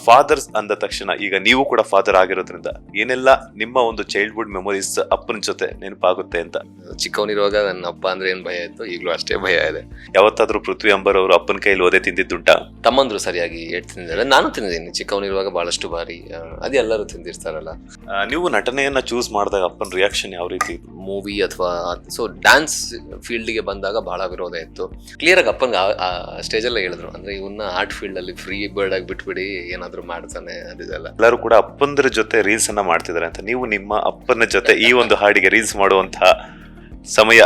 Fathers ಅಂದ ತಕ್ಷಣ ಈಗ ನೀವು ಕೂಡ ಫಾದರ್ ಆಗಿರೋದ್ರಿಂದ ಏನೆಲ್ಲ ನಿಮ್ಮ ಒಂದು ಚೈಲ್ಡ್ಹುಡ್ ಮೆಮೊರೀಸ್ ಅಪ್ಪನ ಜೊತೆ ನೆನಪಾಗುತ್ತೆ ಅಂತ? ಚಿಕ್ಕವನಿರುವಾಗ ನನ್ನ ಅಪ್ಪ ಅಂದ್ರೆ ಏನ್ ಭಯ ಇತ್ತು, ಈಗಲೂ ಅಷ್ಟೇ ಭಯ ಇದೆ. ಯಾವತ್ತಾದ್ರೂ ಪೃಥ್ವಿ ಅಂಬರ್ ಅವರು ಅಪ್ಪನ ಕೈಲಿ ಓದೇ ತಿಂದಿದ್ದುಂಟಾ? ತಮ್ಮಂದ್ರು ಸರಿಯಾಗಿ ಏಟ್ ತಿಂದಿದ್ದಾರೆ, ನಾನು ತಿಂದಿದ್ದೀನಿ ಚಿಕ್ಕವನಿರುವಾಗ ಬಹಳಷ್ಟು ಬಾರಿ. ಅದು ಎಲ್ಲರೂ ತಿಂದಿರ್ತಾರಲ್ಲ. ನೀವು ನಟನೆಯನ್ನ ಚೂಸ್ ಮಾಡಿದಾಗ ಅಪ್ಪನ ರಿಯಾಕ್ಷನ್ ಯಾವ ರೀತಿ? ಮೂವಿ ಅಥವಾ ಸೊ ಡ್ಯಾನ್ಸ್ ಫೀಲ್ಡ್ಗೆ ಬಂದಾಗ ಬಹಳ ವಿರೋಧ ಇತ್ತು. ಕ್ಲಿಯರ್ ಆಗಿ ಅಪ್ಪಂಗೆ ಆ ಸ್ಟೇಜಲ್ಲೇ ಹೇಳಿದ್ರು, ಅಂದ್ರೆ ಇವನ್ನ ಆರ್ಟ್ ಫೀಲ್ಡ್ ಅಲ್ಲಿ ಫ್ರೀ ಬರ್ಡ್ ಆಗಿ ಬಿಟ್ಬಿಡಿ, ಏನಾದ್ರು ಮಾಡ್ತಾನೆ ಅದಿದೆಲ್ಲ. ಎಲ್ಲರೂ ಕೂಡ ಅಪ್ಪಂದ್ರ ಜೊತೆ ರೀಲ್ಸ್ ಅನ್ನ ಮಾಡ್ತಿದ್ದಾರೆ ಅಂತ, ನೀವು ನಿಮ್ಮ ಅಪ್ಪನ ಜೊತೆ ಈ ಒಂದು ಹಾಡಿಗೆ ರೀಲ್ಸ್ ಮಾಡುವಂತಹ ಸಮಯ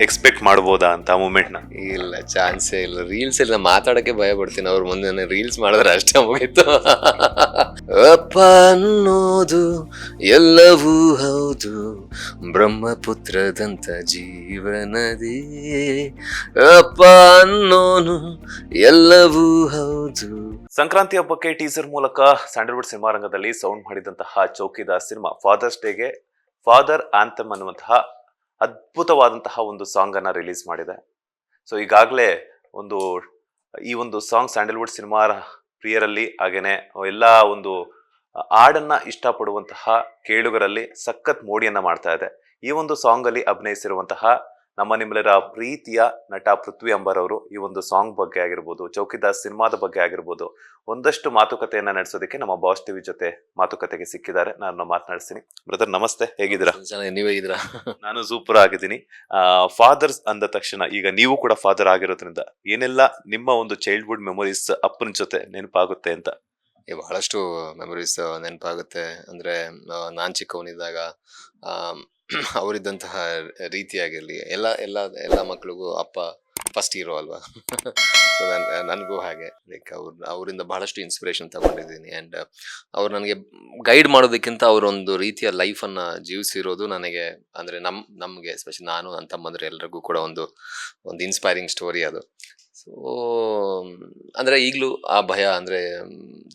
ಎಕ್ಸ್ಪೆಕ್ಟ್ ಮಾಡ್ಬೋದಾ ಅಂತ ಮೂಮೆಂಟ್ ನ? ಇಲ್ಲ, ಚಾನ್ಸೇ ಇಲ್ಲ. ರೀಲ್ಸ್ ಎಲ್ಲ ಮಾತಾಡಕ್ಕೆ ಭಯ ಪಡ್ತೀನಿ. ಅವ್ರ ಮುಂದೆ ರೀಲ್ಸ್ ಮಾಡಿದ್ರೆ ಅಷ್ಟೇ ಮುಗೀತು. ಅಪ್ಪ ಅನ್ನೋದು ಎಲ್ಲವೂ ಹೌದು, ಬ್ರಹ್ಮಪುತ್ರದಂತ ಜೀವನದಿ. ಅಪ್ಪ ಅನ್ನೋನು ಎಲ್ಲವೂ ಹೌದು. ಸಂಕ್ರಾಂತಿ ಹಬ್ಬಕ್ಕೆ ಟೀಸರ್ ಮೂಲಕ ಸ್ಯಾಂಡಲ್ವುಡ್ ಸಿನಿಮಾ ರಂಗದಲ್ಲಿ ಸೌಂಡ್ ಮಾಡಿದಂತಹ ಚೌಕಿದಾರ್ ಸಿನಿಮಾ ಫಾದರ್ಸ್ ಡೇಗೆ ಫಾದರ್ ಆಂಥಮ್ ಅನ್ನುವಂತಹ ಅದ್ಭುತವಾದಂತಹ ಒಂದು ಸಾಂಗ್ ಅನ್ನ ರಿಲೀಸ್ ಮಾಡಿದೆ. ಸೊ ಈಗಾಗಲೇ ಈ ಒಂದು ಸಾಂಗ್ ಸ್ಯಾಂಡಲ್ವುಡ್ ಸಿನಿಮಾ ಪ್ರಿಯರಲ್ಲಿ ಹಾಗೇನೆ ಎಲ್ಲ ಒಂದು ಹಾಡನ್ನ ಇಷ್ಟಪಡುವಂತಹ ಕೇಳುಗರಲ್ಲಿ ಸಖತ್ ಮೋಡಿಯನ್ನ ಮಾಡ್ತಾ ಇದೆ. ಈ ಒಂದು ಸಾಂಗ್ ಅಲ್ಲಿ ಅಭಿನಯಿಸಿರುವಂತಹ ನಮ್ಮ ನಿಮ್ಮೆಲ್ಲರ ಪ್ರೀತಿಯ ನಟ ಪೃಥ್ವಿ ಅಂಬರ್ ಅವರು ಈ ಒಂದು ಸಾಂಗ್ ಬಗ್ಗೆ ಆಗಿರ್ಬೋದು, ಚೌಕಿದಾರ್ ಸಿನಿಮಾದ ಬಗ್ಗೆ ಆಗಿರ್ಬೋದು, ಒಂದಷ್ಟು ಮಾತುಕತೆಯನ್ನ ನಡೆಸೋದಕ್ಕೆ ನಮ್ಮ ಬಾಸ್ ಟಿವಿ ಜೊತೆ ಮಾತುಕತೆಗೆ ಸಿಕ್ಕಿದ್ದಾರೆ. ನಾನು ಮಾತನಾಡಿಸ್ತೀನಿ. ಬ್ರದರ್ ನಮಸ್ತೆ, ಹೇಗಿದ್ದೀರಾ? ನೀವ್ ಹೇಗಿದ್ದೀರಾ? ನಾನು ಸೂಪರ್ ಆಗಿದ್ದೀನಿ. ಫಾದರ್ಸ್ ಅಂದ ತಕ್ಷಣ ಈಗ ನೀವು ಕೂಡ ಫಾದರ್ ಆಗಿರೋದ್ರಿಂದ ಏನೆಲ್ಲ ನಿಮ್ಮ ಒಂದು ಚೈಲ್ಡ್ಹುಡ್ ಮೆಮೊರೀಸ್ ಅಪ್ಪನ ಜೊತೆ ನೆನಪಾಗುತ್ತೆ ಅಂತ? ಬಹಳಷ್ಟು ಮೆಮೊರೀಸ್ ನೆನಪಾಗುತ್ತೆ. ಅಂದ್ರೆ ನಾನ್ ಚಿಕ್ಕವನಿದ್ದಾಗ ಅವರಿದ್ದಂತಹ ರೀತಿಯಾಗಿರ್ಲಿ, ಎಲ್ಲ ಮಕ್ಳಿಗೂ ಅಪ್ಪ ಫಸ್ಟ್ ಹೀರೋ ಅಲ್ವಾ. ಸೊ ನನಗೂ ಹಾಗೆ ಲೈಕ್ ಅವರಿಂದ ಬಹಳಷ್ಟು ಇನ್ಸ್ಪಿರೇಷನ್ ತಗೊಂಡಿದ್ದೀನಿ. ಆ್ಯಂಡ್ ಅವ್ರು ನನಗೆ ಗೈಡ್ ಮಾಡೋದಕ್ಕಿಂತ ಅವರೊಂದು ರೀತಿಯ ಲೈಫನ್ನು ಜೀವಿಸಿರೋದು ನನಗೆ, ಅಂದರೆ ನಮಗೆ ಎಸ್ಪೆಷಲಿ ನಾನು ನನ್ನ ತಮ್ಮಂದ್ರೆ ಎಲ್ರಿಗೂ ಕೂಡ ಒಂದು ಇನ್ಸ್ಪೈರಿಂಗ್ ಸ್ಟೋರಿ ಅದು. ಸೊ ಅಂದರೆ ಈಗಲೂ ಆ ಭಯ, ಅಂದರೆ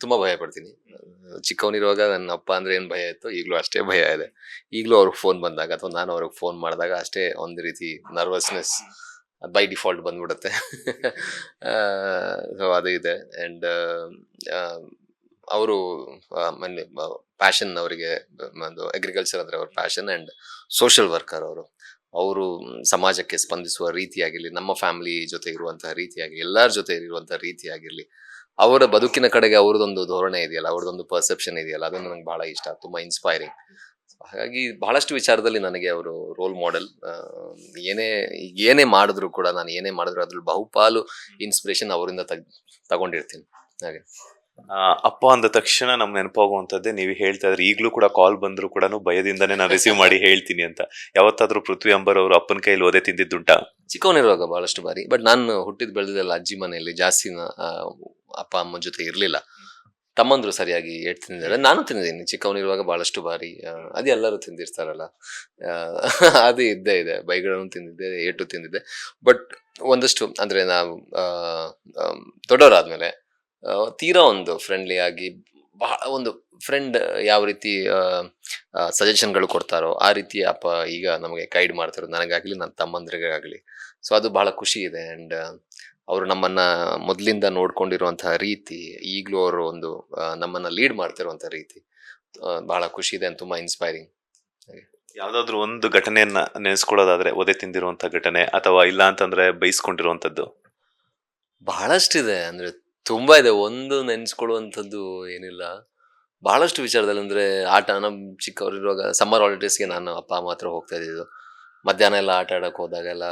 ತುಂಬ ಭಯ ಪಡ್ತೀನಿ. ಚಿಕ್ಕವನಿರುವಾಗ ನನ್ನ ಅಪ್ಪ ಅಂದರೆ ಏನು ಭಯ ಇತ್ತು, ಈಗಲೂ ಅಷ್ಟೇ ಭಯ ಇದೆ. ಈಗಲೂ ಅವ್ರಿಗೆ ಫೋನ್ ಬಂದಾಗ ಅಥವಾ ನಾನು ಅವ್ರಿಗೆ ಫೋನ್ ಮಾಡಿದಾಗ ಅಷ್ಟೇ ಒಂದು ರೀತಿ ನರ್ವಸ್ನೆಸ್ ಬೈ ಡಿಫಾಲ್ಟ್ ಬಂದ್ಬಿಡುತ್ತೆ. ಸೊ ಅದು ಇದೆ. ಆ್ಯಂಡ್ ಅವರು ಮೊನ್ನೆ ಪ್ಯಾಷನ್, ಅವರಿಗೆ ಒಂದು ಅಗ್ರಿಕಲ್ಚರ್ ಅಂದರೆ ಅವ್ರ ಪ್ಯಾಷನ್. ಆ್ಯಂಡ್ ಸೋಷಿಯಲ್ ವರ್ಕರ್ ಅವರು ಸಮಾಜಕ್ಕೆ ಸ್ಪಂದಿಸುವ ರೀತಿಯಾಗಿರಲಿ, ನಮ್ಮ ಫ್ಯಾಮಿಲಿ ಜೊತೆ ಇರುವಂತಹ ರೀತಿಯಾಗಿರಲಿ, ಎಲ್ಲರ ಜೊತೆ ಇರುವಂತಹ ರೀತಿಯಾಗಿರಲಿ, ಅವರ ಬದುಕಿನ ಕಡೆಗೆ ಅವ್ರದ್ದೊಂದು ಧೋರಣೆ ಇದೆಯಲ್ಲ, ಅವ್ರದ್ದೊಂದು ಪರ್ಸೆಪ್ಷನ್ ಇದೆಯಲ್ಲ, ಅದನ್ನು ನನಗೆ ಬಹಳ ಇಷ್ಟ, ತುಂಬ ಇನ್ಸ್ಪೈರಿಂಗ್. ಹಾಗಾಗಿ ಬಹಳಷ್ಟು ವಿಚಾರದಲ್ಲಿ ನನಗೆ ಅವರು ರೋಲ್ ಮಾಡೆಲ್. ಏನೇ ಮಾಡಿದ್ರು ಕೂಡ, ನಾನು ಏನೇ ಮಾಡಿದ್ರು ಅದ್ರಲ್ಲಿ ಬಹುಪಾಲು ಇನ್ಸ್ಪಿರೇಷನ್ ಅವರಿಂದ ತಗೊಂಡಿರ್ತೀನಿ. ಹಾಗೆ ಅಪ್ಪ ಅಂದ ತಕ್ಷಣ ನಮ್ಗೆ ನೆನಪಾಗುವಂತದ್ದೇ ನೀವು ಹೇಳ್ತಾ ಇದ್ರೆ, ಈಗಲೂ ಕೂಡ ಕಾಲ್ ಬಂದ್ರು ಕೂಡ ಭಯದಿಂದಾನೇ ನಾನು ರಿಸೀವ್ ಮಾಡಿ ಹೇಳ್ತೀನಿ ಅಂತ. ಯಾವತ್ತಾದ್ರೂ ಪೃಥ್ವಿ ಅಂಬರ್ ಅವರು ಅಪ್ಪನ ಕೈಲಿ ಓದೇ ತಿಂದಿದ್ದುಂಟಾ? ಚಿಕ್ಕವನಿರುವಾಗ ಬಹಳಷ್ಟು ಬಾರಿ. ಬಟ್ ನಾನು ಹುಟ್ಟಿದ್ ಬೆಳೆದಿದ್ದೆಲ್ಲ ಅಜ್ಜಿ ಮನೆಯಲ್ಲಿ, ಜಾಸ್ತಿ ಅಪ್ಪ ಅಮ್ಮ ಜೊತೆ ಇರ್ಲಿಲ್ಲ. ತಮ್ಮಂದ್ರು ಸರಿಯಾಗಿ ಏಟ್ ತಿಂದಿದ್ದಾರೆ, ನಾನು ತಿಂದಿದ್ದೀನಿ ಚಿಕ್ಕವನಿರುವಾಗ ಬಹಳಷ್ಟು ಬಾರಿ. ಅದು ಎಲ್ಲರೂ ತಿಂದಿರ್ತಾರಲ್ಲ, ಅದು ಇದ್ದೇ ಇದೆ. ಬೈಗಳನ್ನು ತಿಂದಿದ್ದೆ, ಏಟು ತಿಂದಿದ್ದೆ. ಬಟ್ ಒಂದಷ್ಟು ಅಂದ್ರೆ ನಾವು ದೊಡ್ಡವರಾದ್ಮೇಲೆ ತೀರಾ ಒಂದು ಫ್ರೆಂಡ್ಲಿ ಆಗಿ, ಬಹಳ ಒಂದು ಫ್ರೆಂಡ್ ಯಾವ ರೀತಿ ಸಜೆಷನ್ಗಳು ಕೊಡ್ತಾರೋ ಆ ರೀತಿ ಅಪ್ಪ ಈಗ ನಮಗೆ ಗೈಡ್ ಮಾಡ್ತಾರೋ, ನನಗಾಗ್ಲಿ ನನ್ನ ತಮ್ಮಂದ್ರಿಗಾಗಲಿ. ಸೊ ಅದು ಬಹಳ ಖುಷಿ ಇದೆ. ಆ್ಯಂಡ್ ಅವರು ನಮ್ಮನ್ನ ಮೊದಲಿಂದ ನೋಡ್ಕೊಂಡಿರುವಂತಹ ರೀತಿ, ಈಗಲೂ ಅವರು ನಮ್ಮನ್ನ ಲೀಡ್ ಮಾಡ್ತಿರುವಂತಹ ರೀತಿ ಬಹಳ ಖುಷಿ ಇದೆ. ತುಂಬಾ ಇನ್ಸ್ಪೈರಿಂಗ್. ಯಾವ್ದಾದ್ರು ಒಂದು ಘಟನೆಯನ್ನ ನೆನೆಸ್ಕೊಳ್ಳೋದಾದ್ರೆ, ಒದೆ ತಿಂದಿರುವಂತ ಘಟನೆ ಅಥವಾ ಇಲ್ಲ ಅಂತಂದ್ರೆ ಬೈಸ್ಕೊಂಡಿರುವಂತದ್ದು? ಬಹಳಷ್ಟಿದೆ, ಅಂದ್ರೆ ತುಂಬಾ ಇದೆ. ಒಂದು ನೆನ್ಸ್ಕೊಳ್ಳುವಂಥದ್ದು ಏನಿಲ್ಲ, ಬಹಳಷ್ಟು ವಿಚಾರದಲ್ಲಿ. ಅಂದ್ರೆ ನಮ್ ಚಿಕ್ಕವರಿರುವಾಗ ಸಮ್ಮರ್ ಹಾಲಿಡೇಸ್ಗೆ ನಾನು ಅಪ್ಪ ಅಮ್ಮ ಹತ್ರ ಹೋಗ್ತಾ ಇದ್ದಿದ್ದು. ಮಧ್ಯಾಹ್ನ ಎಲ್ಲ ಆಟ ಆಡಕ್ ಹೋದಾಗೆಲ್ಲ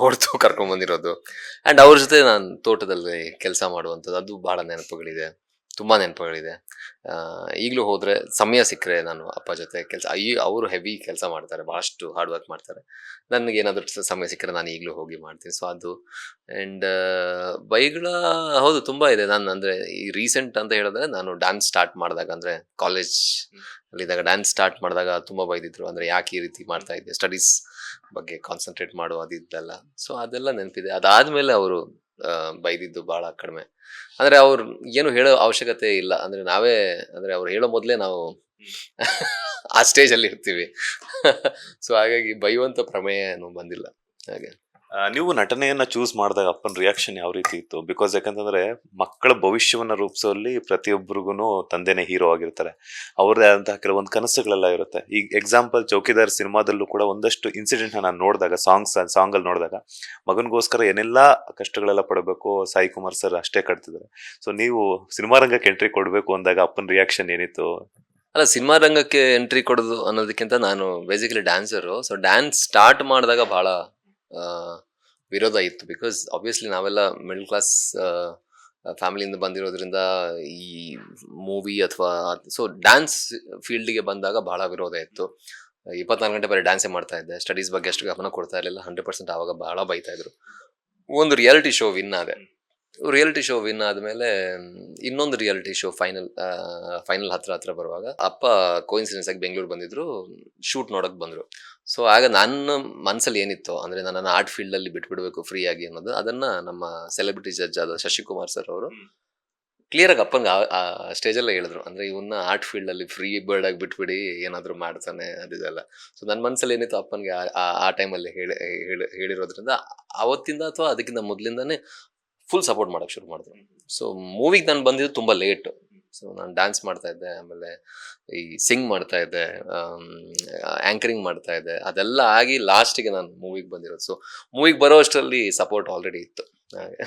ಹೊಡೆದು ಕರ್ಕೊಂಡ್ ಬಂದಿರೋದು. ಅಂಡ್ ಅವ್ರ ಜೊತೆ ನಾನು ತೋಟದಲ್ಲಿ ಕೆಲಸ ಮಾಡುವಂಥದ್ದು, ಅದು ಬಹಳ ನೆನಪುಗಳಿದೆ, ತುಂಬಾ ನೆನಪುಗಳಿದೆ. ಈಗಲೂ ಹೋದ್ರೆ ಸಮಯ ಸಿಕ್ಕರೆ ನಾನು ಅಪ್ಪ ಜೊತೆ ಕೆಲಸ, ಅವರು ಹೆವಿ ಕೆಲಸ ಮಾಡ್ತಾರೆ, ಬಹಳಷ್ಟು ಹಾರ್ಡ್ ವರ್ಕ್ ಮಾಡ್ತಾರೆ. ನನಗೆ ಏನಾದರೂ ಸಮಯ ಸಿಕ್ಕರೆ ನಾನು ಈಗಲೂ ಹೋಗಿ ಮಾಡ್ತೀನಿ. ಸೊ ಅದು. ಆ್ಯಂಡ್ ಬೈಗಳ ಹೌದು ತುಂಬಾ ಇದೆ. ನಾನು ಅಂದ್ರೆ ಈ ರೀಸೆಂಟ್ ಅಂತ ಹೇಳಿದ್ರೆ, ನಾನು ಡ್ಯಾನ್ಸ್ ಸ್ಟಾರ್ಟ್ ಮಾಡಿದಾಗ, ಅಂದ್ರೆ ಕಾಲೇಜ್ ಅಲ್ಲಿದ್ದಾಗ ಡ್ಯಾನ್ಸ್ ಸ್ಟಾರ್ಟ್ ಮಾಡಿದಾಗ ತುಂಬಾ ಬೈದಿದ್ರು. ಅಂದ್ರೆ ಯಾಕೆ ಈ ರೀತಿ ಮಾಡ್ತಾ ಇದ್ದೆ, ಸ್ಟಡೀಸ್ ಬಗ್ಗೆ ಕಾನ್ಸಂಟ್ರೇಟ್ ಮಾಡು ಅದಿದ್ದೆಲ್ಲ. ಸೊ ಅದೆಲ್ಲ ನೆನಪಿದೆ. ಅದಾದ್ಮೇಲೆ ಅವರು ಬೈದಿದ್ದು ಬಹಳ ಕಡಿಮೆ. ಅಂದ್ರೆ ಅವ್ರು ಏನು ಹೇಳೋ ಅವಶ್ಯಕತೆ ಇಲ್ಲ. ಅಂದ್ರೆ ನಾವೇ, ಅಂದ್ರೆ ಅವ್ರು ಹೇಳೋ ಮೊದಲೇ ನಾವು ಆ ಸ್ಟೇಜ್ ಅಲ್ಲಿ ಇರ್ತೀವಿ. ಸೊ ಹಾಗಾಗಿ ಬೈಯುವಂತ ಪ್ರಮೇಯ ಏನು ಬಂದಿಲ್ಲ. ಹಾಗೆ ನೀವು ನಟನೆಯನ್ನ ಚೂಸ್ ಮಾಡಿದಾಗ ಅಪ್ಪನ ರಿಯಾಕ್ಷನ್ ಯಾವ ರೀತಿ ಇತ್ತು? ಬಿಕಾಸ್ ಯಾಕಂತಂದ್ರೆ ಮಕ್ಕಳ ಭವಿಷ್ಯವನ್ನ ರೂಪಿಸೋಲ್ಲಿ ಪ್ರತಿಯೊಬ್ಬರಿಗೂ ತಂದೆನೇ ಹೀರೋ ಆಗಿರ್ತಾರೆ. ಅವ್ರದೇ ಆದಂತಹ ಕೆಲವೊಂದು ಕನಸುಗಳೆಲ್ಲ ಇರುತ್ತೆ. ಈಗ ಎಕ್ಸಾಂಪಲ್ ಚೌಕಿದಾರ್ ಸಿನಿಮಾದಲ್ಲೂ ಕೂಡ ಒಂದಷ್ಟು ಇನ್ಸಿಡೆಂಟ್ ನಾನು ನೋಡಿದಾಗ ಸಾಂಗ್ ಅಲ್ಲಿ ನೋಡಿದಾಗ ಮಗನಿಗೋಸ್ಕರ ಏನೆಲ್ಲಾ ಕಷ್ಟಗಳೆಲ್ಲ ಪಡಬೇಕು ಸಾಯಿ ಕುಮಾರ್ ಸರ್ ಅಷ್ಟೇ ಕಟ್ತಿದ್ದಾರೆ. ಸೊ ನೀವು ಸಿನಿಮಾ ರಂಗಕ್ಕೆ ಎಂಟ್ರಿ ಕೊಡ್ಬೇಕು ಅಂದಾಗ ಅಪ್ಪನ ರಿಯಾಕ್ಷನ್ ಏನಿತ್ತು? ಅಲ್ಲ, ಸಿನಿಮಾ ರಂಗಕ್ಕೆ ಎಂಟ್ರಿ ಕೊಡೋದು ಅನ್ನೋದಕ್ಕಿಂತ ನಾನು basically dancer. So dance start ಮಾಡಿದಾಗ ಬಹಳ ಆ, ವಿರೋಧ ಇತ್ತು. ಬಿಕಾಸ್ ಆಬ್ವಿಯಸ್ಲಿ ನಾವೆಲ್ಲ ಮಿಡಲ್ ಕ್ಲಾಸ್ ಫ್ಯಾಮಿಲಿಯಿಂದ ಬಂದಿರೋದ್ರಿಂದ ಈ ಮೂವಿ ಅಥವಾ ಸೊ ಡ್ಯಾನ್ಸ್ ಫೀಲ್ಡ್ಗೆ ಬಂದಾಗ ಬಹಳ ವಿರೋಧ ಇತ್ತು. 24 ಗಂಟೆ ಬರೀ ಡ್ಯಾನ್ಸೇ ಮಾಡ್ತಾ ಇದ್ದೆ. ಸ್ಟಡೀಸ್ ಬಗ್ಗೆ ಅಷ್ಟು ಗಮನ ಕೊಡ್ತಾ ಇರಲಿಲ್ಲ. 100% ಆವಾಗ ಬಹಳ ಬೈತಾ ಇದ್ರು. ಒಂದು ರಿಯಾಲಿಟಿ ಶೋ ವಿನ್ ಆದೆ. ರಿಯಾಲಿಟಿ ಶೋ ವಿನ್ ಆದಮೇಲೆ ಇನ್ನೊಂದು ರಿಯಾಲಿಟಿ ಶೋ ಫೈನಲ್ ಹತ್ರ ಬರುವಾಗ ಅಪ್ಪ ಕೋಇನ್ಸಿಡೆನ್ಸ್ ಆಗಿ ಬೆಂಗಳೂರು ಬಂದಿದ್ರು, ಶೂಟ್ ನೋಡಕ್ ಬಂದ್ರು. ಸೊ ಆಗ ನನ್ನ ಮನಸ್ಸಲ್ಲಿ ಏನಿತ್ತು ಅಂದ್ರೆ ನನ್ನನ್ನು ಆರ್ಟ್ ಫೀಲ್ಡ್ ಅಲ್ಲಿ ಬಿಟ್ಬಿಡ್ಬೇಕು ಫ್ರೀ ಆಗಿ ಅನ್ನೋದು, ಅದನ್ನ ನಮ್ಮ ಸೆಲೆಬ್ರಿಟಿ ಜಡ್ಜ್ ಆದ ಶಶಿಕುಮಾರ್ ಸರ್ ಅವರು ಕ್ಲಿಯರ್ ಆಗಿ ಅಪ್ಪಂಗೆ ಆ ಸ್ಟೇಜಲ್ಲೇ ಹೇಳಿದ್ರು. ಅಂದ್ರೆ ಇವನ್ನ ಆರ್ಟ್ ಫೀಲ್ಡ್ ಅಲ್ಲಿ ಫ್ರೀ ಬರ್ಡ್ ಆಗಿ ಬಿಟ್ಬಿಡಿ, ಏನಾದ್ರು ಮಾಡ್ತಾನೆ ಅದಿದೆಲ್ಲ. ಸೊ ನನ್ನ ಮನಸ್ಸಲ್ಲಿ ಏನಿತ್ತು ಅಪ್ಪನಿಗೆ ಆ ಟೈಮಲ್ಲಿ ಹೇಳಿರೋದ್ರಿಂದ ಅವತ್ತಿಂದ ಅಥವಾ ಅದಕ್ಕಿಂತ ಮೊದಲಿಂದಾನೇ ಫುಲ್ ಸಪೋರ್ಟ್ ಮಾಡಕ್ ಶುರು ಮಾಡಿದ್ರು. ಸೊ ಮೂವಿಗೆ ನಾನು ಬಂದಿದ್ದು ತುಂಬಾ ಲೇಟ್. ಸೊ ನಾನು ಡ್ಯಾನ್ಸ್ ಮಾಡ್ತಾ ಇದ್ದೆ, ಆಮೇಲೆ ಈ ಸಿಂಗ್ ಮಾಡ್ತಾ ಇದ್ದೆ, ಆಂಕರಿಂಗ್ ಮಾಡ್ತಾ ಇದ್ದೆ. ಅದೆಲ್ಲ ಆಗಿ ಲಾಸ್ಟಿಗೆ ನಾನು ಮೂವಿಗೆ ಬಂದಿರೋದು. ಸೊ ಮೂವಿಗೆ ಬರೋ ಅಷ್ಟರಲ್ಲಿ ಸಪೋರ್ಟ್ ಆಲ್ರೆಡಿ ಇತ್ತು ಹಾಗೆ.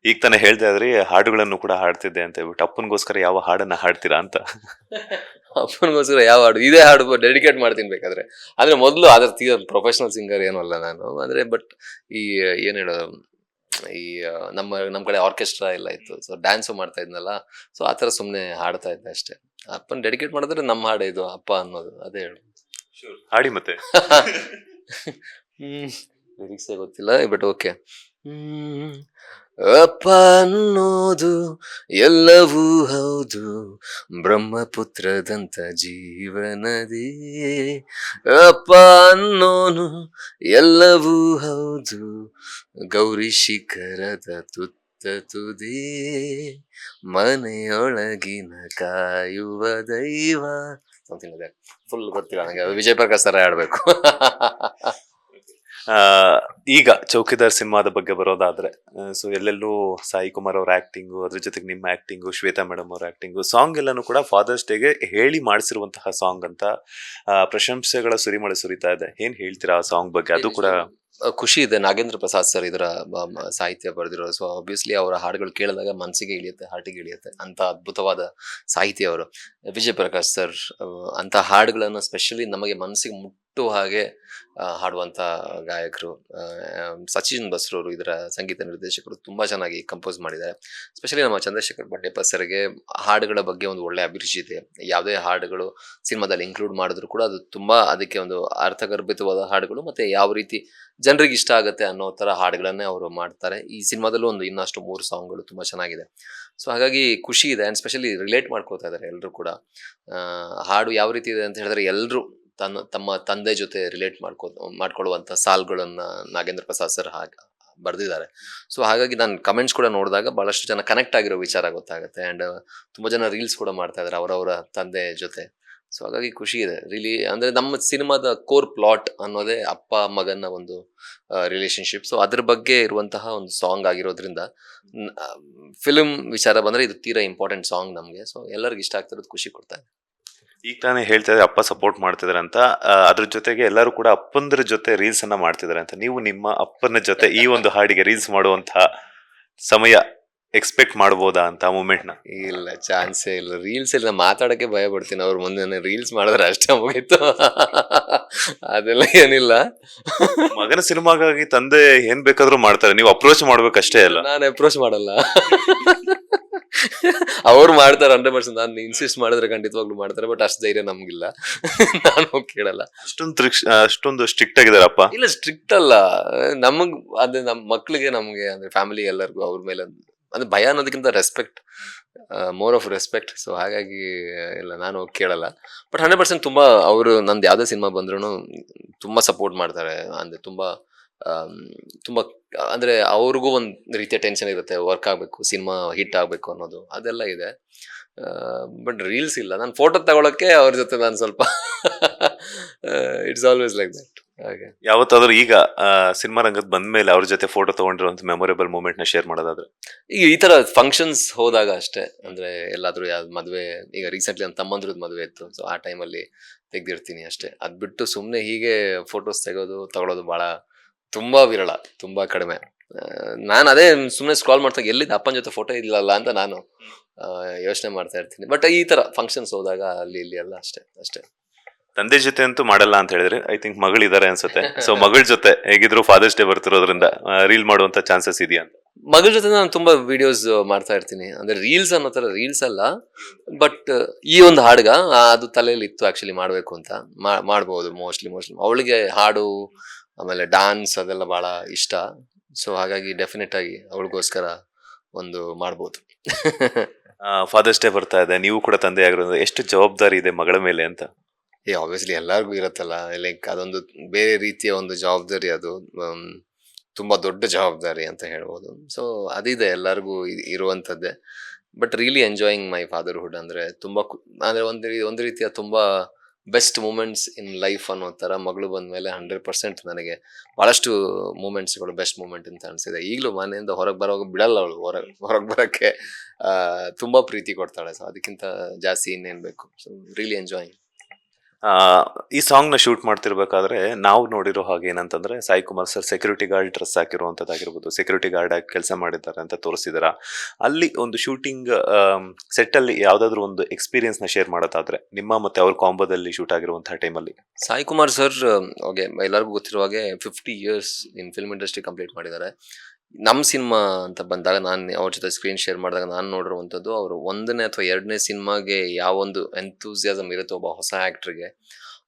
ಈಗ ತಾನೇ ಹೇಳ್ತಾ ಇದ್ರಿ ಹಾಡುಗಳನ್ನು ಕೂಡ ಹಾಡ್ತಿದ್ದೆ ಅಂತ ಹೇಳ್ಬಿಟ್ಟು, ಅಪ್ಪನಿಗೋಸ್ಕರ ಯಾವ ಹಾಡನ್ನ ಹಾಡ್ತೀರಾ ಅಂತ? ಅಪ್ಪನಿಗೋಸ್ಕರ ಯಾವ ಹಾಡು, ಇದೇ ಹಾಡು ಡೆಡಿಕೇಟ್ ಮಾಡ್ತೀನಿ ಬೇಕಾದ್ರೆ. ಅಂದ್ರೆ ಮೊದಲು ಅದ್ರ ಪ್ರೊಫೆಷನಲ್ ಸಿಂಗರ್ ಏನೂ ಅಲ್ಲ ನಾನು. ಅಂದ್ರೆ ಬಟ್ ಈ ಏನ್ ಹೇಳೋದು, ಈ ನಮ್ಮ ಕಡೆ ಆರ್ಕೆಸ್ಟ್ರಾ ಎಲ್ಲ ಇತ್ತು. ಸೊ ಡ್ಯಾನ್ಸು ಮಾಡ್ತಾ ಇದ್ನಲ್ಲ, ಸೊ ಆ ಥರ ಸುಮ್ಮನೆ ಹಾಡ್ತಾ ಇದ್ದೆ ಅಷ್ಟೇ. ಅಪ್ಪನ ಡೆಡಿಕೇಟ್ ಮಾಡಿದ್ರೆ ನಮ್ಮ ಹಾಡು ಇದು ಅಪ್ಪ ಅನ್ನೋದು, ಅದೇ ಹೇಳು. ಹಾಡಿ ಮತ್ತೆ. ಲಿರಿಕ್ಸೇ ಗೊತ್ತಿಲ್ಲ, ಬಟ್ ಓಕೆ. ಅಪ್ಪ ಅನ್ನೋದು ಎಲ್ಲವೂ ಹೌದು, ಬ್ರಹ್ಮಪುತ್ರದಂತ ಜೀವನದೇ. ಅಪ್ಪ ಅನ್ನೋನು ಎಲ್ಲವೂ ಹೌದು, ಗೌರಿ ಶಿಖರದ ತುತ್ತ ತುದಿ, ಮನೆಯೊಳಗಿನ ಕಾಯುವ ದೈವ. ಸಮಥಿಂಗ್ ಅದೇ, ಫುಲ್ ಗೊತ್ತಿಲ್ಲ ನನಗೆ. ವಿಜಯ್ ಪ್ರಕಾಶ್ ಸರ ಆಡ್ಬೇಕು. ಈಗ ಚೌಕಿದಾರ್ ಸಿನಿಮಾದ ಬಗ್ಗೆ ಬರೋದಾದ್ರೆ, ಸೊ ಎಲ್ಲೆಲ್ಲೂ ಸಾಯಿ ಕುಮಾರ್ ಅವ್ರ ಆಕ್ಟಿಂಗು, ಅದ್ರ ಜೊತೆಗೆ ನಿಮ್ಮ ಆಕ್ಟಿಂಗು, ಶ್ವೇತಾ ಮೇಡಮ್ ಅವ್ರ ಆಕ್ಟಿಂಗು, ಸಾಂಗ್ ಎಲ್ಲಾನು ಕೂಡ ಫಾದರ್ಸ್ ಡೇಗೆ ಹೇಳಿ ಮಾಡಿಸಿರುವಂತಹ ಸಾಂಗ್ ಅಂತ ಪ್ರಶಂಸೆಗಳ ಸುರಿಮಳೆ ಸುರಿತಾ ಇದೆ. ಏನ್ ಹೇಳ್ತೀರಾ ಆ ಸಾಂಗ್ ಬಗ್ಗೆ? ಅದು ಕೂಡ ಖುಷಿ ಇದೆ. ನಾಗೇಂದ್ರ ಪ್ರಸಾದ್ ಸರ್ ಇದರ ಸಾಹಿತ್ಯ ಬರೆದಿರೋ. ಸೊ ಆಬ್ವಿಯಸ್ಲಿ ಅವರ ಹಾಡುಗಳು ಕೇಳಿದಾಗ ಮನಸ್ಸಿಗೆ ಇಳಿಯುತ್ತೆ, ಹಾರ್ಟಿಗೆ ಇಳಿಯುತ್ತೆ. ಅಂತ ಅದ್ಭುತವಾದ ಸಾಹಿತ್ಯ ಅವರು. ವಿಜಯ್ ಪ್ರಕಾಶ್ ಸರ್ ಅಂತ ಹಾಡುಗಳನ್ನು ಸ್ಪೆಷಲಿ ನಮಗೆ ಮನಸ್ಸಿಗೆ ಮುಟ್ಟು ಹಾಗೆ ಹಾಡುವಂಥ ಗಾಯಕರು. ಸಚಿನ್ ಬಸ್ರವರು ಇದರ ಸಂಗೀತ ನಿರ್ದೇಶಕರು, ತುಂಬಾ ಚೆನ್ನಾಗಿ ಕಂಪೋಸ್ ಮಾಡಿದ್ದಾರೆ. ಸ್ಪೆಷಲಿ ನಮ್ಮ ಚಂದ್ರಶೇಖರ್ ಬಂಡೆಪ್ಪ ಸರ್ಗೆ ಹಾಡುಗಳ ಬಗ್ಗೆ ಒಂದು ಒಳ್ಳೆ ಅಭಿರುಚಿ ಇದೆ. ಯಾವುದೇ ಹಾಡುಗಳು ಸಿನಿಮಾದಲ್ಲಿ ಇನ್ಕ್ಲೂಡ್ ಮಾಡಿದ್ರು ಕೂಡ ಅದು ತುಂಬಾ ಅದಕ್ಕೆ ಒಂದು ಅರ್ಥಗರ್ಭಿತವಾದ ಹಾಡುಗಳು, ಮತ್ತೆ ಯಾವ ರೀತಿ ಜನರಿಗೆ ಇಷ್ಟ ಆಗುತ್ತೆ ಅನ್ನೋ ತರ ಹಾಡುಗಳನ್ನೇ ಅವರು ಮಾಡ್ತಾರೆ. ಈ ಸಿನಿಮಾದಲ್ಲೂ ಒಂದು ಇನ್ನಷ್ಟು 3 ಸಾಂಗ್ಗಳು ತುಂಬಾ ಚೆನ್ನಾಗಿದೆ. ಸೊ ಹಾಗಾಗಿ ಖುಷಿ ಇದೆ. ಅಂಡ್ ಸ್ಪೆಷಲಿ ರಿಲೇಟ್ ಮಾಡ್ಕೋತಾ ಇದ್ದಾರೆ ಎಲ್ಲರೂ ಕೂಡ. ಹಾಡು ಯಾವ ರೀತಿ ಇದೆ ಅಂತ ಹೇಳಿದ್ರೆ, ಎಲ್ಲರೂ ತಮ್ಮ ತಂದೆ ಜೊತೆ ರಿಲೇಟ್ ಮಾಡ್ಕೊಳ್ಳುವಂಥ ಸಾಲ್ಗಳನ್ನ ನಾಗೇಂದ್ರ ಪ್ರಸಾದ್ ಸರ್ ಬರೆದಿದ್ದಾರೆ. ಸೊ ಹಾಗಾಗಿ ನಾನು ಕಮೆಂಟ್ಸ್ ಕೂಡ ನೋಡಿದಾಗ ಬಹಳಷ್ಟು ಜನ ಕನೆಕ್ಟ್ ಆಗಿರೋ ವಿಚಾರ ಗೊತ್ತಾಗುತ್ತೆ. ಆ್ಯಂಡ್ ತುಂಬ ಜನ ರೀಲ್ಸ್ ಕೂಡ ಮಾಡ್ತಾ ಇದ್ದಾರೆ ಅವರವರ ತಂದೆ ಜೊತೆ. ಸೊ ಹಾಗಾಗಿ ಖುಷಿ ಇದೆ ರಿಲಿ. ಅಂದರೆ ನಮ್ಮ ಸಿನಿಮಾದ ಕೋರ್ ಪ್ಲಾಟ್ ಅನ್ನೋದೇ ಅಪ್ಪ ಮಗನ ಒಂದು ರಿಲೇಶನ್ಶಿಪ್. ಸೊ ಅದ್ರ ಬಗ್ಗೆ ಇರುವಂತಹ ಒಂದು ಸಾಂಗ್ ಆಗಿರೋದ್ರಿಂದ ಫಿಲ್ಮ್ ವಿಚಾರ ಬಂದರೆ ಇದು ತೀರಾ ಇಂಪಾರ್ಟೆಂಟ್ ಸಾಂಗ್ ನಮಗೆ. ಸೊ ಎಲ್ಲರಿಗೂ ಇಷ್ಟ ಆಗ್ತಿರೋದು ಖುಷಿ ಕೊಡ್ತಾ ಇದೆ. ಈಗ ತಾನೇ ಹೇಳ್ತಾ ಇದ್ರೆ ಅಪ್ಪ ಸಪೋರ್ಟ್ ಮಾಡ್ತಿದಾರೆ ಅಂತ, ಅದ್ರ ಜೊತೆಗೆ ಎಲ್ಲರೂ ಕೂಡ ಅಪ್ಪಂದ್ರ ಜೊತೆ ರೀಲ್ಸ್ ಅನ್ನ ಮಾಡ್ತಿದಾರೆ ಅಂತ. ನೀವು ನಿಮ್ಮ ಅಪ್ಪನ ಜೊತೆ ಈ ಒಂದು ಹಾಡಿಗೆ ರೀಲ್ಸ್ ಮಾಡುವಂತಹ ಸಮಯ ಎಕ್ಸ್ಪೆಕ್ಟ್ ಮಾಡ್ಬೋದಾ ಅಂತ ಮೂಮೆಂಟ್ ನ? ಇಲ್ಲ, ಚಾನ್ಸೇ ಇಲ್ಲ. ರೀಲ್ಸ್ ಎಲ್ಲ ಮಾತಾಡಕ್ಕೆ ಭಯ ಪಡ್ತೀನಿ. ಅವ್ರ ಮುಂದೆ ರೀಲ್ಸ್ ಮಾಡಿದ್ರೆ ಅಷ್ಟೇ ಮುಗೀತು. ಅದೆಲ್ಲ ಏನಿಲ್ಲ. ಮಗನ ಸಿನಿಮಾಗಾಗಿ ತಂದೆ ಏನ್ ಬೇಕಾದ್ರೂ ಮಾಡ್ತಾರೆ, ನೀವು ಅಪ್ರೋಚ್ ಮಾಡ್ಬೇಕಷ್ಟೇ ಅಲ್ಲ. ನಾನು ಅಪ್ರೋಚ್ ಮಾಡಲ್ಲ, ಅವ್ರು ಮಾಡ್ತಾರೆ 100%. ನಾನು ಇನ್ಸಿಸ್ಟ್ ಮಾಡಿದ್ರೆ ಖಂಡಿತವಾಗ್ಲೂ ಮಾಡ್ತಾರೆ. ಬಟ್ ಅಷ್ಟು ಧೈರ್ಯ ನಮ್ಗಿಲ್ಲ, ನಾನು ಕೇಳಲ್ಲ. ಅಷ್ಟೊಂದು ಸ್ಟ್ರಿಕ್ಟ್ ಆಗಿದಾರಪ್ಪ? ಇಲ್ಲ, ಸ್ಟ್ರಿಕ್ಟ್ ಅಲ್ಲ. ನಮಗ್ ಅದೇ ನಮ್ಮ ಮಕ್ಳಿಗೆ, ನಮ್ಗೆ ಅಂದ್ರೆ ಫ್ಯಾಮಿಲಿ ಎಲ್ಲರಿಗೂ ಅವ್ರ ಮೇಲೆ ಅಂದ್ರೆ ಭಯ ಅನ್ನೋದಕ್ಕಿಂತ respect, more of respect. So ಹಾಗಾಗಿ ಇಲ್ಲ, ನಾನು ಕೇಳಲ್ಲ. ಬಟ್ 100% ತುಂಬಾ ಅವರು ನಂದು ಯಾವುದೇ ಸಿನಿಮಾ ಬಂದ್ರು ತುಂಬಾ ಸಪೋರ್ಟ್ ಮಾಡ್ತಾರೆ. ಅಂದ್ರೆ ತುಂಬಾ ಅಂದ್ರೆ ಅವ್ರಿಗೂ ಒಂದ್ ರೀತಿಯ ಟೆನ್ಷನ್ ಇರುತ್ತೆ, ವರ್ಕ್ ಆಗ್ಬೇಕು, ಸಿನಿಮಾ ಹಿಟ್ ಆಗ್ಬೇಕು ಅನ್ನೋದು, ಅದೆಲ್ಲ ಇದೆ. ಬಟ್ ರೀಲ್ಸ್ ಇಲ್ಲ. ನಾನು ಫೋಟೋ ತಗೊಳಕ್ಕೆ ಅವ್ರ ಜೊತೆ ನಾನು ಸ್ವಲ್ಪ ಇಟ್ಸ್ ಆಲ್ವೇಸ್ ಲೈಕ್ ದಟ್. ಹಾಗೆ ಯಾವತ್ತಾದ್ರೂ ಈಗ ಸಿನಿಮಾ ರಂಗದ್ ಬಂದ್ಮೇಲೆ ಅವ್ರ ಜೊತೆ ಫೋಟೋ ತಗೊಂಡಿರುವಂತ ಮೆಮೊರೇಬಲ್ ಮೂಮೆಂಟ್ ನ ಶೇರ್ ಮಾಡೋದಾದ್ರೆ? ಈಗ ಈ ತರ ಫಂಕ್ಷನ್ಸ್ ಹೋದಾಗ ಅಷ್ಟೇ, ಅಂದ್ರೆ ಎಲ್ಲಾದ್ರೂ ಯಾವ್ದು ಮದ್ವೆ, ಈಗ ರೀಸೆಂಟ್ಲಿ ನನ್ನ ತಮ್ಮಂದ್ರದ್ದು ಮದ್ವೆ ಇತ್ತು, ಸೊ ಆ ಟೈಮಲ್ಲಿ ತೆಗ್ದಿರ್ತೀನಿ ಅಷ್ಟೇ. ಅದ್ ಬಿಟ್ಟು ಸುಮ್ನೆ ಹೀಗೆ ಫೋಟೋಸ್ ತಗೊಳ್ಳೋದು ಬಹಳ ತುಂಬಾ ವಿರಳ, ತುಂಬಾ ಕಡಿಮೆ. ನಾನು ಅದೇ ಸುಮ್ನೆ ಸ್ಕ್ರಾಲ್ ಮಾಡ್ತಾ ಎಲ್ಲಿದ್ದ ಅಪ್ಪನ ಜೊತೆ ಫೋಟೋ ಇಲ್ಲಲ್ಲ ಅಂತ ನಾನು ಯೋಚನೆ ಮಾಡ್ತಾ ಇರ್ತೀನಿ. ಬಟ್ ಈ ತರ ಫಂಕ್ಷನ್ಸ್ ಹೋದಾಗ ಅಲ್ಲಿ ಇಲ್ಲಿ ಎಲ್ಲ ಅಷ್ಟೇ ಅಷ್ಟೇ. ತಂದೆ ಜೊತೆ ಅಂತೂ ಮಾಡಲ್ಲ ಅಂತ ಹೇಳಿದ್ರೆ, ಐ ಥಿಂಕ್ ಮಗಳಿದ್ದಾರೆ ಅನ್ಸುತ್ತೆ. ಸೊ ಮಗಳ ಜೊತೆ ಹೇಗಿದ್ರು ಫಾದರ್ಸ್ ಡೇ ಬರ್ತಿರೋದ್ರಿಂದ ರೀಲ್ ಮಾಡುವಂತ ಚಾನ್ಸಸ್ ಇದೆಯಾ ಅಂತ? ಮಗಳ ಜೊತೆ ನಾನು ತುಂಬಾ ವಿಡಿಯೋಸ್ ಮಾಡ್ತಾ ಇರ್ತೀನಿ. ಅಂದ್ರೆ ರೀಲ್ಸ್ ಅನ್ನೋ ತರ ರೀಲ್ಸ್ ಅಲ್ಲ, ಬಟ್ ಈ ಒಂದು ಹಾಡ್ಗ ಅದು ತಲೆಯಲ್ಲಿ ಇತ್ತು ಆಕ್ಚುಲಿ ಮಾಡ್ಬೇಕು ಅಂತ. ಮಾಡ್ಬೋದು ಮೋಸ್ಟ್ಲಿ ಅವಳಿಗೆ ಹಾಡು ಆಮೇಲೆ ಡಾನ್ಸ್ ಅದೆಲ್ಲ ಬಹಳ ಇಷ್ಟ. ಸೊ ಹಾಗಾಗಿ ಡೆಫಿನೆಟ್ ಆಗಿ ಅವಳಿಗೋಸ್ಕರ ಒಂದು ಮಾಡ್ಬೋದು. ಫಾದರ್ಸ್ ಡೇ ಬರ್ತಾ ಇದೆ, ನೀವು ಕೂಡ ತಂದೆ ಆಗಿರೋದ್ರಿಂದ ಎಷ್ಟು ಜವಾಬ್ದಾರಿ ಇದೆ ಮಗಳ ಮೇಲೆ ಅಂತ? ಆಬ್ವಿಯಸ್ಲಿ ಎಲ್ಲರಿಗೂ ಇರತ್ತಲ್ಲ, ಲೈಕ್ ಅದೊಂದು ಬೇರೆ ರೀತಿಯ ಒಂದು ಜವಾಬ್ದಾರಿ ಅದು. ತುಂಬಾ ದೊಡ್ಡ ಜವಾಬ್ದಾರಿ ಅಂತ ಹೇಳ್ಬೋದು. ಸೊ ಅದಿದೆ ಎಲ್ಲರಿಗೂ ಇರುವಂತದ್ದೇ. But really enjoying my fatherhood. ಅಂದ್ರೆ ತುಂಬಾ ಅಂದ್ರೆ ಒಂದು ರೀತಿಯ ತುಂಬಾ ಬೆಸ್ಟ್ ಮೂಮೆಂಟ್ಸ್ ಇನ್ ಲೈಫ್ ಅನ್ನೋ ತರ ಮಗಳು ಬಂದ್ಮೇಲೆ 100% ನನಗೆ ಬಹಳಷ್ಟು ಮೂಮೆಂಟ್ಸ್ಗಳು ಬೆಸ್ಟ್ ಮೂಮೆಂಟ್ ಅಂತ ಅನ್ಸಿದೆ. ಈಗಲೂ ಮನೆಯಿಂದ ಹೊರಗೆ ಬರೋವಾಗ ಬಿಡಲ್ಲ ಅವಳು, ಹೊರಗೆ ಬರೋಕ್ಕೆ ತುಂಬಾ ಪ್ರೀತಿ ಕೊಡ್ತಾಳೆ. ಸೊ ಅದಕ್ಕಿಂತ ಜಾಸ್ತಿ ಇನ್ನೇನ್ ಬೇಕು. So really enjoying. ಈ ಸಾಂಗ್ ನ ಶೂಟ್ ಮಾಡ್ತಿರ್ಬೇಕಾದ್ರೆ ನಾವು ನೋಡಿರೋ ಹಾಗೆ ಏನಂತಂದ್ರೆ, Sai Kumar sir security guard dress ಹಾಕಿರುವಂತದ್ದಾಗಿರ್ಬೋದು, ಸೆಕ್ಯೂರಿಟಿ ಗಾರ್ಡ್ ಆಗಿ ಕೆಲಸ ಮಾಡಿದ್ದಾರೆ ಅಂತ ತೋರಿಸಿದಾರ. ಅಲ್ಲಿ ಒಂದು ಶೂಟಿಂಗ್ ಸೆಟ್ ಅಲ್ಲಿ ಯಾವ್ದಾದ್ರು ಒಂದು ಎಕ್ಸ್ಪೀರಿಯನ್ಸ್ ನ ಶೇರ್ ಮಾಡೋದಾದ್ರೆ, ನಿಮ್ಮ ಮತ್ತೆ ಅವ್ರ ಕಾಂಬೋದಲ್ಲಿ ಶೂಟ್ ಆಗಿರುವಂತಹ ಟೈಮಲ್ಲಿ? ಸಾಯಿ ಕುಮಾರ್ ಸರ್ ಓಕೆ, ಎಲ್ಲರಿಗೂ ಗೊತ್ತಿರುವ ಹಾಗೆ 50 years ಇನ್ ಫಿಲ್ಮ್ ಇಂಡಸ್ಟ್ರಿ ಕಂಪ್ಲೀಟ್ ಮಾಡಿದ್ದಾರೆ. ನಮ್ಮ ಸಿನಿಮಾ ಅಂತ ಬಂದಾಗ ನಾನು ಅವ್ರ ಜೊತೆ ಸ್ಕ್ರೀನ್ ಶೇರ್ ಮಾಡಿದಾಗ ನಾನು ನೋಡಿರುವಂಥದ್ದು, ಅವರು 1ನೇ ಅಥವಾ 2ನೇ ಸಿನಿಮಾಗೆ ಯಾವೊಂದು ಎಂಥೂಸಿಯಾಸಮ್ ಇರುತ್ತೆ ಒಬ್ಬ ಹೊಸ ಆ್ಯಕ್ಟ್ರಿಗೆ,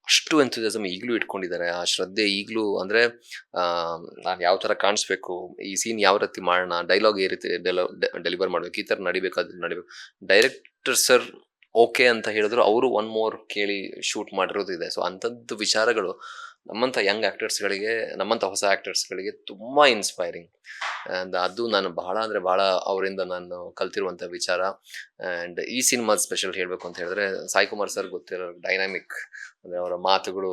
ಅಷ್ಟು ಎಂಥೂಸಿಯಾಸಮ್ ಈಗಲೂ ಇಟ್ಕೊಂಡಿದ್ದಾರೆ. ಆ ಶ್ರದ್ಧೆ ಈಗಲೂ, ಅಂದರೆ ನಾನು ಯಾವ ಥರ ಕಾಣಿಸ್ಬೇಕು, ಈ ಸೀನ್ ಯಾವ ರೀತಿ ಮಾಡೋಣ, ಡೈಲಾಗ್ ಈ ರೀತಿ ಡೆಲಿವರ್ ಮಾಡಬೇಕು, ಈ ಥರ ನಡಿಬೇಕು. ಡೈರೆಕ್ಟರ್ ಸರ್ ಓಕೆ ಅಂತ ಹೇಳಿದ್ರು, ಅವರು 1 more ಕೇಳಿ ಶೂಟ್ ಮಾಡಿರೋದು ಇದೆ. ಸೊ ಅಂಥದ್ದು ವಿಚಾರಗಳು ನಮ್ಮಂಥ ಯಂಗ್ ಆ್ಯಕ್ಟರ್ಸ್ಗಳಿಗೆ, ನಮ್ಮಂಥ ಹೊಸ ಆ್ಯಕ್ಟರ್ಸ್ಗಳಿಗೆ ತುಂಬ ಇನ್ಸ್ಪೈರಿಂಗ್. ಆ್ಯಂಡ್ ಅದು ನಾನು ಬಹಳ ಅವರಿಂದ ನಾನು ಕಲ್ತಿರುವಂಥ ವಿಚಾರ. ಆ್ಯಂಡ್ ಈ ಸಿನಿಮಾ ಸ್ಪೆಷಲ್ ಹೇಳಬೇಕು ಅಂತ ಹೇಳಿದ್ರೆ, ಸಾಯಿ ಕುಮಾರ್ ಸರ್ ಗೊತ್ತಿರೋ ಡೈನಾಮಿಕ್, ಅಂದರೆ ಅವರ ಮಾತುಗಳು,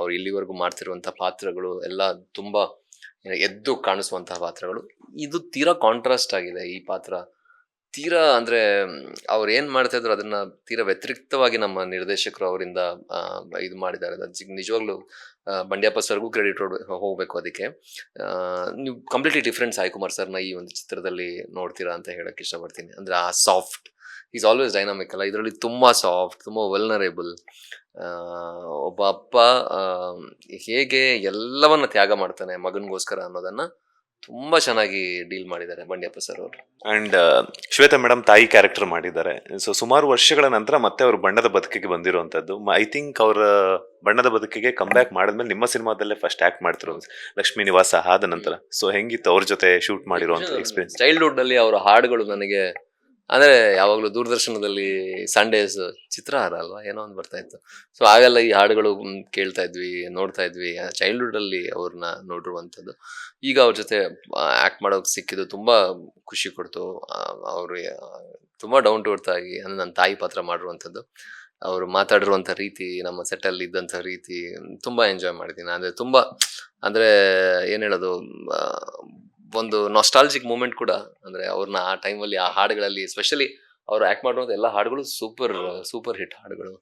ಅವ್ರು ಇಲ್ಲಿವರೆಗೂ ಮಾಡ್ತಿರುವಂಥ ಪಾತ್ರಗಳು ಎಲ್ಲ ತುಂಬ ಎದ್ದು ಕಾಣಿಸುವಂತಹ ಪಾತ್ರಗಳು. ಇದು ತೀರಾ ಕಾಂಟ್ರಾಸ್ಟ್ ಆಗಿದೆ ಈ ಪಾತ್ರ. ತೀರಾ ಅಂದ್ರೆ ಅವ್ರು ಏನ್ ಮಾಡ್ತಾ ಇದ್ರು ಅದನ್ನ ತೀರಾ ವ್ಯತಿರಿಕ್ತವಾಗಿ ನಮ್ಮ ನಿರ್ದೇಶಕರು ಅವರಿಂದ ಇದು ಮಾಡಿದ್ದಾರೆ. ನಿಜವಾಗ್ಲೂ ಬಂಡ್ಯಪ್ಪ ಸರ್ಗೂ ಕ್ರೆಡಿಟ್ ಹೋಗ್ಬೇಕು ಅದಕ್ಕೆ. ನೀವು ಕಂಪ್ಲೀಟ್ಲಿ ಡಿಫ್ರೆಂಟ್ ಸಾಯಿ ಕುಮಾರ್ ಸರ್ನ ಈ ಒಂದು ಚಿತ್ರದಲ್ಲಿ ನೋಡ್ತೀರಾ ಅಂತ ಹೇಳಕ್ ಇಷ್ಟಪಡ್ತೀನಿ. ಅಂದ್ರೆ ಆ ಸಾಫ್ಟ್ ಈಸ್ ಆಲ್ವೇಸ್ ಡೈನಾಮಿಕ್ ಅಲ್ಲ, ಇದರಲ್ಲಿ ತುಂಬಾ ಸಾಫ್ಟ್, ತುಂಬಾ ವೆಲ್ನರೇಬಲ್. ಒಬ್ಬ ಅಪ್ಪ ಹೇಗೆ ಎಲ್ಲವನ್ನ ತ್ಯಾಗ ಮಾಡ್ತಾನೆ ಮಗನಿಗೋಸ್ಕರ ಅನ್ನೋದನ್ನ ತುಂಬಾ ಚೆನ್ನಾಗಿ ಡೀಲ್ ಮಾಡಿದ್ದಾರೆ ಬಂಡ್ಯಪ್ಪ ಸರ್ ಅವರು. ಅಂಡ್ ಶ್ವೇತಾ ಮೇಡಮ್ ತಾಯಿ ಕ್ಯಾರೆಕ್ಟರ್ ಮಾಡಿದ್ದಾರೆ. ಸೊ ಸುಮಾರು ವರ್ಷಗಳ ನಂತರ ಮತ್ತೆ ಅವರು ಬಣ್ಣದ ಬದುಕಿಗೆ ಬಂದಿರುವಂತದ್ದು. ಐ ಥಿಂಕ್ ಅವರ ಬಣ್ಣದ ಬದುಕಿಗೆ ಕಮ್ ಬ್ಯಾಕ್ ಮಾಡಿದ್ಮೇಲೆ ನಿಮ್ಮ ಸಿನಿಮಾದಲ್ಲೇ ಫಸ್ಟ್ ಆಕ್ಟ್ ಮಾಡ್ತಿರೋ ಲಕ್ಷ್ಮೀ ನಿವಾಸ ಆದ ನಂತರ. ಸೊ ಹೆಂಗಿತ್ತು ಅವ್ರ ಜೊತೆ ಶೂಟ್ ಮಾಡಿರುವಂತ ಎಕ್ಸ್ಪೀರಿಯನ್ಸ್? ಚೈಲ್ಡ್ಹುಡ್ ನಲ್ಲಿ ಅವರ ಹಾಡುಗಳು ನನಗೆ, ಅಂದ್ರೆ ಯಾವಾಗ್ಲೂ ದೂರದರ್ಶನದಲ್ಲಿ ಸಂಡೇಸ್ ಚಿತ್ರಹಾರ ಅಲ್ವಾ ಏನೋ ಒಂದು ಬರ್ತಾ ಇತ್ತು. ಸೊ ಆಗೆಲ್ಲ ಈ ಹಾಡುಗಳು ಕೇಳ್ತಾ ಇದ್ವಿ, ನೋಡ್ತಾ ಇದ್ವಿ. ಚೈಲ್ಡ್ಹುಡ್ ಅಲ್ಲಿ ಅವ್ರನ್ನ ನೋಡಿರುವಂಥದ್ದು. ಈಗ ಅವ್ರ ಜೊತೆ ಆಕ್ಟ್ ಮಾಡೋಕೆ ಸಿಕ್ಕಿದ್ದು ತುಂಬಾ ಖುಷಿ ಕೊಡ್ತು. ಅವ್ರು ತುಂಬಾ ಡೌನ್ ಟು ಅರ್ತ್ ಆಗಿ, ಅಂದ್ರೆ ನನ್ನ ತಾಯಿ ಪಾತ್ರ ಮಾಡಿರುವಂಥದ್ದು, ಅವರು ಮಾತಾಡಿರುವಂಥ ರೀತಿ, ನಮ್ಮ ಸೆಟ್ಟಲ್ಲಿ ಇದ್ದಂಥ ರೀತಿ ತುಂಬಾ ಎಂಜಾಯ್ ಮಾಡಿದ್ದೀನಿ. ಅಂದ್ರೆ ತುಂಬಾ, ಅಂದ್ರೆ ಏನ್ ಹೇಳೋದು, ಒಂದು ನಾಸ್ಟಾಲಜಿಕ್ ಮೂಮೆಂಟ್ ಕೂಡ. ಅಂದ್ರೆ ಅವ್ರನ್ನ ಆ ಟೈಮಲ್ಲಿ ಆ ಹಾಡುಗಳಲ್ಲಿ, ಎಸ್ಪೆಷಲಿ ಅವ್ರು ಆಕ್ಟ್ ಮಾಡುವಂಥ ಎಲ್ಲ ಹಾಡುಗಳು ಸೂಪರ್ ಹಿಟ್ ಹಾಡುಗಳು.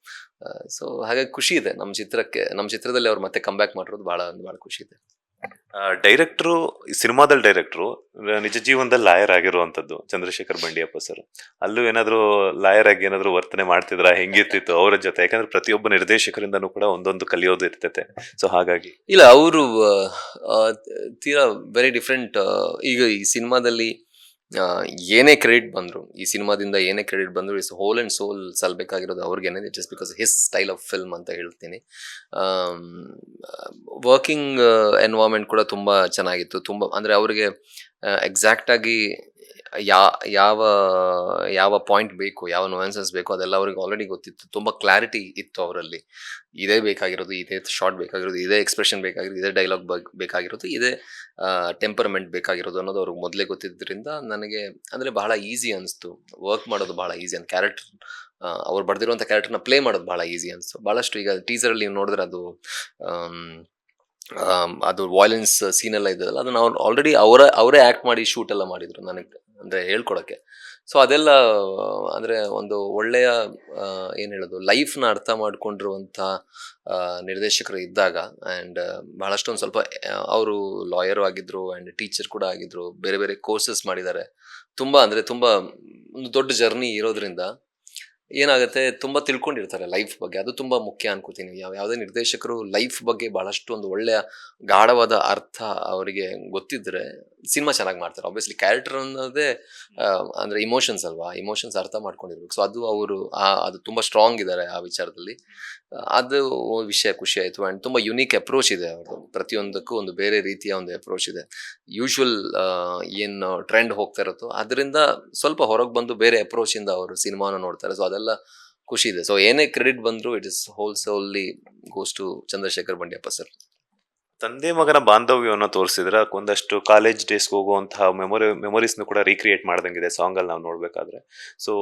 ಸೊ ಹಾಗಾಗಿ ಖುಷಿ ಇದೆ ನಮ್ಮ ಚಿತ್ರದಲ್ಲಿ ಅವ್ರು ಮತ್ತೆ ಕಮ್ ಬ್ಯಾಕ್ ಮಾಡಿರೋದು ಬಹಳ ಖುಷಿ ಇದೆ. ಡೈರೆಕ್ಟ್ರು, ಸಿನಿಮಾದಲ್ಲಿ ಡೈರೆಕ್ಟ್ರು ನಿಜ ಜೀವನದಲ್ಲಿ ಲಾಯರ್ ಆಗಿರುವಂತದ್ದು ಚಂದ್ರಶೇಖರ್ ಬಂಡಿಯಪ್ಪ ಸರ್. ಅಲ್ಲೂ ಏನಾದ್ರು ಲಾಯರ್ ಆಗಿ ಏನಾದ್ರು ವರ್ತನೆ ಮಾಡ್ತಿದ್ರ, ಹೆಂಗಿರ್ತಿತ್ತು ಅವರ ಜೊತೆ? ಯಾಕಂದ್ರೆ ಪ್ರತಿಯೊಬ್ಬ ನಿರ್ದೇಶಕರಿಂದನೂ ಕೂಡ ಒಂದೊಂದು ಕಲಿಯೋದು ಇರ್ತೈತೆ. ಸೊ ಹಾಗಾಗಿ ಇಲ್ಲ, ಅವರು ತೀರಾ ವೆರಿ ಡಿಫ್ರೆಂಟ್. ಈಗ ಈ ಸಿನಿಮಾದಲ್ಲಿ ಏನೇ ಕ್ರೆಡಿಟ್ ಬಂದ್ರು, ಈ ಸಿನಿಮಾದಿಂದ ಏನೇ ಕ್ರೆಡಿಟ್ ಬಂದ್ರು, ಇಸ್ ಹೋಲ್ ಅಂಡ್ ಸೋಲ್ ಸಲ್ಬೇಕಾಗಿರೋದು ಅವ್ರಿಗೇನೆ, just because his style of film ಅಂತ ಹೇಳ್ತೀನಿ. ವರ್ಕಿಂಗ್ ಎನ್ವೈರನ್ಮೆಂಟ್ ಕೂಡ ತುಂಬಾ ಚೆನ್ನಾಗಿತ್ತು. ತುಂಬಾ ಅಂದ್ರೆ ಅವ್ರಿಗೆ ಎಕ್ಸಾಕ್ಟ್ ಆಗಿ ಯಾವ ಯಾವ ಪಾಯಿಂಟ್ ಬೇಕು, ಯಾವ ನೊಯನ್ಸಸ್ ಬೇಕು, ಅದೆಲ್ಲ ಅವ್ರಿಗೆ ಆಲ್ರೆಡಿ ಗೊತ್ತಿತ್ತು. ತುಂಬಾ ಕ್ಲಾರಿಟಿ ಇತ್ತು ಅವರಲ್ಲಿ. ಇದೇ ಬೇಕಾಗಿರೋದು, ಇದೇ ಶಾರ್ಟ್ ಬೇಕಾಗಿರೋದು, ಇದೇ ಎಕ್ಸ್ಪ್ರೆಷನ್ ಬೇಕಾಗಿರೋದು, ಇದೇ ಡೈಲಾಗ್ ಬೇಕಾಗಿರೋದು, ಇದೇ ಟೆಂಪರ್ಮೆಂಟ್ ಬೇಕಾಗಿರೋದು ಅನ್ನೋದು ಅವ್ರಿಗೆ ಮೊದಲೇ ಗೊತ್ತಿದ್ದರಿಂದ ನನಗೆ ಅಂದ್ರೆ ಬಹಳ ಈಸಿ ಅನಿಸ್ತು. ವರ್ಕ್ ಮಾಡೋದು ಬಹಳ ಈಸಿ ಅಂತ, ಕ್ಯಾರೆಕ್ಟರ್ ಅವ್ರು ಬರೆದಿರುವಂಥ ಕ್ಯಾರೆಕ್ಟರ್ನ ಪ್ಲೇ ಮಾಡೋದು ಬಹಳ ಈಸಿ ಅನಿಸ್ತು. ಬಹಳಷ್ಟು ಈಗ ಟೀಸರಲ್ಲಿ ನೀವು ನೋಡಿದ್ರೆ ಅದು ಅದು ವಾಯ್ಲೆನ್ಸ್ ಸೀನ್ ಎಲ್ಲ ಇದೆಯಲ್ಲ ಅದನ್ನ ಅವ್ರು ಆಲ್ರೆಡಿ ಅವರೇ ಆಕ್ಟ್ ಮಾಡಿ ಶೂಟ್ ಎಲ್ಲ ಮಾಡಿದ್ರು ನನಗೆ ಅಂದ್ರೆ ಹೇಳ್ಕೊಡಕ್ಕೆ. ಸೊ ಅದೆಲ್ಲ ಅಂದ್ರೆ ಒಂದು ಒಳ್ಳೆಯ ಏನ್ ಹೇಳೋದು ಲೈಫ್ನ ಅರ್ಥ ಮಾಡ್ಕೊಂಡಿರುವಂತ ನಿರ್ದೇಶಕರು ಇದ್ದಾಗ ಆ್ಯಂಡ್ ಬಹಳಷ್ಟು ಒಂದು ಸ್ವಲ್ಪ ಅವರು ಲಾಯರ್ ಆಗಿದ್ರು ಆ್ಯಂಡ್ ಟೀಚರ್ ಕೂಡ ಆಗಿದ್ರು, ಬೇರೆ ಬೇರೆ ಕೋರ್ಸಸ್ ಮಾಡಿದ್ದಾರೆ. ತುಂಬಾ ಅಂದ್ರೆ ತುಂಬಾ ಒಂದು ದೊಡ್ಡ ಜರ್ನಿ ಇರೋದ್ರಿಂದ ಏನಾಗುತ್ತೆ ತುಂಬಾ ತಿಳ್ಕೊಂಡಿರ್ತಾರೆ ಲೈಫ್ ಬಗ್ಗೆ. ಅದು ತುಂಬಾ ಮುಖ್ಯ ಅನ್ಕೋತೀನಿ. ಯಾವುದೇ ನಿರ್ದೇಶಕರು ಲೈಫ್ ಬಗ್ಗೆ ಬಹಳಷ್ಟು ಒಂದು ಒಳ್ಳೆಯ ಗಾಢವಾದ ಅರ್ಥ ಅವರಿಗೆ ಗೊತ್ತಿದ್ರೆ ಸಿನಿಮಾ ಚೆನ್ನಾಗಿ ಮಾಡ್ತಾರೆ. ಆಬ್ವಿಯಸ್ಲಿ ಕ್ಯಾರೆಕ್ಟರ್ ಅನ್ನೋದೇ ಅಂದ್ರೆ ಇಮೋಷನ್ಸ್ ಅಲ್ವಾ, ಇಮೋಷನ್ಸ್ ಅರ್ಥ ಮಾಡ್ಕೊಂಡಿರ್ಬೇಕು. ಸೊ ಅದು ಅವರು ಅದು ತುಂಬಾ ಸ್ಟ್ರಾಂಗ್ ಇದ್ದಾರೆ ಆ ವಿಚಾರದಲ್ಲಿ. ಅದು ವಿಷಯ ಖುಷಿ ಆಯ್ತು. ಅಂಡ್ ತುಂಬಾ ಯುನೀಕ್ ಅಪ್ರೋಚ್ ಇದೆ ಅವ್ರದ್ದು, ಪ್ರತಿಯೊಂದಕ್ಕೂ ಒಂದು ಬೇರೆ ರೀತಿಯ ಒಂದು ಅಪ್ರೋಚ್ ಇದೆ. ಯೂಶುವಲ್ ಏನು ಟ್ರೆಂಡ್ ಹೋಗ್ತಾ ಇರುತ್ತೋ ಅದರಿಂದ ಸ್ವಲ್ಪ ಹೊರಗೆ ಬಂದು ಬೇರೆ ಅಪ್ರೋಚ್ ಇಂದ ಅವರು ಸಿನಿಮಾನ ನೋಡ್ತಾರೆ. ಸೊ ಅದೆಲ್ಲ ಖುಷಿ ಇದೆ. ಸೊ ಏನೇ ಕ್ರೆಡಿಟ್ ಬಂದ್ರು it is whole solely goes to Chandrashekhar Bandiyappa sir. ತಂದೆ ಮಗನ ಬಾಂಧವ್ಯವನ್ನು ತೋರಿಸಿದ್ರೆ ಒಂದಷ್ಟು ಕಾಲೇಜ್ ಡೇಸ್ಗೆ ಹೋಗುವಂತಹ ಮೆಮೊರೀಸ್ನು ಕೂಡ ರೀಕ್ರಿಯೇಟ್ ಮಾಡ್ದಂಗಿದೆ ಸಾಂಗ್ ಅಲ್ಲಿ ನಾವು ನೋಡ್ಬೇಕಾದ್ರೆ. ಸೊ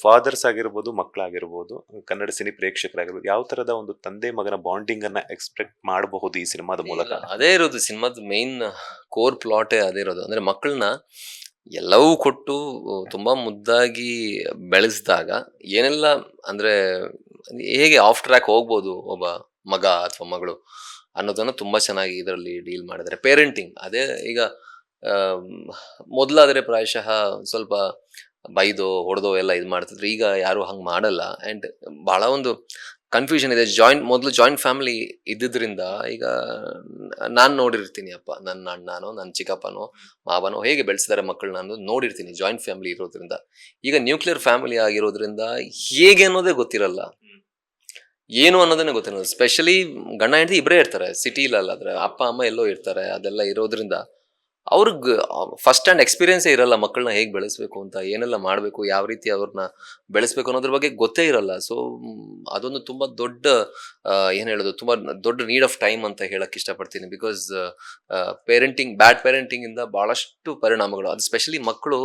ಫಾದರ್ಸ್ ಆಗಿರ್ಬೋದು, ಮಕ್ಕಳಾಗಿರ್ಬೋದು, ಕನ್ನಡ ಸಿನಿ ಪ್ರೇಕ್ಷಕರಾಗಿರ್ಬೋದು, ಯಾವ ತರದ ಒಂದು ತಂದೆ ಮಗನ ಬಾಂಡಿಂಗ್ ಅನ್ನ ಎಕ್ಸ್ಪೆಕ್ಟ್ ಮಾಡಬಹುದು ಈ ಸಿನಿಮಾದ ಮೂಲಕ? ಅದೇ ಇರೋದು ಸಿನಿಮಾದ ಮೇನ್ ಕೋರ್ ಪ್ಲಾಟೇ ಅದೇ ಇರೋದು. ಅಂದ್ರೆ ಮಕ್ಕಳನ್ನ ಎಲ್ಲವೂ ಕೊಟ್ಟು ತುಂಬಾ ಮುದ್ದಾಗಿ ಬೆಳೆಸಿದಾಗ ಏನೆಲ್ಲ ಅಂದ್ರೆ ಹೇಗೆ ಆಫ್ ಟ್ರ್ಯಾಕ್ ಹೋಗ್ಬೋದು ಒಬ್ಬ ಮಗ ಅಥವಾ ಮಗಳು ಅನ್ನೋದನ್ನ ತುಂಬಾ ಚೆನ್ನಾಗಿ ಇದರಲ್ಲಿ ಡೀಲ್ ಮಾಡಿದ್ದಾರೆ. ಪೇರೆಂಟಿಂಗ್ ಅದೇ ಈಗ ಮೊದಲಾದ್ರೆ ಪ್ರಾಯಶಃ ಸ್ವಲ್ಪ ಬೈದೋ ಹೊಡೆದೋ ಎಲ್ಲ ಇದು ಮಾಡ್ತಿದ್ರು. ಈಗ ಯಾರು ಹಂಗೆ ಮಾಡಲ್ಲ. ಆ್ಯಂಡ್ ಬಹಳ ಒಂದು ಕನ್ಫ್ಯೂಷನ್ ಇದೆ. ಮೊದಲು ಜಾಯಿಂಟ್ ಫ್ಯಾಮಿಲಿ ಇದ್ದಿದ್ರಿಂದ ಈಗ ನಾನು ನೋಡಿರ್ತೀನಿ ಅಪ್ಪ ನನ್ನ ಅಣ್ಣನೋ ನನ್ನ ಚಿಕ್ಕಪ್ಪನೋ ಮಾವನೋ ಹೇಗೆ ಬೆಳೆಸಿದ್ದಾರೆ ಮಕ್ಕಳನ್ನ ಅನ್ನೋದು ನೋಡಿರ್ತೀನಿ ಜಾಯಿಂಟ್ ಫ್ಯಾಮಿಲಿ ಇರೋದ್ರಿಂದ. ಈಗ ನ್ಯೂಕ್ಲಿಯರ್ ಫ್ಯಾಮಿಲಿ ಆಗಿರೋದ್ರಿಂದ ಹೇಗೆ ಅನ್ನೋದೇ ಗೊತ್ತಿರಲ್ಲ, ಏನು ಅನ್ನೋದನ್ನೇ ಗೊತ್ತಿರೋದು. ಸ್ಪೆಷಲಿ ಗಂಡ ಹೆಂಡತಿ ಇಬ್ಬರೇ ಇರ್ತಾರೆ, ಸಿಟಿಲಲ್ಲಾದ್ರೆ ಅಪ್ಪ ಅಮ್ಮ ಎಲ್ಲೋ ಇರ್ತಾರೆ. ಅದೆಲ್ಲ ಇರೋದ್ರಿಂದ ಅವ್ರಿಗೆ ಫಸ್ಟ್ ಹ್ಯಾಂಡ್ ಎಕ್ಸ್ಪೀರಿಯನ್ಸೇ ಇರಲ್ಲ ಮಕ್ಕಳನ್ನ ಹೇಗೆ ಬೆಳೆಸ್ಬೇಕು ಅಂತ, ಏನೆಲ್ಲ ಮಾಡಬೇಕು, ಯಾವ ರೀತಿ ಅವ್ರನ್ನ ಬೆಳೆಸ್ಬೇಕು ಅನ್ನೋದ್ರ ಬಗ್ಗೆ ಗೊತ್ತೇ ಇರಲ್ಲ. ಸೊ ಅದೊಂದು ತುಂಬ ದೊಡ್ಡ ಏನು ಹೇಳೋದು ತುಂಬ ದೊಡ್ಡ ನೀಡ್ ಆಫ್ ಟೈಮ್ ಅಂತ ಹೇಳಕ್ ಇಷ್ಟಪಡ್ತೀನಿ. ಬಿಕಾಸ್ ಬ್ಯಾಡ್ ಪೇರೆಂಟಿಂಗಿಂದ ಭಾಳಷ್ಟು ಪರಿಣಾಮಗಳು, ಅದು ಸ್ಪೆಷಲಿ ಮಕ್ಕಳು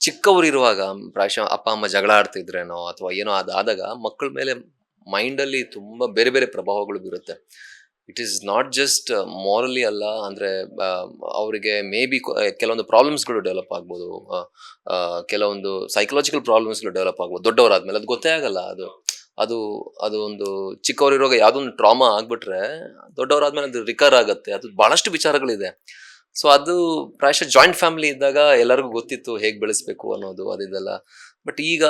ಚಿಕ್ಕವರಿರುವಾಗ ಪ್ರಾಯಶಃ ಅಪ್ಪ ಅಮ್ಮ ಜಗಳ ಆಡ್ತಿದ್ರೇನೋ ಅಥವಾ ಏನೋ ಅದಾದಾಗ ಮಕ್ಕಳ ಮೇಲೆ ಮೈಂಡಲ್ಲಿ ತುಂಬ ಬೇರೆ ಬೇರೆ ಪ್ರಭಾವಗಳು ಬೀರುತ್ತೆ. It is not just morally ಅಲ್ಲ, ಅಂದರೆ ಅವರಿಗೆ ಮೇ ಬಿ ಕೆಲವೊಂದು ಪ್ರಾಬ್ಲಮ್ಸ್ಗಳು ಡೆವಲಪ್ ಆಗ್ಬೋದು, ಕೆಲವೊಂದು ಸೈಕಲಾಜಿಕಲ್ ಪ್ರಾಬ್ಲಮ್ಸ್ಗಳು ಡೆವಲಪ್ ಆಗ್ಬೋದು ದೊಡ್ಡವರಾದ್ಮೇಲೆ. ಅದು ಗೊತ್ತೇ ಆಗಲ್ಲ. ಅದು ಅದು ಒಂದು ಚಿಕ್ಕವರಿರುವಾಗ ಯಾವುದೊಂದು ಟ್ರಾಮಾ ಆಗ್ಬಿಟ್ರೆ ದೊಡ್ಡವರಾದ್ಮೇಲೆ ಅದು ರಿಕರ್ ಆಗುತ್ತೆ. ಅದು ಭಾಳಷ್ಟು ವಿಚಾರಗಳಿದೆ. ಸೊ ಅದು ಪ್ರಾಯಶಃ ಜಾಯಿಂಟ್ ಫ್ಯಾಮಿಲಿ ಇದ್ದಾಗ ಎಲ್ಲರಿಗೂ ಗೊತ್ತಿತ್ತು ಹೇಗೆ ಬೆಳೆಸ್ಬೇಕು ಅನ್ನೋದು ಅದಿದೆಲ್ಲ. ಬಟ್ ಈಗ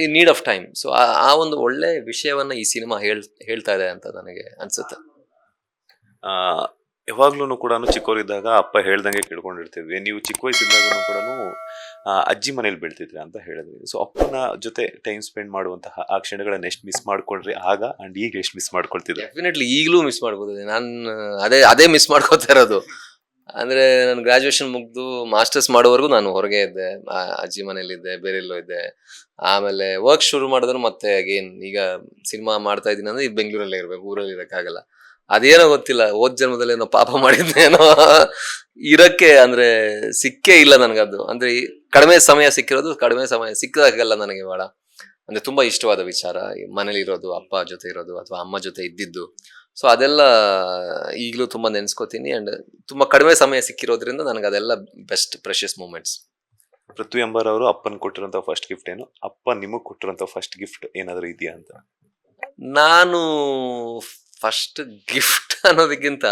ಈ ನೀಡ್ ಆಫ್ ಟೈಮ್. ಸೊ ಆ ಒಂದು ಒಳ್ಳೆ ವಿಷಯವನ್ನ ಈ ಸಿನಿಮಾ ಹೇಳ್ತಾ ಇದೆ ಅಂತ ನನಗೆ ಅನ್ಸುತ್ತೆ. ಯಾವಾಗ್ಲೂ ಕೂಡ ಚಿಕ್ಕವರಿದ್ದಾಗ ಅಪ್ಪ ಹೇಳ್ದಂಗೆ ಕೇಳ್ಕೊಂಡಿರ್ತಿದ್ವಿ. ನೀವು ಚಿಕ್ಕ ವಯಸ್ಸಿದ್ದಾಗೂ ಕೂಡ ಅಜ್ಜಿ ಮನೇಲಿ ಬೆಳ್ತಿದ್ರಿ ಅಂತ ಹೇಳಿದ್ವಿ. ಸೊ ಅಪ್ಪನ ಜೊತೆ ಟೈಮ್ ಸ್ಪೆಂಡ್ ಮಾಡುವಂತಹ ಆ ಕ್ಷಣಗಳನ್ನ ಎಷ್ಟು ಮಿಸ್ ಮಾಡ್ಕೊಂಡ್ರಿ ಆಗ ಅಂಡ್ ಈಗ ಎಷ್ಟು ಮಿಸ್ ಮಾಡ್ಕೊಳ್ತಿದ್ರಿ? ಡೆಫಿನೆಟ್ಲಿ ಈಗಲೂ ಮಿಸ್ ಮಾಡ್ಕೋತಿದ್ದೆ ನಾನು. ಅದೇ ಮಿಸ್ ಮಾಡ್ಕೋತಾ ಇರೋದು. ಅಂದ್ರೆ ನಾನು ಗ್ರಾಜುಯೇಷನ್ ಮುಗ್ದು ಮಾಸ್ಟರ್ಸ್ ಮಾಡೋವರೆಗೂ ನಾನು ಹೊರಗೆ ಇದ್ದೆ, ಅಜ್ಜಿ ಮನೇಲಿದ್ದೆ, ಬೇರೆ ಎಲ್ಲೋ ಇದ್ದೆ. ಆಮೇಲೆ ವರ್ಕ್ ಶುರು ಮಾಡಿದ್ರು ಮತ್ತೆ ಅಗೇನ್ ಈಗ ಸಿನಿಮಾ ಮಾಡ್ತಾ ಇದ್ದೀನಿ ಅಂದ್ರೆ ಈ ಬೆಂಗಳೂರಲ್ಲೇ ಇರ್ಬೇಕು, ಊರಲ್ಲಿ ಇರಕ್ಕಾಗಲ್ಲ. ಅದೇನೋ ಗೊತ್ತಿಲ್ಲ, ಹೋದ್ ಜನ್ಮದಲ್ಲೇನೋ ಪಾಪ ಮಾಡಿದ್ನೇನೋ ಇರಕ್ಕೆ ಅಂದ್ರೆ ಸಿಕ್ಕೇ ಇಲ್ಲ ನನಗದು. ಅಂದ್ರೆ ಕಡಿಮೆ ಸಮಯ ಸಿಕ್ಕಿರೋದು, ಕಡಿಮೆ ಸಮಯ ಸಿಕ್ಕಿದಾಗೆಲ್ಲ ನನಗೆ ಬಹಳ ಅಂದ್ರೆ ತುಂಬಾ ಇಷ್ಟವಾದ ವಿಚಾರ ಮನೇಲಿ ಇರೋದು, ಅಪ್ಪ ಜೊತೆ ಇರೋದು ಅಥವಾ ಅಮ್ಮ ಜೊತೆ ಇದ್ದಿದ್ದು. ಸೊ ಅದೆಲ್ಲ ಈಗಲೂ ತುಂಬಾ ನೆನ್ಸ್ಕೋತೀನಿ. ಅಂಡ್ ತುಂಬಾ ಕಡಿಮೆ ಸಮಯ ಸಿಕ್ಕಿರೋದ್ರಿಂದ ನನಗೆ ಅದೆಲ್ಲ ಬೆಸ್ಟ್ ಪ್ರೆಷಿಯಸ್ ಮೂಮೆಂಟ್ಸ್. ಪೃಥ್ವಿ ಅಂಬರ್ ಅವರು ಅಪ್ಪನ್ ಕೊಟ್ಟಿರೋಂಥ ಫಸ್ಟ್ ಗಿಫ್ಟ್ ಏನು? ಅಪ್ಪ ನಿಮಗ್ ಕೊಟ್ಟಿರೋಂಥ ಫಸ್ಟ್ ಗಿಫ್ಟ್ ಏನಾದ್ರು ಇದೆಯಾ ಅಂತ? ನಾನು ಫಸ್ಟ್ ಗಿಫ್ಟ್ ಅನ್ನೋದಕ್ಕಿಂತ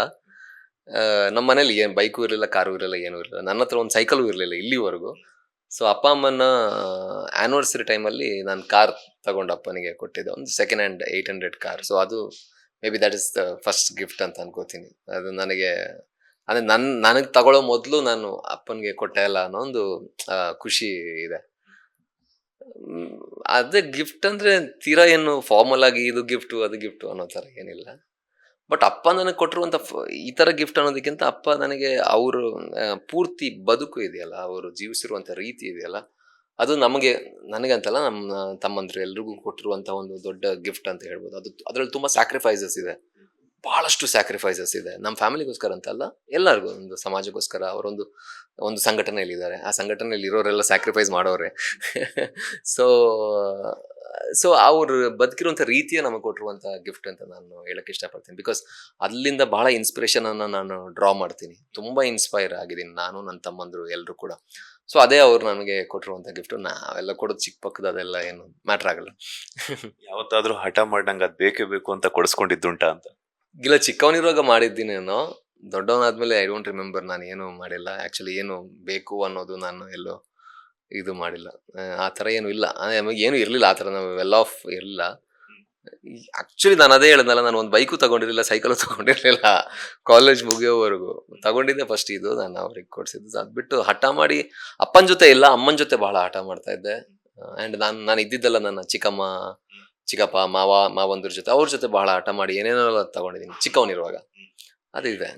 ನಮ್ಮ ಮನೇಲಿ ಏನು ಬೈಕು ಇರಲಿಲ್ಲ, ಕಾರು ಇರಲಿಲ್ಲ, ಏನೂ ಇರಲಿಲ್ಲ. ನನ್ನ ಹತ್ರ ಒಂದು ಸೈಕಲು ಇರಲಿಲ್ಲ ಇಲ್ಲಿವರೆಗೂ. ಸೊ ಅಪ್ಪ ಅಮ್ಮನ ಆ್ಯನಿವರ್ಸರಿ ಟೈಮಲ್ಲಿ ನಾನು ಕಾರ್ ತಗೊಂಡು ಅಪ್ಪನಿಗೆ ಕೊಟ್ಟಿದ್ದೆ, ಒಂದು ಸೆಕೆಂಡ್ ಹ್ಯಾಂಡ್ 800 ಕಾರ್. ಸೊ ಅದು may be that is the first gift ಅಂತ ಅನ್ಕೋತೀನಿ. ಅದು ನನಗೆ ಅಂದರೆ ನನಗೆ ತಗೊಳ್ಳೋ ಮೊದಲು ನಾನು ಅಪ್ಪನಿಗೆ ಕೊಟ್ಟೆ ಅಲ್ಲ ಅನ್ನೋ ಒಂದು ಖುಷಿ ಇದೆ. ಅದೇ ಗಿಫ್ಟ್ ಅಂದರೆ ತೀರಾ ಏನು ಫಾರ್ಮಲ್ ಆಗಿ ಇದು ಗಿಫ್ಟು ಅದು ಗಿಫ್ಟು ಅನ್ನೋ ಥರ ಏನಿಲ್ಲ. ಬಟ್ ಅಪ್ಪ ನನಗೆ ಕೊಟ್ಟಿರುವಂಥ ಈ ಥರ ಗಿಫ್ಟ್ ಅನ್ನೋದಕ್ಕಿಂತ ಅಪ್ಪ ನನಗೆ ಅವರು ಪೂರ್ತಿ ಬದುಕು ಇದೆಯಲ್ಲ, ಅವರು ಜೀವಿಸಿರುವಂಥ ರೀತಿ ಇದೆಯಲ್ಲ, ಅದು ನನಗಂತಲ್ಲ ನಮ್ಮ ತಮ್ಮಂದ್ರು ಎಲ್ರಿಗೂ ಕೊಟ್ಟಿರುವಂಥ ಒಂದು ದೊಡ್ಡ ಗಿಫ್ಟ್ ಅಂತ ಹೇಳ್ಬೋದು. ಅದರಲ್ಲಿ ತುಂಬ ಸ್ಯಾಕ್ರಿಫೈಸಸ್ ಇದೆ, ಭಾಳಷ್ಟು ಸ್ಯಾಕ್ರಿಫೈಸಸ್ ಇದೆ. ನಮ್ಮ ಫ್ಯಾಮಿಲಿಗೋಸ್ಕರ ಅಂತಲ್ಲ, ಎಲ್ಲರಿಗೂ, ಒಂದು ಸಮಾಜಕ್ಕೋಸ್ಕರ. ಒಂದು ಸಂಘಟನೆಯಲ್ಲಿದ್ದಾರೆ, ಆ ಸಂಘಟನೆಯಲ್ಲಿ ಇರೋರೆಲ್ಲ ಸ್ಯಾಕ್ರಿಫೈಸ್ ಮಾಡೋರೆ. ಸೊ ಸೊ ಅವ್ರು ಬದುಕಿರುವಂಥ ರೀತಿಯೇ ನಮಗೆ ಕೊಟ್ಟಿರುವಂಥ ಗಿಫ್ಟ್ ಅಂತ ನಾನು ಹೇಳಕ್ಕೆ ಇಷ್ಟಪಡ್ತೀನಿ. ಬಿಕಾಸ್ ಅಲ್ಲಿಂದ ಬಹಳ ಇನ್ಸ್ಪಿರೇಷನ್ ಅನ್ನ ನಾನು ಡ್ರಾ ಮಾಡ್ತೀನಿ. ತುಂಬಾ ಇನ್ಸ್ಪೈರ್ ಆಗಿದ್ದೀನಿ ನಾನು, ನನ್ನ ತಮ್ಮಂದ್ರು ಎಲ್ಲರೂ ಕೂಡ. ಸೊ ಅದೇ ಅವ್ರು ನನಗೆ ಕೊಟ್ಟಿರುವಂಥ ಗಿಫ್ಟ್. ನಾವೆಲ್ಲ ಕೊಡೋದು ಚಿಕ್ಕ ಪಕ್ಕದ ಅದೆಲ್ಲ ಏನು ಮ್ಯಾಟ್ರ್ ಆಗಲ್ಲ. ಯಾವತ್ತಾದ್ರೂ ಹಠ ಮಾಡ್ದಂಗೆ ಅದ್ ಬೇಕೇ ಬೇಕು ಅಂತ ಕೊಡಿಸ್ಕೊಂಡಿದ್ದುಂಟಾ ಅಂತ? ಇಲ್ಲ, ಚಿಕ್ಕವನಿರುವಾಗ ಮಾಡಿದ್ದೀನೇನೋ. ದೊಡ್ಡವನಾದ್ಮೇಲೆ ಐ ಡೋಂಟ್ ರಿಮೆಂಬರ್ ನಾನು ಏನು ಮಾಡಿಲ್ಲ. ಆಕ್ಚುಲಿ ಏನು ಬೇಕು ಅನ್ನೋದು ನಾನು ಎಲ್ಲೋ ಇದು ಮಾಡಿಲ್ಲ. ಆ ಥರ ಏನು ಇಲ್ಲ. ನಮಗೆ ಏನು ಇರಲಿಲ್ಲ ಆ ಥರ, ನಾವು ವೆಲ್ ಆಫ್ ಇರಲಿಲ್ಲ. ಆಕ್ಚುಲಿ ನಾನು ಅದೇ ಹೇಳಿದ್ನಲ್ಲ, ನಾನು ಒಂದು ಬೈಕು ತಗೊಂಡಿರಲಿಲ್ಲ, ಸೈಕಲು ತಗೊಂಡಿರಲಿಲ್ಲ ಕಾಲೇಜ್ ಮುಗಿಯೋವರೆಗೂ. ತಗೊಂಡಿದ್ದೆ ಫಸ್ಟ್ ಇದು, ನಾನು ಅವ್ರಿಗೆ ಕೊಡಿಸಿದ್ದು. ಅದು ಬಿಟ್ಟು ಹಠ ಮಾಡಿ ಅಪ್ಪನ ಜೊತೆ ಇಲ್ಲ, ಅಮ್ಮನ ಜೊತೆ ಬಹಳ ಹಠ ಮಾಡ್ತಾ ಇದ್ದೆ. ಆ್ಯಂಡ್ ನಾನು ಇದ್ದಿದ್ದೆಲ್ಲ ನನ್ನ ಚಿಕ್ಕಮ್ಮ, ಚಿಕ್ಕಪ್ಪ, ಮಾವಂದ್ರ ಜೊತೆ, ಅವ್ರ ಜೊತೆ ಬಹಳ ಹಠ ಮಾಡಿ ಏನೇನೋ ತಗೊಂಡಿದ್ದೀನಿ ಚಿಕ್ಕವನಿರುವಾಗ. ಅದಿದೆ.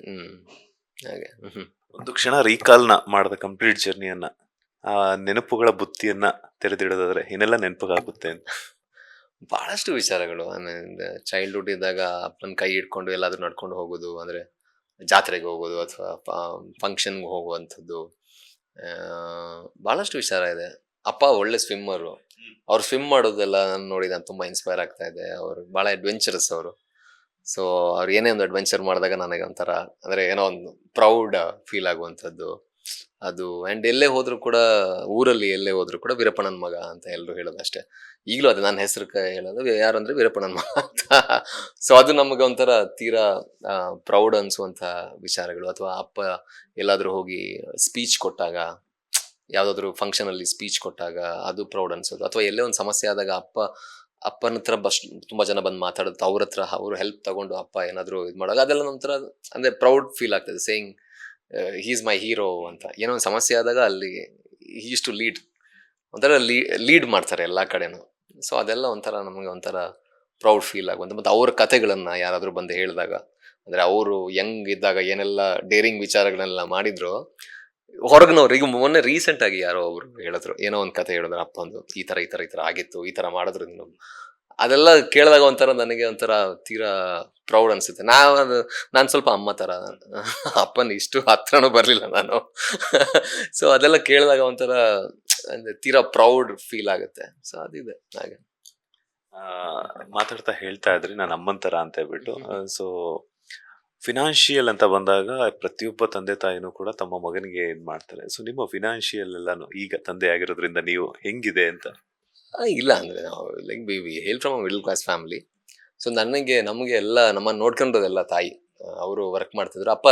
ಹಾಗೆ. ಒಂದು ಕ್ಷಣ ರೀಕಾಲ್ನ ಮಾಡಿದ ಕಂಪ್ಲೀಟ್ ಜರ್ನಿಯನ್ನ, ಆ ನೆನಪುಗಳ ಬುತ್ತಿಯನ್ನ ತೆರೆದಿಡೋದಾದ್ರೆ ಏನೆಲ್ಲ ನೆನಪಾಗುತ್ತೆ ಅಂತ? ಬಹಳಷ್ಟು ವಿಚಾರಗಳು. ಆಮೇಲೆ ಚೈಲ್ಡ್ಹುಡ್ ಇದ್ದಾಗ ಅಪ್ಪನ ಕೈ ಹಿಡ್ಕೊಂಡು ಎಲ್ಲಾದ್ರೂ ನಡ್ಕೊಂಡು ಹೋಗೋದು, ಅಂದ್ರೆ ಜಾತ್ರೆಗೆ ಹೋಗೋದು ಅಥವಾ ಫಂಕ್ಷನ್ಗೆ ಹೋಗುವಂಥದ್ದು. ಬಹಳಷ್ಟು ವಿಚಾರ ಇದೆ. ಅಪ್ಪ ಒಳ್ಳೆ ಸ್ವಿಮ್ಮರು. ಅವ್ರು ಸ್ವಿಮ್ ಮಾಡೋದೆಲ್ಲ ನಾನು ನೋಡಿ ನಾನು ತುಂಬಾ ಇನ್ಸ್ಪೈರ್ ಆಗ್ತಾ ಇದ್ದೆ. ಅವರು ಬಹಳ ಅಡ್ವೆಂಚರಸ್ ಅವರು. ಸೊ ಅವ್ರು ಏನೇ ಒಂದು ಅಡ್ವೆಂಚರ್ ಮಾಡಿದಾಗ ನನಗೆ ಒಂಥರ, ಅಂದ್ರೆ ಏನೋ ಒಂದು ಪ್ರೌಡ್ ಫೀಲ್ ಆಗುವಂಥದ್ದು ಅದು. ಆ್ಯಂಡ್ ಎಲ್ಲೇ ಹೋದ್ರು ಕೂಡ, ಊರಲ್ಲಿ ಎಲ್ಲೇ ಹೋದ್ರು ಕೂಡ ವೀರಪ್ಪಣ್ಣನ ಮಗ ಅಂತ ಎಲ್ಲರೂ ಹೇಳೋದು ಅಷ್ಟೇ. ಈಗಲೂ ಅದು ನನ್ನ ಹೆಸರು ಹೇಳೋದು ಯಾರು ಅಂದ್ರೆ ವೀರಪ್ಪಣ್ಣನ ಮಗ ಅಂತ. ಸೊ ಅದು ನಮಗೆ ಒಂಥರ ತೀರಾ ಪ್ರೌಡ್ ಅನ್ಸುವಂಥ ವಿಚಾರಗಳು. ಅಥವಾ ಅಪ್ಪ ಎಲ್ಲಾದ್ರೂ ಹೋಗಿ ಸ್ಪೀಚ್ ಕೊಟ್ಟಾಗ, ಯಾವುದಾದ್ರೂ ಫಂಕ್ಷನಲ್ಲಿ ಸ್ಪೀಚ್ ಕೊಟ್ಟಾಗ ಅದು ಪ್ರೌಡ್ ಅನ್ಸೋದು. ಅಥವಾ ಎಲ್ಲೇ ಒಂದು ಸಮಸ್ಯೆ ಆದಾಗ ಅಪ್ಪನ ಹತ್ರ ತುಂಬಾ ಜನ ಬಂದು ಮಾತಾಡೋದು, ಅವ್ರ ಹತ್ರ ಅವರು ಹೆಲ್ಪ್ ತಗೊಂಡು ಅಪ್ಪ ಏನಾದ್ರು ಇದು ಮಾಡೋದು, ಅದೆಲ್ಲ ಒಂಥರ ಅಂದ್ರೆ ಪ್ರೌಡ್ ಫೀಲ್ ಆಗ್ತದೆ. ಸೇಯಿಂಗ್ ಹೀಸ್ ಮೈ ಹೀರೋ ಅಂತ. ಏನೋ ಒಂದು ಸಮಸ್ಯೆ ಆದಾಗ ಅಲ್ಲಿ ಹೀಸ್ ಟು ಲೀಡ್, ಒಂಥರ ಲೀಡ್ ಮಾಡ್ತಾರೆ ಎಲ್ಲ ಕಡೆನೂ. ಸೊ ಅದೆಲ್ಲ ಒಂಥರ ನಮಗೆ ಒಂಥರ ಪ್ರೌಡ್ ಫೀಲ್ ಆಗುವಂಥ. ಮತ್ತು ಅವ್ರ ಕಥೆಗಳನ್ನ ಯಾರಾದರೂ ಬಂದು ಹೇಳಿದಾಗ, ಅಂದ್ರೆ ಅವರು ಯಂಗ್ ಇದ್ದಾಗ ಏನೆಲ್ಲ ಡೇರಿಂಗ್ ವಿಚಾರಗಳನ್ನೆಲ್ಲ ಮಾಡಿದ್ರು ಹೊರಗಿನವ್ರು. ಈಗ ಮೊನ್ನೆ ರೀಸೆಂಟ್ ಆಗಿ ಯಾರೋ ಒಬ್ರು ಹೇಳಿದ್ರು, ಏನೋ ಒಂದು ಕತೆ ಹೇಳಿದ್ರು, ಅಪ್ಪ ಒಂದು ಈ ತರ ಆಗಿತ್ತು, ಈ ತರ ಮಾಡಿದ್ರು. ಅದೆಲ್ಲ ಕೇಳಿದಾಗ ಒಂಥರ ನನಗೆ ಒಂಥರ ತೀರಾ ಪ್ರೌಡ್ ಅನ್ಸುತ್ತೆ. ನಾನು ಸ್ವಲ್ಪ ಅಮ್ಮ ತರ, ಅಪ್ಪನ ಇಷ್ಟು ಹತ್ರನೂ ಬರ್ಲಿಲ್ಲ ನಾನು. ಸೊ ಅದೆಲ್ಲ ಕೇಳಿದಾಗ ಒಂಥರ ಅಂದ್ರೆ ತೀರಾ ಪ್ರೌಡ್ ಫೀಲ್ ಆಗುತ್ತೆ. ಸೊ ಅದಿದೆ ಹಾಗೆ. ಮಾತಾಡ್ತಾ ಹೇಳ್ತಾ ಇದ್ರಿ ನಾನು ಅಮ್ಮನ್ ತರ ಅಂತ ಹೇಳ್ಬಿಟ್ಟು. ಸೊ ಫಿನಾನ್ಷಿಯಲ್ ಅಂತ ಬಂದಾಗ ಪ್ರತಿಯೊಬ್ಬ ತಂದೆ ತಾಯಿನೂ ಕೂಡ ತಮ್ಮ ಮಗನಿಗೆ ಇದ್ ಮಾಡ್ತಾರೆ. ಸೊ ನಿಮ್ಮ ಫಿನಾನ್ಷಿಯಲ್ ಎಲ್ಲಾನು ಈಗ ತಂದೆ ಆಗಿರೋದ್ರಿಂದ ನೀವು ಹೆಂಗಿದೆ ಅಂತ? ಇಲ್ಲ, ಅಂದ್ರೆ ನಾವು like we he'll from middle class family. So ನಮಗೆ ಎಲ್ಲ ನಮ್ಮನ್ನು ನೋಡ್ಕೊಂಡಿರೋದೆಲ್ಲ ತಾಯಿ. ಅವರು ವರ್ಕ್ ಮಾಡ್ತಿದ್ರು, ಅಪ್ಪ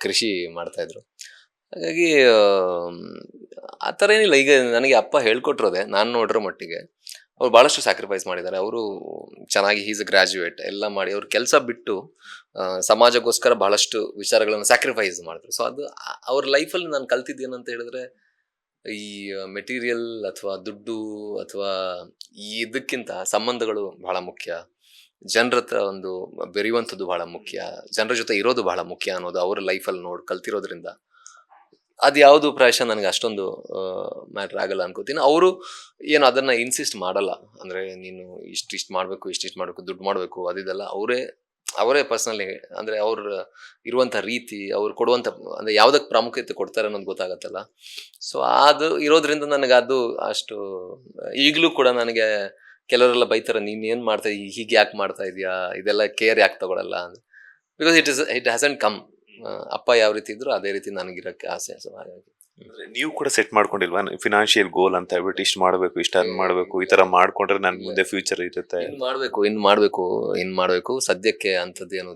ಕೃಷಿ ಮಾಡ್ತಾ ಇದ್ರು. ಹಾಗಾಗಿ ಆ ಥರ ಏನಿಲ್ಲ. ಈಗ ನನಗೆ ಅಪ್ಪ ಹೇಳ್ಕೊಟ್ಟಿರೋದೆ ನಾನು ನೋಡಿರೋ ಮಟ್ಟಿಗೆ. ಅವ್ರು ಭಾಳಷ್ಟು ಸ್ಯಾಕ್ರಿಫೈಸ್ ಮಾಡಿದ್ದಾರೆ. ಅವರು ಚೆನ್ನಾಗಿ ಈಸ್ ಅ ಗ್ರ್ಯಾಜುಯೇಟ್ ಎಲ್ಲ ಮಾಡಿ ಅವ್ರ ಕೆಲಸ ಬಿಟ್ಟು ಸಮಾಜಕ್ಕೋಸ್ಕರ ಬಹಳಷ್ಟು ವಿಚಾರಗಳನ್ನು ಸ್ಯಾಕ್ರಿಫೈಸ್ ಮಾಡಿದ್ರು. ಸೊ ಅದು ಅವ್ರ ಲೈಫಲ್ಲಿ ನಾನು ಕಲ್ತಿದ್ದೇನಂತ ಹೇಳಿದ್ರೆ, ಈ ಮೆಟೀರಿಯಲ್ ಅಥವಾ ದುಡ್ಡು ಅಥವಾ ಇದಕ್ಕಿಂತ ಸಂಬಂಧಗಳು ಬಹಳ ಮುಖ್ಯ, ಜನರ ಹತ್ರ ಒಂದು ಬೆರೆಯುವಂಥದ್ದು ಬಹಳ ಮುಖ್ಯ, ಜನರ ಜೊತೆ ಇರೋದು ಬಹಳ ಮುಖ್ಯ ಅನ್ನೋದು ಅವ್ರ ಲೈಫಲ್ಲಿ ಕಲ್ತಿರೋದ್ರಿಂದ ಅದು ಯಾವುದು ಪ್ರಾಯಶಃ ನನಗೆ ಅಷ್ಟೊಂದು ಮ್ಯಾಟ್ರ್ ಆಗಲ್ಲ ಅನ್ಕೋತೀನಿ. ಅವರು ಏನು ಅದನ್ನ ಇನ್ಸಿಸ್ಟ್ ಮಾಡಲ್ಲ. ಅಂದ್ರೆ ನೀನು ಇಷ್ಟಿಷ್ಟು ಮಾಡಬೇಕು, ಇಷ್ಟಿಷ್ಟು ಮಾಡಬೇಕು, ದುಡ್ಡು ಮಾಡಬೇಕು, ಅದಿದೆಲ್ಲ ಅವರೇ ಪರ್ಸನಲಿ, ಅಂದ್ರೆ ಅವ್ರ ಇರುವಂಥ ರೀತಿ, ಅವ್ರು ಕೊಡುವಂಥ ಅಂದ್ರೆ ಯಾವುದಕ್ಕೆ ಪ್ರಾಮುಖ್ಯತೆ ಕೊಡ್ತಾರೆ ಅನ್ನೋದು ಗೊತ್ತಾಗತ್ತಲ್ಲ. ಸೊ ಅದು ಇರೋದ್ರಿಂದ ನನಗೆ ಅದು ಅಷ್ಟು. ಈಗಲೂ ಕೂಡ ನನಗೆ ಕೆಲವರೆಲ್ಲ ಬೈತಾರೆ, ನೀನು ಏನು ಮಾಡ್ತಾ ಹೀಗೆ ಯಾಕೆ ಮಾಡ್ತಾ ಇದೀಯಾ, ಇದೆಲ್ಲ ಕೇರ್ ಯಾಕೆ ತಗೊಳಲ್ಲ ಅಂದ್ರೆ, ಬಿಕಾಸ್ ಇಟ್ ಹ್ಯಾಸಂಟ್ ಕಮ್. ಅಪ್ಪ ಯಾವ ರೀತಿ ಇದ್ರು ಅದೇ ರೀತಿ ನನಗಿರಕ್ಕೆ ಆಸೆ. ಸೊ ಹಾಗಾಗಿ ನೀವು ಕೂಡ ಸೆಟ್ ಮಾಡ್ಕೊಂಡಿಲ್ವಾ ಫಿನಾನ್ಷಿಯಲ್ ಗೋಲ್ ಅಂತ ಹೇಳ್ಬಿಟ್ಟು, ಇಷ್ಟು ಮಾಡಬೇಕು, ಇಷ್ಟು ಅರ್ನ್ ಮಾಡಬೇಕು, ಈ ತರ ಮಾಡ್ಕೊಂಡ್ರೆ ನನ್ ಮುಂದೆ ಫ್ಯೂಚರ್ ಇರುತ್ತೆ, ಇನ್ ಮಾಡ್ಬೇಕು ಸದ್ಯಕ್ಕೆ ಅಂಥದ್ದು ಏನು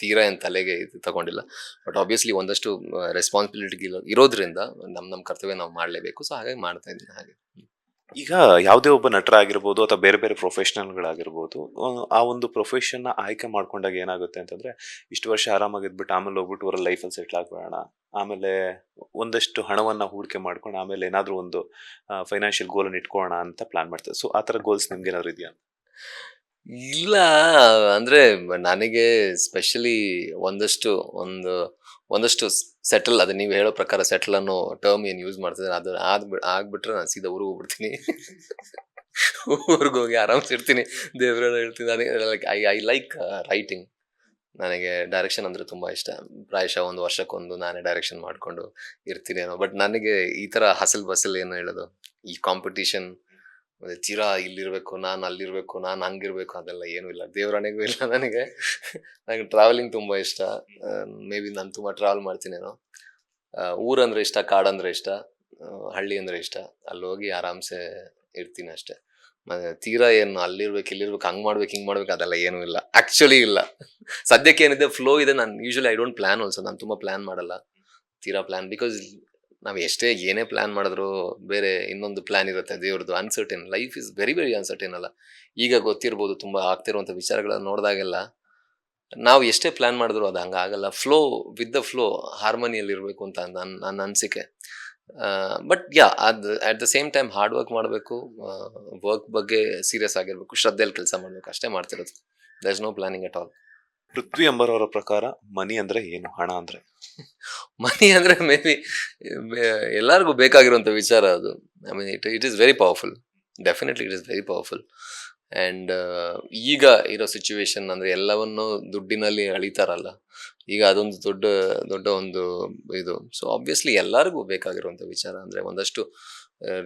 ತೀರಾ ಏನ್ ತಲೆಗೆ ತಗೊಂಡಿಲ್ಲ. ಬಟ್ ಆಬ್ವಿಯಸ್ಲಿ ಒಂದಷ್ಟು ರೆಸ್ಪಾನ್ಸಿಬಿಲಿಟಿ ಇರೋದ್ರಿಂದ ನಮ್ಮ ಕರ್ತವ್ಯ ನಾವು ಮಾಡ್ಲೇಬೇಕು. ಸೊ ಹಾಗಾಗಿ ಮಾಡ್ತಾ ಇದ್ದೀನಿ ಹಾಗೆ. ಈಗ ಯಾವುದೇ ಒಬ್ಬ ನಟರಾಗಿರ್ಬೋದು ಅಥವಾ ಬೇರೆ ಬೇರೆ ಪ್ರೊಫೆಷನಲ್ಗಳಾಗಿರ್ಬೋದು, ಆ ಒಂದು ಪ್ರೊಫೆಷನ್ ಆಯ್ಕೆ ಮಾಡ್ಕೊಂಡಾಗ ಏನಾಗುತ್ತೆ ಅಂತಂದ್ರೆ, ಇಷ್ಟು ವರ್ಷ ಆರಾಮಾಗಿದ್ಬಿಟ್ಟು ಆಮೇಲೆ ಹೋಗ್ಬಿಟ್ಟು ಅವರ ಲೈಫಲ್ಲಿ ಸೆಟ್ಲ್ ಆಗ್ಬೇಡ, ಆಮೇಲೆ ಒಂದಷ್ಟು ಹಣವನ್ನ ಹೂಡಿಕೆ ಮಾಡ್ಕೊಂಡು ಆಮೇಲೆ ಏನಾದ್ರೂ ಒಂದು ಫೈನಾನ್ಷಿಯಲ್ ಗೋಲ್ ಅನ್ನು ಇಟ್ಕೊಳ್ಳೋಣ ಅಂತ ಪ್ಲಾನ್ ಮಾಡ್ತಾರೆ. ಸೊ ಆ ತರ ಗೋಲ್ಸ್ ನಿಮ್ಗೆ ಏನಾದ್ರು ಇದೆಯಾ? ಇಲ್ಲ, ಅಂದ್ರೆ ನನಗೆ ಸ್ಪೆಷಲಿ ಒಂದಷ್ಟು ಸೆಟಲ್, ಅದು ನೀವು ಹೇಳೋ ಪ್ರಕಾರ ಸೆಟಲ್ ಅನ್ನೋ ಟರ್ಮ್ ಏನು ಯೂಸ್ ಮಾಡ್ತಿದ್ರೆ ಅದು ಆಗ್ಬಿಟ್ರೆ ನಾನು ಸೀದಾ ಊರಿಗೆ ಹೋಗ್ಬಿಡ್ತೀನಿ. ಊರಿಗೆ ಹೋಗಿ ಆರಾಮ್ಸಿರ್ತೀನಿ, ದೇವ್ರ ಹೇಳ್ತೀನಿ. ನನಗೆ ಐ ಲೈಕ್ ರೈಟಿಂಗ್. ನನಗೆ ಡೈರೆಕ್ಷನ್ ಅಂದರೆ ತುಂಬ ಇಷ್ಟ. ಪ್ರಾಯಶಃ ಒಂದು ವರ್ಷಕ್ಕೊಂದು ನಾನೇ ಡೈರೆಕ್ಷನ್ ಮಾಡಿಕೊಂಡು ಇರ್ತೀನೇನೋ. ಬಟ್ ನನಗೆ ಈ ಥರ ಹಸಲ್ ಬಸಲ್ ಏನು ಹೇಳೋದು, ಈ ಕಾಂಪಿಟಿಷನ್ ಮತ್ತೆ ತೀರಾ ಇಲ್ಲಿರ್ಬೇಕು, ನಾನು ಅಲ್ಲಿರ್ಬೇಕು, ನಾನು ಹಂಗಿರ್ಬೇಕು ಅದೆಲ್ಲ ಏನೂ ಇಲ್ಲ. ದೇವ್ರಣೆಗೂ ಇಲ್ಲ ನನಗೆ. ನನಗೆ ಟ್ರಾವೆಲಿಂಗ್ ತುಂಬ ಇಷ್ಟ. ಮೇ ಬಿ ನಾನು ತುಂಬ ಟ್ರಾವೆಲ್ ಮಾಡ್ತೀನೇನೋ. ಊರಂದ್ರೆ ಇಷ್ಟ, ಕಾಡಂದ್ರೆ ಇಷ್ಟ, ಹಳ್ಳಿ ಅಂದ್ರೆ ಇಷ್ಟ. ಅಲ್ಲಿ ಹೋಗಿ ಆರಾಮ್ಸೆ ಇರ್ತೀನಿ ಅಷ್ಟೇ. ಮತ್ತೆ ತೀರಾ ಏನು ಅಲ್ಲಿರ್ಬೇಕು ಇಲ್ಲಿರ್ಬೇಕು ಹಂಗ್ ಮಾಡ್ಬೇಕು ಹಿಂಗ್ ಮಾಡ್ಬೇಕು ಅದೆಲ್ಲ ಏನೂ ಇಲ್ಲ, ಆಕ್ಚುಲಿ ಇಲ್ಲ. ಸದ್ಯಕ್ಕೆ ಏನಿದೆ ಫ್ಲೋ ಇದೆ. ನಾನು usually I don't plan also. ನಾನು ತುಂಬ ಪ್ಲಾನ್ ಮಾಡಲ್ಲ, ತೀರಾ ಪ್ಲಾನ್. ಬಿಕಾಸ್ ನಾವು ಎಷ್ಟೇ ಏನೇ ಪ್ಲಾನ್ ಮಾಡಿದ್ರು ಬೇರೆ ಇನ್ನೊಂದು ಪ್ಲಾನ್ ಇರುತ್ತೆ ದೇವ್ರದ್ದು. Uncertain life is very very uncertain ಅಲ್ಲ. ಈಗ ಗೊತ್ತಿರ್ಬೋದು ತುಂಬ ಆಗ್ತಿರುವಂಥ ವಿಚಾರಗಳನ್ನ ನೋಡಿದಾಗೆಲ್ಲ ನಾವು ಎಷ್ಟೇ ಪ್ಲಾನ್ ಮಾಡಿದ್ರು ಅದು ಹಂಗಾಗಲ್ಲ. ಫ್ಲೋ ವಿತ್ ದ ಫ್ಲೋ ಹಾರ್ಮೋನಿಯಲ್ಲಿ ಇರಬೇಕು ಅಂತ ನನ್ನ ಅನಿಸಿಕೆ. ಬಟ್ ಯಾ ಅದು at the same time hard work ಮಾಡಬೇಕು, ವರ್ಕ್ ಬಗ್ಗೆ ಸೀರಿಯಸ್ ಆಗಿರ್ಬೇಕು, ಶ್ರದ್ಧೆಯಲ್ಲಿ ಕೆಲಸ ಮಾಡಬೇಕು, ಅಷ್ಟೇ ಮಾಡ್ತಿರೋದು. There is no planning at all. Prithvi Ambar ಅವರ ಪ್ರಕಾರ ಮನಿ ಅಂದ್ರೆ ಏನು, ಹಣ ಅಂದ್ರೆ? ಮನಿ ಅಂದ್ರೆ ಮೇ ಬಿ ಎಲ್ಲರಿಗೂ ಬೇಕಾಗಿರುವಂಥ ವಿಚಾರ ಅದು. I mean it is very powerful. Definitely it is very powerful. And ಈಗ ಇರೋ ಸಿಚುವೇಶನ್ ಅಂದರೆ ಎಲ್ಲವನ್ನು ದುಡ್ಡಿನಲ್ಲಿ ಅಳಿತಾರಲ್ಲ, ಈಗ ಅದೊಂದು ದೊಡ್ಡ ದೊಡ್ಡ ಒಂದು ಇದು. ಸೊ ಆಬ್ವಿಯಸ್ಲಿ ಎಲ್ಲರಿಗೂ ಬೇಕಾಗಿರುವಂಥ ವಿಚಾರ ಅಂದರೆ ಒಂದಷ್ಟು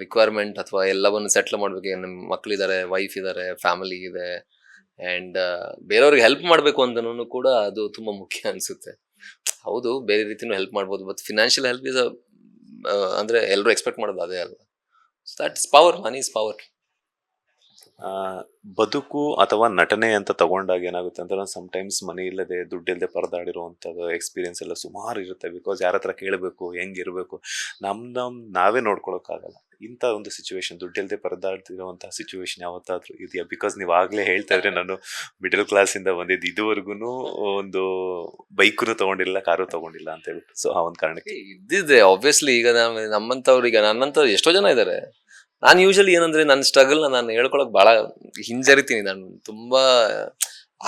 ರಿಕ್ವೈರ್ಮೆಂಟ್ ಅಥವಾ ಎಲ್ಲವನ್ನು ಸೆಟ್ಲ್ ಮಾಡಬೇಕು. ನಮ್ಮ ಮಕ್ಕಳಿದ್ದಾರೆ, ವೈಫ್ ಇದ್ದಾರೆ, ಫ್ಯಾಮಿಲಿ ಇದೆ, ಆ್ಯಂಡ್ ಬೇರೆಯವ್ರಿಗೆ ಹೆಲ್ಪ್ ಮಾಡಬೇಕು ಅಂತನೂ ಕೂಡ ಅದು ತುಂಬ ಮುಖ್ಯ ಅನಿಸುತ್ತೆ. ಹೌದು, ಬೇರೆ ರೀತಿನೂ ಹೆಲ್ಪ್ ಮಾಡ್ಬೋದು, ಬಟ್ ಫಿನಾನ್ಷಿಯಲ್ ಹೆಲ್ಪ್ ಇಸ್ ಅಂದರೆ ಎಲ್ಲರೂ ಎಕ್ಸ್ಪೆಕ್ಟ್ ಮಾಡೋದು ಅದೇ ಅಲ್ವಾ. So that is power, money is power. ಆ, ಬದುಕು ಅಥವಾ ನಟನೆ ಅಂತ ತಗೊಂಡಾಗ ಏನಾಗುತ್ತೆ ಅಂದ್ರೆ ಸಮ್ಟೈಮ್ಸ್ ಮನೆ ಇಲ್ಲದೆ ದುಡ್ಡಿಲ್ಲದೆ ಪರದಾಡಿರುವಂಥದ್ದು ಎಕ್ಸ್ಪೀರಿಯನ್ಸ್ ಎಲ್ಲ ಸುಮಾರು ಇರುತ್ತೆ. ಬಿಕಾಸ್ ಯಾರ ಹತ್ರ ಕೇಳಬೇಕು, ಹೆಂಗಿರಬೇಕು, ನಾವೇ ನೋಡ್ಕೊಳಕ್ಕಾಗಲ್ಲ. ಇಂಥ ಒಂದು ಸಿಚುವೇಶನ್, ದುಡ್ಡಿಲ್ಲದೆ ಪರದಾಡ್ತಿರುವಂತಹ ಸಿಚುವೇಶನ್ ಯಾವತ್ತಾದ್ರೂ ಇದೆಯಾ? ಬಿಕಾಸ್ ನೀವು ಆಗ್ಲೇ ಹೇಳ್ತಾ ಇದ್ರೆ ನಾನು ಮಿಡಲ್ ಕ್ಲಾಸ್ ಇಂದ ಬಂದಿದ್ದು, ಇದುವರೆಗೂ ಒಂದು ಬೈಕನ್ನು ತಗೊಂಡಿಲ್ಲ, ಕಾರು ತಗೊಂಡಿಲ್ಲ ಅಂತ ಹೇಳ್ಬಿಟ್ಟು. ಸೊ ಆ ಒಂದು ಕಾರಣಕ್ಕೆ ಇದ್ದಿದೆ ಆಬ್ವಿಯಸ್ಲಿ. ಈಗ ನಮ್ಮಂಥವ್ರು, ಈಗ ನನ್ನಂಥವ್ರು ಎಷ್ಟೋ ಜನ ಇದ್ದಾರೆ. ನಾನು ಯೂಶಲಿ ಏನಂದ್ರೆ ನನ್ನ ಸ್ಟ್ರಗಲ್ನ ನಾನು ಹೇಳ್ಕೊಳಕ್ ಭಾಳ ಹಿಂಜರಿತೀನಿ. ನಾನು ತುಂಬಾ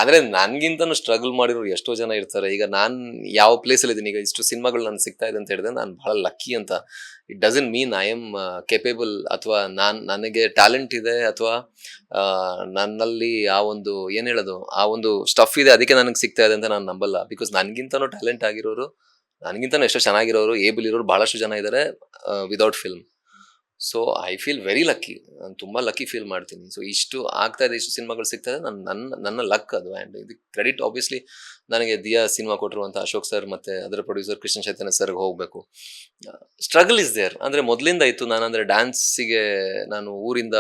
ಆದ್ರೆ ನನ್ಗಿಂತನೂ ಸ್ಟ್ರಗಲ್ ಮಾಡಿರೋರು ಎಷ್ಟೋ ಜನ ಇರ್ತಾರೆ. ಈಗ ನಾನು ಯಾವ ಪ್ಲೇಸಲ್ಲಿ ಇದ್ದೀನಿ, ಈಗ ಇಷ್ಟು ಸಿನಿಮಾಗಳು ನನ್ಗೆ ಸಿಗ್ತಾ ಇದೆ ಅಂತ ಹೇಳಿದ್ರೆ ನಾನು ಬಹಳ ಲಕ್ಕಿ ಅಂತ. It doesn't mean I am capable ಅಥವಾ ನನಗೆ ಟ್ಯಾಲೆಂಟ್ ಇದೆ ಅಥವಾ ನನ್ನಲ್ಲಿ ಆ ಒಂದು ಏನ್ ಹೇಳೋದು, ಆ ಒಂದು ಸ್ಟಫ್ ಇದೆ ಅದಕ್ಕೆ ನನಗೆ ಸಿಗ್ತಾ ಇದೆ ಅಂತ ನಾನು ನಂಬಲ್ಲ. ಬಿಕಾಸ್ ನನ್ಗಿಂತನೂ ಟ್ಯಾಲೆಂಟ್ ಆಗಿರೋರು, ನನಗಿಂತನೂ ಎಷ್ಟೋ ಚೆನ್ನಾಗಿರೋರು, ಏಬಲ್ ಇರೋರು ಬಹಳಷ್ಟು ಜನ ಇದ್ದಾರೆ without film. So I feel very lucky. ನಾನು ತುಂಬ ಲಕ್ಕಿ ಫೀಲ್ ಮಾಡ್ತೀನಿ. ಸೊ ಇಷ್ಟು ಆಗ್ತಾ ಇದೆ, ಇಷ್ಟು ಸಿನಿಮಾಗಳು ಸಿಗ್ತಾ ಇದೆ, ನನ್ನ ಲಕ್ ಅದು. ಆ್ಯಂಡ್ ಇದಕ್ಕೆ ಕ್ರೆಡಿಟ್ ಆಬ್ವಿಯಸ್ಲಿ ನನಗೆ ದಿಯಾ ಸಿನಿಮಾ ಕೊಟ್ಟಿರುವಂಥ ಅಶೋಕ್ ಸರ್ ಮತ್ತು ಅದರ ಪ್ರೊಡ್ಯೂಸರ್ ಕೃಷ್ಣ ಚೈತನ್ಯ ಸರ್ಗೆ ಹೋಗಬೇಕು. Struggle is there. ಅಂದರೆ ಮೊದಲಿಂದ ಇತ್ತು. ನಾನಂದರೆ ಡ್ಯಾನ್ಸಿಗೆ ನಾನು ಊರಿಂದ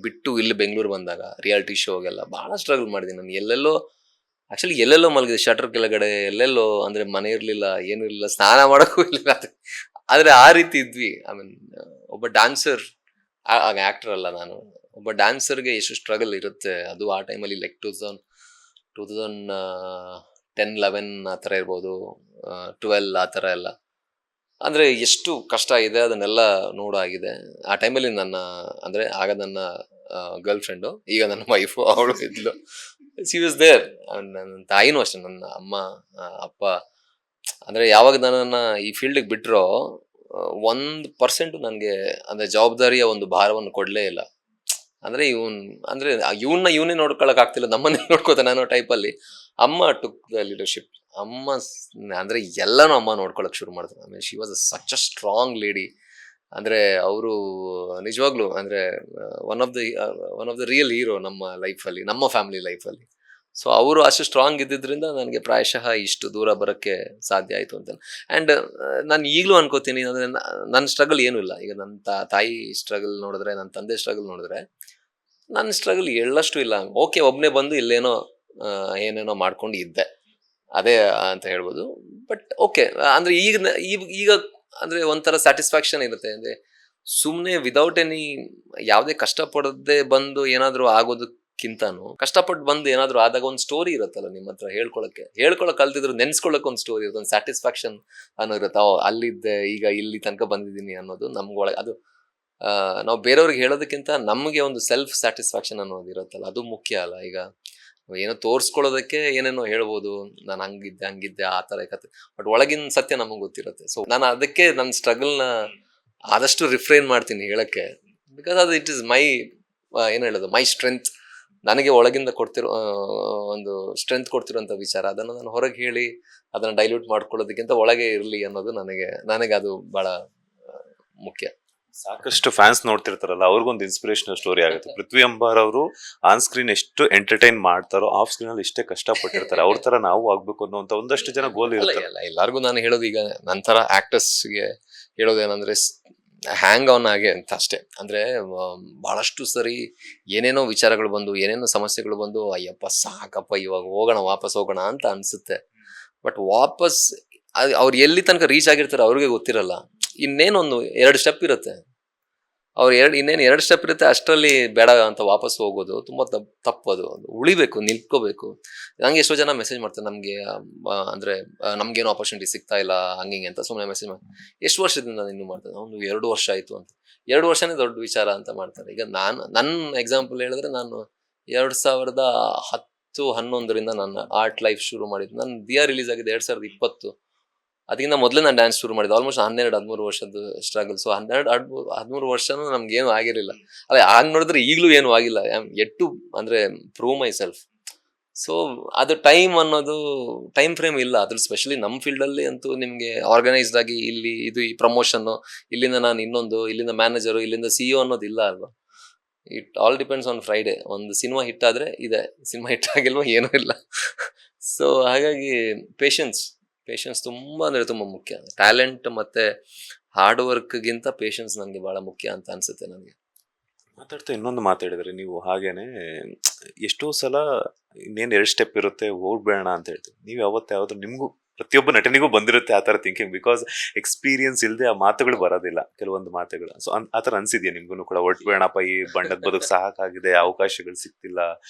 ಬಿಟ್ಟು ಇಲ್ಲಿ ಬೆಂಗಳೂರು ಬಂದಾಗ ರಿಯಾಲಿಟಿ ಶೋಗೆಲ್ಲ ಭಾಳ ಸ್ಟ್ರಗಲ್ ಮಾಡಿದ್ದೀನಿ. ನಾನು ಎಲ್ಲೆಲ್ಲೋ ಮಲಗಿದೆ, ಶಟರ್ ಕೆಳಗಡೆ ಎಲ್ಲೆಲ್ಲೋ. ಅಂದರೆ ಮನೆ ಇರಲಿಲ್ಲ, ಏನೂ ಇರಲಿಲ್ಲ, ಸ್ನಾನ ಮಾಡೋಕ್ಕೂ ಇರಲಿಲ್ಲ. ಆದರೆ ಆ ರೀತಿ ಇದ್ವಿ. ಐ ಮೀನ್ ಒಬ್ಬ ಡ್ಯಾನ್ಸರ್, ಆಗ ಆ್ಯಕ್ಟರ್ ಅಲ್ಲ ನಾನು, ಒಬ್ಬ ಡ್ಯಾನ್ಸರ್ಗೆ ಎಷ್ಟು ಸ್ಟ್ರಗಲ್ ಇರುತ್ತೆ ಅದು ಆ ಟೈಮಲ್ಲಿ. ಲೈಕ್ 2010-11 ಆ ಥರ ಇರ್ಬೋದು, 12 ಆ ಥರ ಎಲ್ಲ. ಅಂದರೆ ಎಷ್ಟು ಕಷ್ಟ ಇದೆ ಅದನ್ನೆಲ್ಲ ನೋಡಾಗಿದೆ ಆ ಟೈಮಲ್ಲಿ. ಅಂದರೆ ಆಗ ನನ್ನ ಗರ್ಲ್ ಫ್ರೆಂಡು, ಈಗ ನನ್ನ ವೈಫು, ಅವಳು ಇದ್ಲು. She was there. ನನ್ನ ತಾಯಿನೂ ಅಷ್ಟೇ, ನನ್ನ ಅಮ್ಮ ಅಪ್ಪ. ಅಂದರೆ ಯಾವಾಗ ನನ್ನನ್ನು ಈ ಫೀಲ್ಡಿಗೆ ಬಿಟ್ಟರೋ 1% ನನಗೆ ಅಂದರೆ ಜವಾಬ್ದಾರಿಯ ಒಂದು ಭಾರವನ್ನು ಕೊಡಲೇ ಇಲ್ಲ. ಅಂದರೆ ಇವನ್ನೇ ನೋಡ್ಕೊಳಕ್ ಆಗ್ತಿಲ್ಲ, ನಮ್ಮನ್ನೇ ನೋಡ್ಕೋತಾನೆ ಅನ್ನೋ ಟೈಪಲ್ಲಿ ಅಮ್ಮ ಟುಕ್ ದ ಲೀಡರ್ಶಿಪ್. ಅಮ್ಮ ಅಂದರೆ ಎಲ್ಲನೂ ಅಮ್ಮ ನೋಡ್ಕೊಳಕ್ ಶುರು ಮಾಡಿದ್ರು. I mean she was such a strong lady. ಅಂದರೆ ಅವರು ನಿಜವಾಗ್ಲೂ ಅಂದರೆ one of the real hero ನಮ್ಮ ಲೈಫಲ್ಲಿ, ನಮ್ಮ ಫ್ಯಾಮಿಲಿ ಲೈಫಲ್ಲಿ. ಸೊ ಅವರು ಅಷ್ಟು ಸ್ಟ್ರಾಂಗ್ ಇದ್ದಿದ್ದರಿಂದ ನನಗೆ ಪ್ರಾಯಶಃ ಇಷ್ಟು ದೂರ ಬರೋಕ್ಕೆ ಸಾಧ್ಯ ಆಯಿತು ಅಂತ. ಆ್ಯಂಡ್ ನಾನು ಈಗಲೂ ಅನ್ಕೋತೀನಿ, ಅಂದರೆ ನನ್ನ ಸ್ಟ್ರಗಲ್ ಏನೂ ಇಲ್ಲ. ಈಗ ನನ್ನ ತಾಯಿ ಸ್ಟ್ರಗಲ್ ನೋಡಿದ್ರೆ, ನನ್ನ ತಂದೆ ಸ್ಟ್ರಗಲ್ ನೋಡಿದ್ರೆ, ನನ್ನ ಸ್ಟ್ರಗಲ್ ಎಳ್ಳಷ್ಟು ಇಲ್ಲ. ಓಕೆ, ಒಬ್ಬನೇ ಬಂದು ಇಲ್ಲೇನೋ ಏನೇನೋ ಮಾಡ್ಕೊಂಡು ಇದ್ದೆ, ಅದೇ ಅಂತ ಹೇಳ್ಬೋದು. ಬಟ್ ಓಕೆ, ಅಂದರೆ ಈಗ ಅಂದರೆ ಒಂಥರ ಸ್ಯಾಟಿಸ್ಫ್ಯಾಕ್ಷನ್ ಇರುತ್ತೆ. ಅಂದರೆ ಸುಮ್ಮನೆ ವಿದೌಟ್ ಎನಿ ಯಾವುದೇ ಕಷ್ಟಪಡದೆ ಬಂದು ಏನಾದರೂ ಆಗೋದಕ್ಕಿಂತನೂ ಕಷ್ಟಪಟ್ಟು ಬಂದು ಏನಾದರೂ ಆದಾಗ ಒಂದು ಸ್ಟೋರಿ ಇರುತ್ತಲ್ಲ ನಿಮ್ಮ ಹತ್ರ ಹೇಳ್ಕೊಳಕ್ ಕಲ್ತಿದ್ರು, ನೆನ್ಸ್ಕೊಳ್ಳೋಕೆ ಒಂದು ಸ್ಟೋರಿ ಇರುತ್ತೆ, ಒಂದು ಸ್ಯಾಟಿಸ್ಫ್ಯಾಕ್ಷನ್ ಅನ್ನೋ ಇರುತ್ತೆ. ಅಲ್ಲಿದ್ದೆ, ಈಗ ಇಲ್ಲಿ ತನಕ ಬಂದಿದ್ದೀನಿ ಅನ್ನೋದು ನಮ್ಗೊಳಗೆ. ಅದು ನಾವು ಬೇರೆಯವ್ರಿಗೆ ಹೇಳೋದಕ್ಕಿಂತ ನಮಗೆ ಒಂದು ಸೆಲ್ಫ್ ಸ್ಯಾಟಿಸ್ಫ್ಯಾಕ್ಷನ್ ಅನ್ನೋದು ಇರುತ್ತಲ್ಲ, ಅದು ಮುಖ್ಯ ಅಲ್ಲ. ಈಗ ಏನೋ ತೋರಿಸ್ಕೊಳ್ಳೋದಕ್ಕೆ ಏನೇನೋ ಹೇಳ್ಬೋದು, ನಾನು ಹಂಗಿದ್ದೆ ಆ ಥರ ಕತೆ, ಬಟ್ ಒಳಗಿನ ಸತ್ಯ ನಮಗೆ ಗೊತ್ತಿರುತ್ತೆ. ಸೊ ನಾನು ಅದಕ್ಕೆ ನನ್ನ ಸ್ಟ್ರಗಲ್ನ ಆದಷ್ಟು ರಿಫ್ರೈನ್ ಮಾಡ್ತೀನಿ ಹೇಳಕ್ಕೆ. ಬಿಕಾಸ್ ಅದು ಇಟ್ ಇಸ್ ಮೈ ಏನು ಹೇಳೋದು, ಮೈ ಸ್ಟ್ರೆಂತ್. ನನಗೆ ಒಳಗಿಂದ ಕೊಡ್ತಿರೋ ಒಂದು ಸ್ಟ್ರೆಂತ್ ಕೊಡ್ತಿರೋಂಥ ವಿಚಾರ, ಅದನ್ನು ನಾನು ಹೊರಗೆ ಹೇಳಿ ಅದನ್ನು ಡೈಲ್ಯೂಟ್ ಮಾಡ್ಕೊಳ್ಳೋದಕ್ಕಿಂತ ಒಳಗೆ ಇರಲಿ ಅನ್ನೋದು ನನಗೆ ಅದು ಭಾಳ ಮುಖ್ಯ. ಸಾಕಷ್ಟು ಫ್ಯಾನ್ಸ್ ನೋಡ್ತಿರ್ತಾರಲ್ಲ, ಅವ್ರಿಗೊಂದು ಇನ್ಸ್ಪಿರೇಷನಲ್ ಸ್ಟೋರಿ ಆಗುತ್ತೆ. ಪೃಥ್ವಿ ಅಂಬಾರ್ ಅವರು ಆನ್ ಸ್ಕ್ರೀನ್ ಎಷ್ಟು ಎಂಟರ್ಟೈನ್ ಮಾಡ್ತಾರೋ, ಆಫ್ ಸ್ಕ್ರೀನ್ ಅಲ್ಲಿ ಇಷ್ಟೇ ಕಷ್ಟಪಟ್ಟಿರ್ತಾರೆ. ಅವ್ರ ತರ ನಾವು ಆಗ್ಬೇಕು ಅನ್ನೋಂತ ಒಂದಷ್ಟು ಜನ ಗೋಲ್ ಅಲ್ಲ ಇರುತ್ತೆ. ಎಲ್ಲ ಎಲ್ಲಾರ್ಗು ನಾನು ಹೇಳೋದು ಈಗ ನಂತರ ಆಕ್ಟರ್ಸ್ಗೆ ಹೇಳೋದೇನಂದ್ರೆ ಹ್ಯಾಂಗ್ ಆನ್ ಆಗಿ ಅಂತ ಅಷ್ಟೇ. ಅಂದ್ರೆ ಬಹಳಷ್ಟು ಸರಿ ಏನೇನೋ ವಿಚಾರಗಳು ಬಂದು ಏನೇನೋ ಸಮಸ್ಯೆಗಳು ಬಂದು ಅಯ್ಯಪ್ಪ ಸಾಕಪ್ಪ ಇವಾಗ ಹೋಗೋಣ ವಾಪಸ್ ಹೋಗೋಣ ಅಂತ ಅನ್ಸುತ್ತೆ. ಬಟ್ ವಾಪಸ್ ಅವ್ರು ಎಲ್ಲಿ ತನಕ ರೀಚ್ ಆಗಿರ್ತಾರೆ ಅವ್ರಿಗೆ ಗೊತ್ತಿರಲ್ಲ. ಇನ್ನೇನೊಂದು 2 ಸ್ಟೆಪ್ ಇರುತ್ತೆ. ಅವ್ರು ಇನ್ನೇನು 2 ಸ್ಟೆಪ್ ಇರುತ್ತೆ, ಅಷ್ಟರಲ್ಲಿ ಬೇಡ ಅಂತ ವಾಪಸ್ ಹೋಗೋದು ತುಂಬಾ ತಪ್ಪದು. ಉಳಿಬೇಕು, ನಿಲ್ಕೋಬೇಕು. ನಂಗೆ ಎಷ್ಟೋ ಜನ ಮೆಸೇಜ್ ಮಾಡ್ತಾರೆ, ನಮ್ಗೆ ಅಂದ್ರೆ ನಮ್ಗೇನು ಆಪರ್ಚುನಿಟಿ ಸಿಗ್ತಾ ಇಲ್ಲ ಹಂಗಿಂಗೆ ಅಂತ ಸುಮ್ಮನೆ ಮೆಸೇಜ್ ಮಾಡಿ. ಎಷ್ಟು ವರ್ಷದಿಂದ ನಾನು ಇನ್ನೂ ಮಾಡ್ತೇನೆ, ಒಂದು 2 ವರ್ಷ ಆಯ್ತು ಅಂತ. 2 ವರ್ಷನೇ ದೊಡ್ಡ ವಿಚಾರ ಅಂತ ಮಾಡ್ತಾರೆ. ಈಗ ನನ್ನ ಎಕ್ಸಾಂಪಲ್ ಹೇಳಿದ್ರೆ, ನಾನು 2010-11 ನಾನು ಆರ್ಟ್ ಲೈಫ್ ಶುರು ಮಾಡಿದ್ದು. ನನ್ನ ದಿಯಾ ರಿಲೀಸ್ ಆಗಿದೆ 2020. ಅದಕ್ಕಿಂತ ಮೊದಲೇ ನಾನು ಡ್ಯಾನ್ಸ್ ಶುರು ಮಾಡಿದ್ದು. ಆಲ್ಮೋಸ್ಟ್ 12-13 ವರ್ಷದ ಸ್ಟ್ರಗಲ್. ಸೊ 12-13 ವರ್ಷನೂ ನಮ್ಗೇನು ಆಗಿರಲಿಲ್ಲ. ಅದೇ ಆಗ ನೋಡಿದ್ರೆ ಈಗಲೂ ಏನು ಆಗಿಲ್ಲ. ಯೆಟ್ ಟು ಅಂದ್ರೆ ಪ್ರೂವ್ ಮೈ ಸೆಲ್ಫ್. ಸೊ ಅದು ಟೈಮ್ ಅನ್ನೋದು ಟೈಮ್ ಫ್ರೇಮ್ ಇಲ್ಲ. ಅದ್ರ ಸ್ಪೆಷಲಿ ನಮ್ಮ ಫೀಲ್ಡಲ್ಲಿ ಅಂತೂ ನಿಮಗೆ ಆರ್ಗನೈಸ್ಡ್ ಆಗಿ ಇಲ್ಲಿ ಇದು ಈ ಪ್ರಮೋಷನ್ನು, ಇಲ್ಲಿಂದ ನಾನು ಇನ್ನೊಂದು, ಇಲ್ಲಿಂದ ಮ್ಯಾನೇಜರು, ಇಲ್ಲಿಂದ CEO ಅನ್ನೋದು ಇಲ್ಲ ಅಲ್ವಾ. It all depends on Friday. ಒಂದು ಸಿನಿಮಾ ಹಿಟ್ ಆದರೆ ಇದೆ, ಸಿನಿಮಾ ಹಿಟ್ ಆಗಿಲ್ವೋ ಏನೂ ಇಲ್ಲ. ಸೊ ಹಾಗಾಗಿ ಪೇಷನ್ಸ್ ತುಂಬ ಅಂದರೆ ತುಂಬ ಮುಖ್ಯ. ಟ್ಯಾಲೆಂಟ್ ಮತ್ತು ಹಾರ್ಡ್ ವರ್ಕ್ಗಿಂತ ಪೇಷನ್ಸ್ ನನಗೆ ಭಾಳ ಮುಖ್ಯ ಅಂತ ಅನಿಸುತ್ತೆ ನನಗೆ. ಮಾತಾಡ್ತಾ ಇನ್ನೊಂದು ಮಾತಾಡಿದ್ರೆ ನೀವು, ಹಾಗೇನೆ ಎಷ್ಟೋ ಸಲ ಇನ್ನೇನು 2 ಸ್ಟೆಪ್ ಇರುತ್ತೆ ಹೋಗ್ಬೇಡ ಅಂತ ಹೇಳ್ತೀವಿ. ನೀವು ಯಾವ್ದಾದ್ರು ನಿಮ್ಗೂ ಪ್ರತಿಯೊಬ್ಬ ನಟನಿಗೂ ಬಂದಿರುತ್ತೆ ಆ ಥರ ಥಿಂಕಿಂಗ್. ಬಿಕಾಸ್ ಎಕ್ಸ್ಪೀರಿಯನ್ಸ್ ಇಲ್ಲದೆ ಆ ಮಾತುಗಳು ಬರೋದಿಲ್ಲ, ಕೆಲವೊಂದು ಮಾತುಗಳು. ಸೊ ಆ ಥರ ಅನ್ಸಿದ್ಯಾ ನಿಮ್ಗೂ ಕೂಡ, ಬೇಡಪ್ಪ ಈ ಬಣ್ಣದ ಬದುಕು ಸಾಕಾಗಿದೆ, ಅವಕಾಶಗಳು ಸಿಗ್ತಿಲ್ಲ,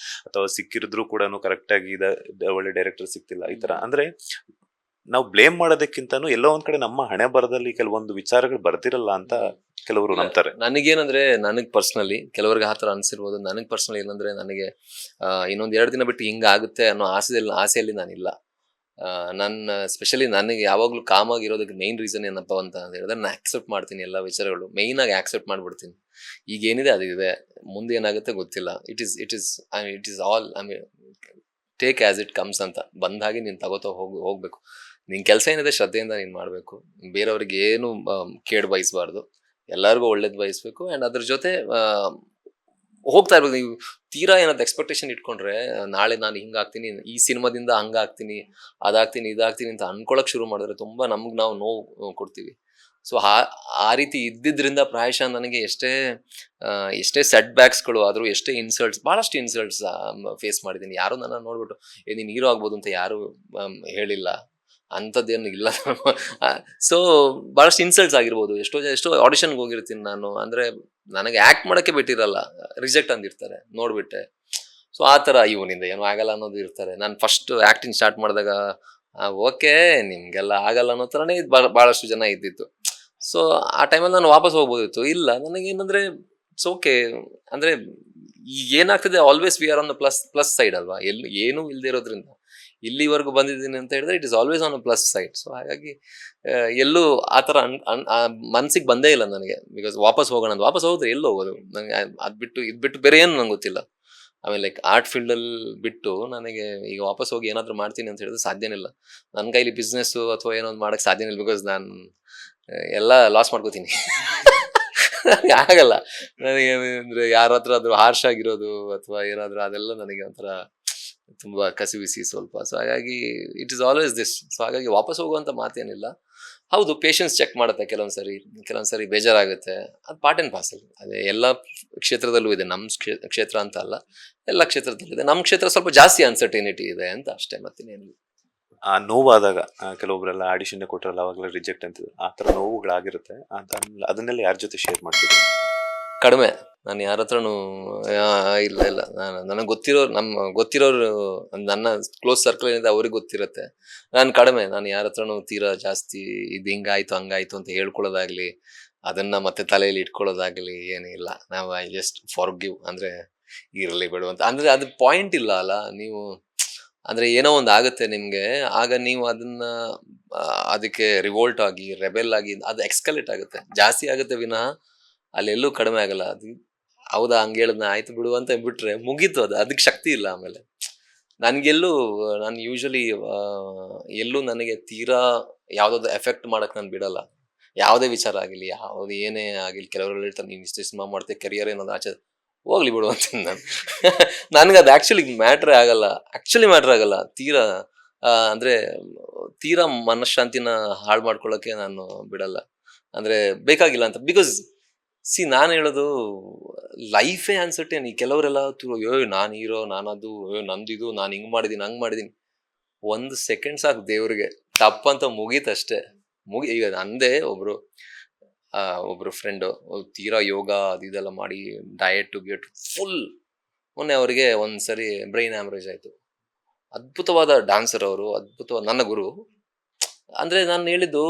ಅಥವಾ ಸಿಕ್ಕಿರಿದ್ರು ಕೂಡ ಕರೆಕ್ಟಾಗಿ ಒಳ್ಳೆ ಡೈರೆಕ್ಟರ್ ಸಿಗ್ತಿಲ್ಲ, ಈ ಥರ ಅಂದ್ರೆ ನಾವು ಬ್ಲೇಮ್ ಮಾಡೋದಕ್ಕಿಂತನೂ ಎಲ್ಲೋ ಒಂದ್ ಕಡೆ ನಮ್ಮ ಹಣೆ ಬರದಲ್ಲಿ ಕೆಲವೊಂದು ವಿಚಾರಗಳು ಬರ್ತಿರಲ್ಲ ಅಂತ ಕೆಲವರು ನಂಬ್ತಾರೆ. ನನಗೇನಂದ್ರೆ, ನನಗೆ ಪರ್ಸ್ನಲಿ, ಕೆಲವರಿಗೆ ಆ ಥರ ಅನಿಸಿರ್ಬೋದು. ನನಗೆ ಪರ್ಸ್ನಲಿ ಏನಂದ್ರೆ, ನನಗೆ ಇನ್ನೊಂದು 2 ದಿನ ಬಿಟ್ಟು ಹಿಂಗಾಗುತ್ತೆ ಅನ್ನೋ ಆಸೆಯಲ್ಲಿ ನಾನಿಲ್ಲ. ನನ್ನ ಸ್ಪೆಷಲಿ ನನಗೆ ಯಾವಾಗಲೂ ಕಾಮಾಗಿರೋದಕ್ಕೆ ಮೇನ್ ರೀಸನ್ ಏನಪ್ಪ ಅಂತ ಹೇಳಿದ್ರೆ, ನಾನು ಆಕ್ಸೆಪ್ಟ್ ಮಾಡ್ತೀನಿ ಎಲ್ಲ ವಿಚಾರಗಳು. ಮೇಯ್ನಾಗಿ ಆಕ್ಸೆಪ್ಟ್ ಮಾಡಿಬಿಡ್ತೀನಿ. ಈಗ ಏನಿದೆ ಅದಿದೆ, ಮುಂದೆ ಏನಾಗುತ್ತೆ ಗೊತ್ತಿಲ್ಲ. It is all take as it comes ಅಂತ. ಬಂದಾಗಿ ನೀನು ತಗೋತಾ ಹೋಗ್ಬೇಕು. ನಿನ್ನ ಕೆಲಸ ಏನಿದೆ ಶ್ರದ್ಧೆಯಿಂದ ನೀನು ಮಾಡಬೇಕು. ಬೇರೆಯವ್ರಿಗೆ ಏನು ಕೇಡು ಬಯಸಬಾರ್ದು, ಎಲ್ಲರಿಗೂ ಒಳ್ಳೇದು ಬಯಸಬೇಕು. ಆ್ಯಂಡ್ ಅದ್ರ ಜೊತೆ ಹೋಗ್ತಾ ಇರ್ಬೋದು. ನೀವು ತೀರಾ ಏನಾದ್ರು ಎಕ್ಸ್ಪೆಕ್ಟೇಷನ್ ಇಟ್ಕೊಂಡ್ರೆ, ನಾಳೆ ನಾನು ಹಿಂಗಾಗ್ತೀನಿ, ಈ ಸಿನಿಮಾದಿಂದ ಹಂಗಾಗ್ತೀನಿ, ಅದಾಗ್ತೀನಿ, ಇದಾಗ್ತೀನಿ ಅಂತ ಅನ್ಕೊಳಕ್ ಶುರು ಮಾಡಿದ್ರೆ ತುಂಬ ನಮ್ಗೆ ನಾವು ನೋವು ಕೊಡ್ತೀವಿ. ಸೊ ಆ ರೀತಿ ಇದ್ದಿದ್ರಿಂದ ಪ್ರಾಯಶಃ ನನಗೆ ಎಷ್ಟೇ ಸೆಟ್ ಬ್ಯಾಕ್ಸ್ಗಳು ಆದರೂ, ಎಷ್ಟೇ ಭಾಳಷ್ಟು ಇನ್ಸಲ್ಟ್ಸ್ ಫೇಸ್ ಮಾಡಿದ್ದೀನಿ. ಯಾರು ನನ್ನ ನೋಡ್ಬಿಟ್ಟು ನೀನು ಹೀರೋ ಆಗ್ಬೋದು ಅಂತ ಯಾರು ಹೇಳಿಲ್ಲ, ಅಂಥದ್ದೇನು ಇಲ್ಲ. ಸೊ ಭಾಳಷ್ಟು ಇನ್ಸಲ್ಟ್ಸ್ ಆಗಿರ್ಬೋದು. ಎಷ್ಟೋ ಆಡಿಷನ್ಗೆ ಹೋಗಿರ್ತೀನಿ ನಾನು. ಅಂದರೆ ನನಗೆ ಆ್ಯಕ್ಟ್ ಮಾಡೋಕ್ಕೆ ಬಿಟ್ಟಿರಲ್ಲ, ರಿಜೆಕ್ಟ್ ಅಂದಿರ್ತಾರೆ ನೋಡ್ಬಿಟ್ಟೆ. ಸೊ ಆ ಥರ ಇವನಿಂದ ಏನೂ ಆಗಲ್ಲ ಅನ್ನೋದು ಇರ್ತಾರೆ. ನಾನು ಫಸ್ಟ್ ಆ್ಯಕ್ಟಿಂಗ್ ಸ್ಟಾರ್ಟ್ ಮಾಡಿದಾಗ ಓಕೆ ನಿಮಗೆಲ್ಲ ಆಗಲ್ಲ ಅನ್ನೋ ಥರನೇ ಭಾಳಷ್ಟು ಜನ ಇದ್ದಿತ್ತು. ಸೊ ಆ ಟೈಮಲ್ಲಿ ನಾನು ವಾಪಸ್ ಹೋಗ್ಬೋದಿತ್ತು. ಇಲ್ಲ, ನನಗೇನಂದರೆ ಇಟ್ಸ್ ಓಕೆ. ಅಂದರೆ ಈಗ ಏನಾಗ್ತದೆ, always we are on the plus side ಅಲ್ವಾ. ಏನೂ ಇಲ್ಲದೆ ಇರೋದ್ರಿಂದ ಇಲ್ಲಿವರೆಗೂ ಬಂದಿದ್ದೀನಿ ಅಂತ ಹೇಳಿದ್ರೆ it is always on a plus side. So ಹಾಗಾಗಿ ಎಲ್ಲೂ ಆ ಥರ ಮನ್ಸಿಗೆ ಬಂದೇ ಇಲ್ಲ ನನಗೆ. ಬಿಕಾಸ್ ವಾಪಸ್ ಹೋಗೋಣ ಅಂತ. ವಾಪಸ್ ಹೋದ್ರೆ ಎಲ್ಲಿ ಹೋಗೋದು ನನಗೆ? ಇದು ಬಿಟ್ಟು ಬೇರೆ ಏನು ನಂಗೆ ಗೊತ್ತಿಲ್ಲ. ಆಮೇಲೆ ಲೈಕ್ ಆರ್ಟ್ ಫೀಲ್ಡಲ್ಲಿ ಬಿಟ್ಟು ನನಗೆ ಈಗ ವಾಪಸ್ ಹೋಗಿ ಏನಾದರೂ ಮಾಡ್ತೀನಿ ಅಂತ ಹೇಳಿದ್ರೆ ಸಾಧ್ಯನೇ ಇಲ್ಲ. ನನ್ನ ಕೈಲಿ ಬಿಸ್ನೆಸ್ಸು ಅಥವಾ ಏನೋ ಮಾಡೋಕ್ಕೆ ಸಾಧ್ಯನೇ ಇಲ್ಲ. ಬಿಕಾಸ್ ನಾನು ಎಲ್ಲ ಲಾಸ್ ಮಾಡ್ಕೋತೀನಿ. ಆಗಲ್ಲ ನನಗೆ. ಅಂದರೆ ಯಾರ ಹತ್ರ ಆದರೂ ಹಾರ್ಶ್ ಆಗಿರೋದು ಅಥವಾ ಏನಾದರೂ ಅದೆಲ್ಲ ನನಗೆ ಒಂಥರ ತುಂಬ ಕಸಿವಿಸಿ ಸ್ವಲ್ಪ. ಸೊ ಹಾಗಾಗಿ it is always this. So ಹಾಗಾಗಿ ವಾಪಸ್ ಹೋಗುವಂಥ ಮಾತೇನಿಲ್ಲ. ಹೌದು, ಪೇಷನ್ಸ್ ಚೆಕ್ ಮಾಡುತ್ತೆ ಕೆಲವೊಂದು ಸರಿ ಬೇಜಾರಾಗುತ್ತೆ. ಅದು ಪಾರ್ಟ್ ಆ್ಯಂಡ್ ಪಾರ್ಸಲ್. ಅದೇ ಎಲ್ಲ ಕ್ಷೇತ್ರದಲ್ಲೂ ಇದೆ. ನಮ್ಮ ಕ್ಷೇತ್ರ ಅಂತ ಅಲ್ಲ, ಎಲ್ಲ ಕ್ಷೇತ್ರದಲ್ಲಿದೆ. ನಮ್ಮ ಕ್ಷೇತ್ರ ಸ್ವಲ್ಪ ಜಾಸ್ತಿ ಅನ್ಸರ್ಟೈನಿಟಿ ಇದೆ ಅಂತ ಅಷ್ಟೇ, ಮತ್ತಿನೇನಿಲ್ಲ. ಆ ನೋವಾದಾಗ ಕೆಲವೊಬ್ರೆಲ್ಲ ಆಡಿಷನ್ ಕೊಟ್ಟರಲ್ಲ, ಅವಾಗಲೇ ರಿಜೆಕ್ಟ್ ಅಂತಿದ್ರು, ಆ ಥರ ನೋವುಗಳಾಗಿರುತ್ತೆ. ಅದನ್ನೆಲ್ಲ ಯಾರ ಜೊತೆ ಶೇರ್ ಮಾಡ್ತಿದ್ರು? ಕಡಿಮೆ. ನಾನು ಯಾರ ಹತ್ರನೂ ಇಲ್ಲ. ನನಗೆ ಗೊತ್ತಿರೋರು ನನ್ನ ಕ್ಲೋಸ್ ಸರ್ಕಲ್ ಏನಿದೆ ಅವ್ರಿಗೆ ಗೊತ್ತಿರುತ್ತೆ. ನಾನು ಕಡಿಮೆ. ನಾನು ಯಾರ ಹತ್ರನೂ ತೀರಾ ಜಾಸ್ತಿ ಇದು ಹಿಂಗಾಯ್ತು ಹಂಗಾಯ್ತು ಅಂತ ಹೇಳ್ಕೊಳ್ಳೋದಾಗ್ಲಿ, ಅದನ್ನ ಮತ್ತೆ ತಲೆಯಲ್ಲಿ ಇಟ್ಕೊಳ್ಳೋದಾಗ್ಲಿ ಏನಿಲ್ಲ. ನಾವು ಐ ಜಸ್ಟ್ ಫಾರ್ಗಿವ್. ಅಂದರೆ ಇರಲಿ ಬಿಡು ಅಂತ. ಅಂದರೆ ಅದು ಪಾಯಿಂಟ್ ಇಲ್ಲ ಅಲ್ಲ. ನೀವು ಅಂದರೆ ಏನೋ ಒಂದು ಆಗುತ್ತೆ ನಿಮಗೆ, ಆಗ ನೀವು ಅದಕ್ಕೆ ರಿವೋಲ್ಟ್ ಆಗಿ ರೆಬೆಲ್ ಆಗಿ ಅದು ಎಕ್ಸ್ಕಲೇಟ್ ಆಗುತ್ತೆ, ಜಾಸ್ತಿ ಆಗುತ್ತೆ ವಿನಃ ಅಲ್ಲೆಲ್ಲೂ ಕಡಿಮೆ ಆಗಲ್ಲ. ಅದು ಹೌದಾ ಹಂಗೆ ಹೇಳಿದ್ನ ಆಯ್ತು ಬಿಡು ಅಂತ ಬಿಟ್ರೆ ಮುಗೀತು. ಅದಕ್ಕೆ ಶಕ್ತಿ ಇಲ್ಲ. ಆಮೇಲೆ ನಾನು ಯೂಶಲಿ ಎಲ್ಲೂ ನನಗೆ ತೀರಾ ಯಾವುದಾದ್ರು ಎಫೆಕ್ಟ್ ಮಾಡಕ್ಕೆ ನಾನು ಬಿಡಲ್ಲ. ಯಾವುದೇ ವಿಚಾರ ಆಗಿರ್ಲಿ, ಯಾವ್ದು ಏನೇ ಆಗಿರ್ಲಿ, ಕೆಲವರೆಲ್ಲ ಹೇಳ್ತಾರೆ ನೀನು ಇಷ್ಟೇ ಸಿನಿಮಾ ಮಾಡ್ತೀಯ, ಕೆರಿಯರ್ ಏನಾದ್ರು ಆಚೆ ಹೋಗ್ಲಿ ಬಿಡು ಅಂತೀನಿ ನಾನು. ನನ್ಗೆ ಅದು ಆಕ್ಚುಲಿ ಮ್ಯಾಟ್ರ್ ಆಗಲ್ಲ ತೀರಾ. ಅಂದ್ರೆ ತೀರಾ ಮನಃಶಾಂತಿನ ಹಾಳು ಮಾಡ್ಕೊಳ್ಳೋಕೆ ನಾನು ಬಿಡಲ್ಲ. ಅಂದ್ರೆ ಬೇಕಾಗಿಲ್ಲ ಅಂತ. ಬಿಕಾಸ್ ನಾನು ಹೇಳೋದು ಲೈಫೇ ಅನ್ಸರ್ಟೇನ್. ಈ ಕೆಲವರೆಲ್ಲ ನಾನು ಹೀರೋ, ನಾನದು, ನಂದಿದು, ನಾನು ಹಿಂಗ್ ಮಾಡಿದೀನಿ ಹಂಗ್ ಮಾಡಿದೀನಿ. 1 ಸೆಕೆಂಡ್ ಸಾಕು ದೇವ್ರಿಗೆ, ತಪ್ಪಂತ ಮುಗೀತಷ್ಟೇ. ಈಗ ನಂದೇ ಒಬ್ರು ಫ್ರೆಂಡು ತೀರಾ ಯೋಗ ಅದು ಇದೆಲ್ಲ ಮಾಡಿ ಡಯಟ್ ಗಿಟ್ ಫುಲ್. ಮೊನ್ನೆ ಅವರಿಗೆ ಒಂದ್ಸರಿ ಬ್ರೈನ್ ಹ್ಯಾಮರೇಜ್ ಆಯ್ತು. ಅದ್ಭುತವಾದ ಡಾನ್ಸರ್ ಅವರು, ಅದ್ಭುತವಾದ ನನ್ನ ಗುರು. ಅಂದ್ರೆ ನಾನು ಹೇಳಿದ್ದು,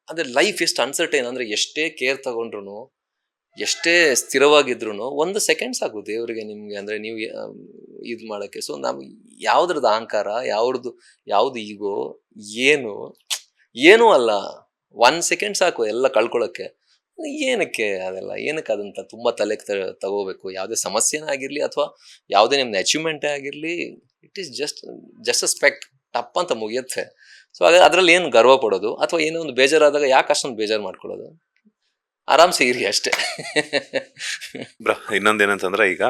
ಅಂದ್ರೆ ಲೈಫ್ ಎಷ್ಟು ಅನ್ಸರ್ಟೈನ್ ಅಂದ್ರೆ ಎಷ್ಟೇ ಕೇರ್ ತಗೊಂಡ್ರು, ಎಷ್ಟೇ ಸ್ಥಿರವಾಗಿದ್ರು 1 ಸೆಕೆಂಡ್ ಸಾಕು ದೇವ್ರಿಗೆ ನಿಮ್ಗೆ. ಅಂದ್ರೆ ನೀವು ಇದು ಮಾಡಕ್ಕೆ. ಸೊ ನಮ್ಗೆ ಯಾವ್ದ್ರದ್ದು ಅಹಂಕಾರ, ಯಾವ್ದು ಈಗೋ, ಏನೂ ಅಲ್ಲ. 1 ಸೆಕೆಂಡ್ ಸಾಕು ಎಲ್ಲ ಕಳ್ಕೊಳಕ್ಕೆ. ಏನಕ್ಕೆ ಅದಂತ ತುಂಬಾ ತಲೆಗೆ ತಗೋಬೇಕು? ಯಾವುದೇ ಸಮಸ್ಯೆನೇ ಆಗಿರ್ಲಿ ಅಥವಾ ಯಾವುದೇ ನಿಮ್ದು ಅಚೀವ್ಮೆಂಟೇ ಆಗಿರ್ಲಿ, it is just a speck, ಟಪ್ ಅಂತ ಮುಗಿಯುತ್ತೆ. ಸೊ ಅದ್ರಲ್ಲಿ ಏನು ಗರ್ವ ಪಡೋದು, ಅಥವಾ ಏನೋ ಒಂದು ಬೇಜಾರಾದಾಗ ಯಾಕೆ ಅಷ್ಟೊಂದು ಬೇಜಾರು ಮಾಡ್ಕೊಳ್ಳೋದು? ಆರಾಮ್ಸೆ ಇರಿ ಅಷ್ಟೇ. ಬ್ರ ಇನ್ನೊಂದೇನಂತಂದ್ರೆ, ಈಗ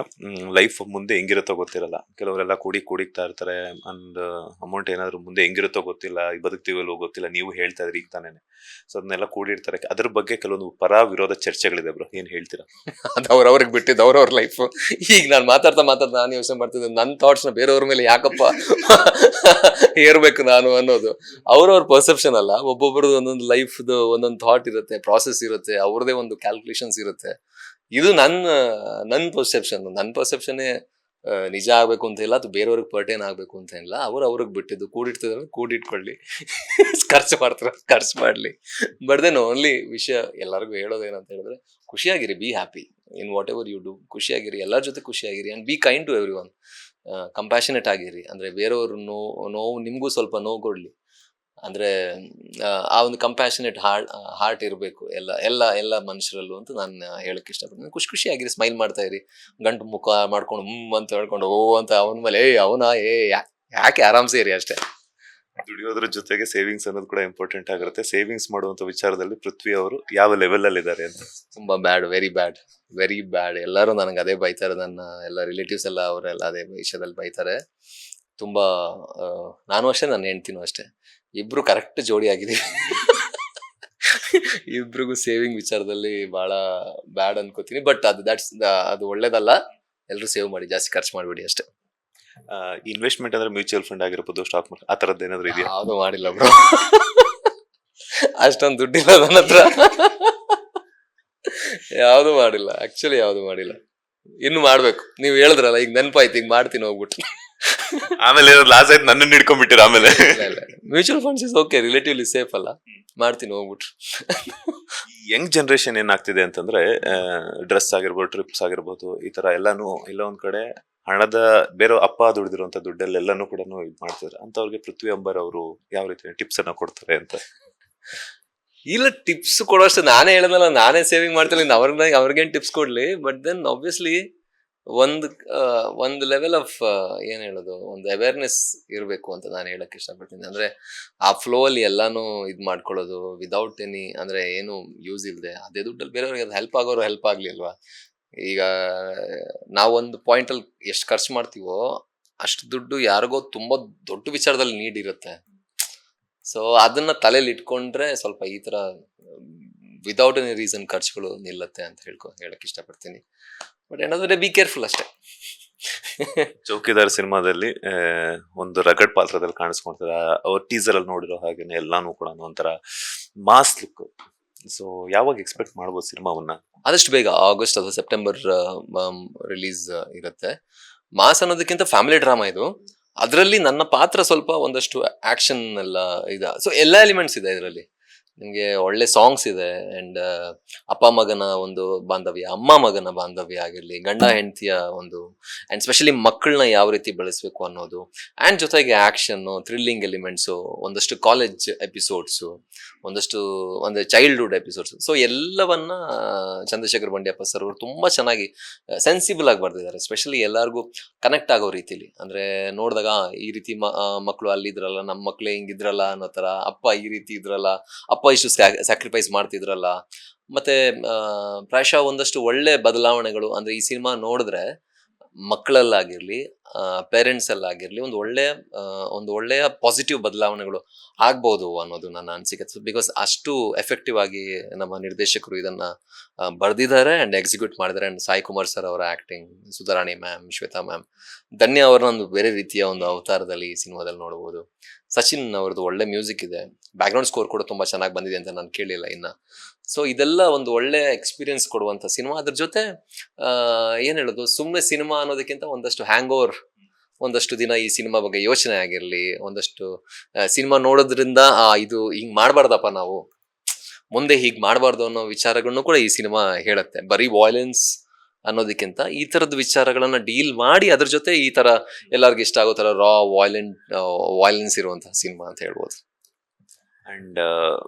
ಲೈಫ್ ಮುಂದೆ ಹೆಂಗಿರುತ್ತೋ ಗೊತ್ತಿರಲ್ಲ. ಕೆಲವರೆಲ್ಲ ಕುಡಿಕ್ತಾ ಇರ್ತಾರೆ. ಅಂಡ್ ಅಮೌಂಟ್ ಏನಾದ್ರು ಮುಂದೆ ಹೆಂಗಿರುತ್ತೋ ಗೊತ್ತಿಲ್ಲ, ಈ ಬದುಕ್ತೀವಲ್ಲೋ ಗೊತ್ತಿಲ್ಲ. ನೀವು ಹೇಳ್ತಾ ಇದ್ರಿ ಈಗ ತಾನೇನೆ. ಸೊ ಅದನ್ನೆಲ್ಲ ಕೂಡಿರ್ತಾರೆ. ಅದ್ರ ಬಗ್ಗೆ ಕೆಲವೊಂದು ಪರ ವಿರೋಧ ಚರ್ಚೆಗಳಿದೆ ಬ್ರೋ, ಏನ್ ಹೇಳ್ತೀರಾ? ಅದು ಅವ್ರವ್ರಿಗೆ ಬಿಟ್ಟಿದ್ದು, ಅವ್ರವ್ರ ಲೈಫ್. ಈಗ ನಾನು ಮಾತಾಡ್ತಾ ನಾನು ಯೋಚನೆ ಮಾಡ್ತಿದ್ದೆ, ನನ್ನ ಥಾಟ್ಸ್ನ ಬೇರೆಯವ್ರ ಮೇಲೆ ಯಾಕಪ್ಪ ಏರ್ಬೇಕು ನಾನು ಅನ್ನೋದು. ಅವ್ರವ್ರ ಪರ್ಸೆಪ್ಷನ್ ಅಲ್ಲ. ಒಬ್ಬೊಬ್ರದ್ದು ಒಂದೊಂದು ಲೈಫ್ದು ಒಂದೊಂದು ಥಾಟ್ ಇರುತ್ತೆ, ಪ್ರಾಸೆಸ್ ಇರುತ್ತೆ, ಅವ್ರದೇ ಒಂದು ಕ್ಯಾಲ್ಕುಲೇಷನ್ಸ್ ಇರುತ್ತೆ. ಇದು ನನ್ನ ಪರ್ಸೆಪ್ಷನ್ನೇ ನಿಜ ಆಗ್ಬೇಕು ಅಂತ ಇಲ್ಲ, ಅದು ಬೇರೆಯವ್ರಿಗೆ ಪರ್ಟೇನ್ ಆಗ್ಬೇಕು ಅಂತ ಇಲ್ಲ. ಅವ್ರಿಗೆ ಬಿಟ್ಟಿದ್ದು. ಕೂಡಿಟ್ಕೊಳ್ಳಿ, ಖರ್ಚು ಮಾಡ್ಲಿ. ಬಟ್ ದೆನ್ ಓನ್ಲಿ ವಿಷಯ ಎಲ್ಲರಿಗೂ ಹೇಳೋದೇನಂತ ಹೇಳಿದ್ರೆ, ಖುಷಿಯಾಗಿರಿ, be happy in whatever you do. ಖುಷಿಯಾಗಿರಿ, ಎಲ್ಲರ ಜೊತೆ ಖುಷಿಯಾಗಿರಿ, and be kind to everyone. Compassionate ಆಗಿರಿ. ಅಂದ್ರೆ ಬೇರೆಯವ್ರ ನೋವು ನಿಮ್ಗೂ ಸ್ವಲ್ಪ ನೋವು ಕೊಡ್ಲಿ. ಅಂದ್ರೆ ಆ ಒಂದು ಕಂಪ್ಯಾಷನೇಟ್ ಹಾರ್ಟ್ ಇರಬೇಕು ಎಲ್ಲ ಮನುಷ್ಯರಲ್ಲೂ ಅಂತ ನಾನು ಹೇಳಕ್ ಇಷ್ಟಪಡ್ತೀನಿ. ಖುಷಿಯಾಗಿರಿ, ಸ್ಮೈಲ್ ಮಾಡ್ತಾ ಇರಿ. ಗಂಟು ಮುಖ ಮಾಡ್ಕೊಂಡು ಅಂತ ಹೇಳ್ಕೊಂಡು ಅಂತ ಅವನ ಮೇಲೆ ಯಾಕೆ ಆರಾಮ್ಸೆ ಇರಿ ಅಷ್ಟೇ. ದುಡಿಯೋದ್ರ ಜೊತೆಗೆ ಸೇವಿಂಗ್ಸ್ ಅನ್ನೋದು ಕೂಡ ಇಂಪಾರ್ಟೆಂಟ್ ಆಗಿರುತ್ತೆ. ಸೇವಿಂಗ್ಸ್ ಮಾಡುವಂತ ವಿಚಾರದಲ್ಲಿ ಪೃಥ್ವಿ ಅವರು ಯಾವ ಲೆವೆಲ್ ಅಲ್ಲಿ ಇದ್ದಾರೆ ಅಂತ? ತುಂಬಾ ವೆರಿ ಬ್ಯಾಡ್. ಎಲ್ಲರೂ ನನಗೆ ಅದೇ ಬೈತಾರೆ. ನನ್ನ ಎಲ್ಲ ರಿಲೇಟಿವ್ಸ್ ಎಲ್ಲ ಅವರೆಲ್ಲ ಅದೇ ವಿಷಯದಲ್ಲಿ ಬೈತಾರೆ ತುಂಬಾ. ನಾನು ಅಷ್ಟೇ, ನನ್ನ ಹೆಂಡ್ತಿನೂ ಅಷ್ಟೇ. ಇಬ್ರು ಕರೆಕ್ಟ್ ಜೋಡಿ ಆಗಿದೀವಿ. ಇಬ್ರಿಗೂ ಸೇವಿಂಗ್ ವಿಚಾರದಲ್ಲಿ ಬಹಳ ಬ್ಯಾಡ್ ಅನ್ಕೋತೀನಿ. ಬಟ್ ಅದು ಒಳ್ಳೇದಲ್ಲ. ಎಲ್ರು ಸೇವ್ ಮಾಡಿ, ಜಾಸ್ತಿ ಖರ್ಚು ಮಾಡ್ಬೇಡಿ ಅಷ್ಟೇ. ಇನ್ವೆಸ್ಟ್ಮೆಂಟ್ ಅಂದ್ರೆ ಮ್ಯೂಚುವಲ್ ಫಂಡ್ ಆಗಿರ್ಬೋದು, ಸ್ಟಾಕ್ ಮಾರ್ಕೆಟ್, ಆ ತರದ್ದು ಏನಾದ್ರು ಇದೆಯಾ? ಯಾವ್ದು ಮಾಡಿಲ್ಲ ಬ್ರೋ. ಅಷ್ಟೊಂದು ದುಡ್ಡಿಲ್ಲ ನನ್ನ ಹತ್ರ. ಯಾವ್ದು ಮಾಡಿಲ್ಲ, ಆಕ್ಚುಲಿ ಯಾವ್ದು ಮಾಡಿಲ್ಲ. ಇನ್ನು ಮಾಡ್ಬೇಕು. ನೀವ್ ಹೇಳಿದ್ರಲ್ಲ, ಈಗ ನೆನಪಾಯ್ತು, ಈಗ ಮಾಡ್ತೀನಿ ಹೋಗ್ಬಿಟ್ಟು. ಆಮೇಲೆ ಲಾಸ್ ಆಯ್ತು, ನನ್ನನ್ನು ಹಿಡ್ಕೊಂಡ್ಬಿಟ್ಟಿರ ಆಮೇಲೆ. Mutual funds is okay, relatively safe ಅಲ್ಲ, ಮಾಡ್ತೀನಿ ಹೋಗ್ಬಿಟ್ರು. ಯಂಗ್ ಜನರೇಷನ್ ಏನಾಗ್ತಿದೆ ಅಂತಂದ್ರೆ, ಡ್ರೆಸ್ ಆಗಿರ್ಬೋದು, ಟ್ರಿಪ್ಸ್ ಆಗಿರ್ಬೋದು, ಈ ತರ ಎಲ್ಲಾನು ಇಲ್ಲ ಒಂದ್ ಕಡೆ ಹಣದ ಬೇರೆ ಅಪ್ಪ ದುಡಿದಿರುವಂತ ದುಡ್ಡಲ್ಲೆಲ್ಲಾನು ಕೂಡ ಇದು ಮಾಡ್ತಿದ್ದಾರೆ. ಅಂತವ್ರಿಗೆ ಪೃಥ್ವಿ ಅಂಬರ್ ಅವರು ಯಾವ ರೀತಿ ಟಿಪ್ಸ್ ಅನ್ನ ಕೊಡ್ತಾರೆ ಅಂತ? ಇಲ್ಲ, ಟಿಪ್ಸ್ ಕೊಡೋಷ್ಟು ನಾನೇ ಹೇಳೋದಲ್ಲ, ನಾನೇ ಸೇವಿಂಗ್ ಮಾಡ್ತೀನಿ, ಅವ್ರಿಗೇನು ಟಿಪ್ಸ್ ಕೊಡ್ಲಿ. ಬಟ್ ದೆನ್ ಆಬ್ವಿಯಸ್ಲಿ ಒಂದು ಲೆವೆಲ್ ಆಫ್ ಏನ್ ಹೇಳೋದು, ಒಂದು ಅವೇರ್ನೆಸ್ ಇರಬೇಕು ಅಂತ ನಾನು ಹೇಳಕ್ ಇಷ್ಟಪಡ್ತೀನಿ. ಅಂದ್ರೆ ಆ ಫ್ಲೋ ಅಲ್ಲಿ ಎಲ್ಲಾನು ಇದ್ ಮಾಡ್ಕೊಳ್ಳೋದು ವಿದೌಟ್ ಎನಿ, ಅಂದ್ರೆ ಏನು ಯೂಸ್ ಇಲ್ಲದೆ, ಅದೇ ದುಡ್ಡಲ್ಲಿ ಬೇರೆಯವ್ರಿಗೆ ಅದು ಹೆಲ್ಪ್ ಆಗೋರು ಹೆಲ್ಪ್ ಆಗ್ಲಿ ಅಲ್ವಾ. ಈಗ ನಾವೊಂದು ಪಾಯಿಂಟ್ ಅಲ್ಲಿ ಎಷ್ಟು ಖರ್ಚು ಮಾಡ್ತೀವೋ ಅಷ್ಟು ದುಡ್ಡು ಯಾರಿಗೋ ತುಂಬಾ ದೊಡ್ಡ ವಿಚಾರದಲ್ಲಿ ನೀಡ್ ಇರುತ್ತೆ. ಸೊ ಅದನ್ನ ತಲೆಯಲ್ಲಿ ಇಟ್ಕೊಂಡ್ರೆ ಸ್ವಲ್ಪ ಈ ತರ ವಿದೌಟ್ ಎನಿ ರೀಸನ್ ಖರ್ಚುಗಳು ನಿಲ್ಲತ್ತೆ ಅಂತ ಹೇಳಕ್ ಇಷ್ಟಪಡ್ತೀನಿ. ಬಟ್ ಏನಾದ್ರೆ ಬಿ ಕೇರ್ಫುಲ್ ಅಷ್ಟೇ. ಚೌಕಿದಾರ್ ಸಿನಿಮಾದಲ್ಲಿ ಒಂದು ರಗಡ್ ಪಾತ್ರದಲ್ಲಿ ಕಾಣಿಸ್ಕೊಳ್ತಾರೆ. ಅವ್ರ ಟೀಸರ್ ಅಲ್ಲಿ ನೋಡಿರೋ ಹಾಗೇನೆ ಎಲ್ಲಾನು ಕೂಡ ಒಂಥರ ಮಾಸ್ ಲುಕ್. ಸೊ ಯಾವಾಗ ಎಕ್ಸ್ಪೆಕ್ಟ್ ಮಾಡ್ಬೋದು ಸಿನಿಮಾವನ್ನ? ಆದಷ್ಟು ಬೇಗ, ಆಗಸ್ಟ್ ಅಥವಾ ಸೆಪ್ಟೆಂಬರ್ ರಿಲೀಸ್ ಇರುತ್ತೆ. ಮಾಸ್ ಅನ್ನೋದಕ್ಕಿಂತ ಫ್ಯಾಮಿಲಿ ಡ್ರಾಮಾ ಇದು. ಅದರಲ್ಲಿ ನನ್ನ ಪಾತ್ರ ಸ್ವಲ್ಪ ಒಂದಷ್ಟು ಆಕ್ಷನ್ ಎಲ್ಲ ಇದೆ. ಸೊ ಎಲ್ಲ ಎಲಿಮೆಂಟ್ಸ್ ಇದೆ ಇದರಲ್ಲಿ. ನಿಮಗೆ ಒಳ್ಳೆ ಸಾಂಗ್ಸ್ ಇದೆ. ಅಂಡ್ ಅಪ್ಪ ಮಗನ ಒಂದು ಬಾಂಧವ್ಯ, ಅಮ್ಮ ಮಗನ ಬಾಂಧವ್ಯ ಆಗಿರ್ಲಿ, ಗಂಡ ಹೆಂಡತಿಯ ಒಂದು, ಅಂಡ್ ಸ್ಪೆಷಲಿ ಮಕ್ಕಳನ್ನ ಯಾವ ರೀತಿ ಬೆಳೆಸ್ಬೇಕು ಅನ್ನೋದು, ಅಂಡ್ ಜೊತೆಗೆ ಆಕ್ಷನ್, ಥ್ರಿಲ್ಲಿಂಗ್ ಎಲಿಮೆಂಟ್ಸು, ಒಂದಷ್ಟು ಕಾಲೇಜ್ ಎಪಿಸೋಡ್ಸು, ಒಂದು ಚೈಲ್ಡ್ಹುಡ್ ಎಪಿಸೋಡ್ಸ್. ಸೊ ಎಲ್ಲವನ್ನ ಚಂದ್ರಶೇಖರ್ ಬಂಡಿಯಪ್ಪ ಸರ್ ಅವರು ತುಂಬಾ ಚೆನ್ನಾಗಿ ಸೆನ್ಸಿಬಲ್ ಆಗಿ ಬರ್ದಿದ್ದಾರೆ. ಸ್ಪೆಷಲಿ ಎಲ್ಲರಿಗೂ ಕನೆಕ್ಟ್ ಆಗೋ ರೀತಿಲಿ ಅಂದ್ರೆ ನೋಡಿದಾಗ ಈ ರೀತಿ ಮಕ್ಕಳು ಅಲ್ಲಿದ್ರಲ್ಲ, ನಮ್ಮ ಮಕ್ಳೇ ಹಿಂಗಿದ್ರಲ್ಲ ಅನ್ನೋ ತರ, ಅಪ್ಪ ಈ ರೀತಿ ಇದ್ರಲ್ಲ, ಅಪ್ಪ ಇಷ್ಟು ಸ್ಯಾಕ್ರಿಫೈಸ್ ಮಾಡ್ತಿದ್ರಲ್ಲ. ಮತ್ತೆ ಪ್ರಾಯಶಃ ಒಂದಷ್ಟು ಒಳ್ಳೆ ಬದಲಾವಣೆಗಳು ಅಂದ್ರೆ ಈ ಸಿನಿಮಾ ನೋಡಿದ್ರೆ ಮಕ್ಕಳಲ್ಲಾಗಿರ್ಲಿ, ಪೇರೆಂಟ್ಸ್ ಅಲ್ಲಾಗಿರ್ಲಿ ಒಂದು ಒಳ್ಳೆಯ ಪಾಸಿಟಿವ್ ಬದಲಾವಣೆಗಳು ಆಗ್ಬೋದು ಅನ್ನೋದು ನನ್ನ ಅನಿಸಿಕೆ. ಬಿಕಾಸ್ ಅಷ್ಟು ಎಫೆಕ್ಟಿವ್ ಆಗಿ ನಮ್ಮ ನಿರ್ದೇಶಕರು ಇದನ್ನ ಬರೆದಿದ್ದಾರೆ ಅಂಡ್ ಎಕ್ಸಿಕ್ಯೂಟ್ ಮಾಡಿದ್ದಾರೆ. ಅಂಡ್ ಸಾಯಿ ಕುಮಾರ್ ಸರ್ ಅವರ acting, Sudharani ma'am, Shweta ma'am, Dhanya ಅವರನ್ನ ಒಂದು ಬೇರೆ ರೀತಿಯ ಒಂದು ಅವತಾರದಲ್ಲಿ ಈ ಸಿನಿಮಾದಲ್ಲಿ ನೋಡಬಹುದು. ಸಚಿನ್ ಅವ್ರದ್ದು ಒಳ್ಳೆ ಮ್ಯೂಸಿಕ್ ಇದೆ, ಬ್ಯಾಕ್ಗ್ರೌಂಡ್ ಸ್ಕೋರ್ ಕೂಡ ತುಂಬಾ ಚೆನ್ನಾಗಿ ಬಂದಿದೆ ಅಂತ ನಾನು ಕೇಳಿಲ್ಲ ಇನ್ನ. ಸೊ ಇದೆಲ್ಲ ಒಂದು ಒಳ್ಳೆ ಎಕ್ಸ್ಪೀರಿಯನ್ಸ್ ಕೊಡುವಂತ ಸಿನಿಮಾ. ಅದ್ರ ಜೊತೆ ಏನ್ ಹೇಳೋದು, ಸುಮ್ಮನೆ ಸಿನಿಮಾ ಅನ್ನೋದಕ್ಕಿಂತ ಒಂದಷ್ಟು ಹ್ಯಾಂಗ್ ಓವರ್, ಒಂದಷ್ಟು ದಿನ ಈ ಸಿನಿಮಾ ಬಗ್ಗೆ ಯೋಚನೆ ಆಗಿರ್ಲಿ, ಒಂದಷ್ಟು ಸಿನಿಮಾ ನೋಡೋದ್ರಿಂದ ಇದು ಹಿಂಗ್ ಮಾಡ್ಬಾರ್ದಪ್ಪ, ನಾವು ಮುಂದೆ ಹೀಗ್ ಮಾಡಬಾರ್ದು ಅನ್ನೋ ವಿಚಾರಗಳನ್ನು ಕೂಡ ಈ ಸಿನಿಮಾ ಹೇಳುತ್ತೆ. ಬರೀ ವಾಯ್ಲೆನ್ಸ್ ಅನ್ನೋದಕ್ಕಿಂತ ಈ ತರದ ವಿಚಾರಗಳನ್ನ ಡೀಲ್ ಮಾಡಿ ಅದ್ರ ಜೊತೆ ಈ ತರ ಎಲ್ಲರಿಗೂ ಇಷ್ಟ ಆಗೋ ತರ ರಾ ವಾಯ್ಲೆನ್ಸ್ ಇರುವಂತಹ ಸಿನಿಮಾ ಅಂತ ಹೇಳ್ಬೋದು. ಅಂಡ್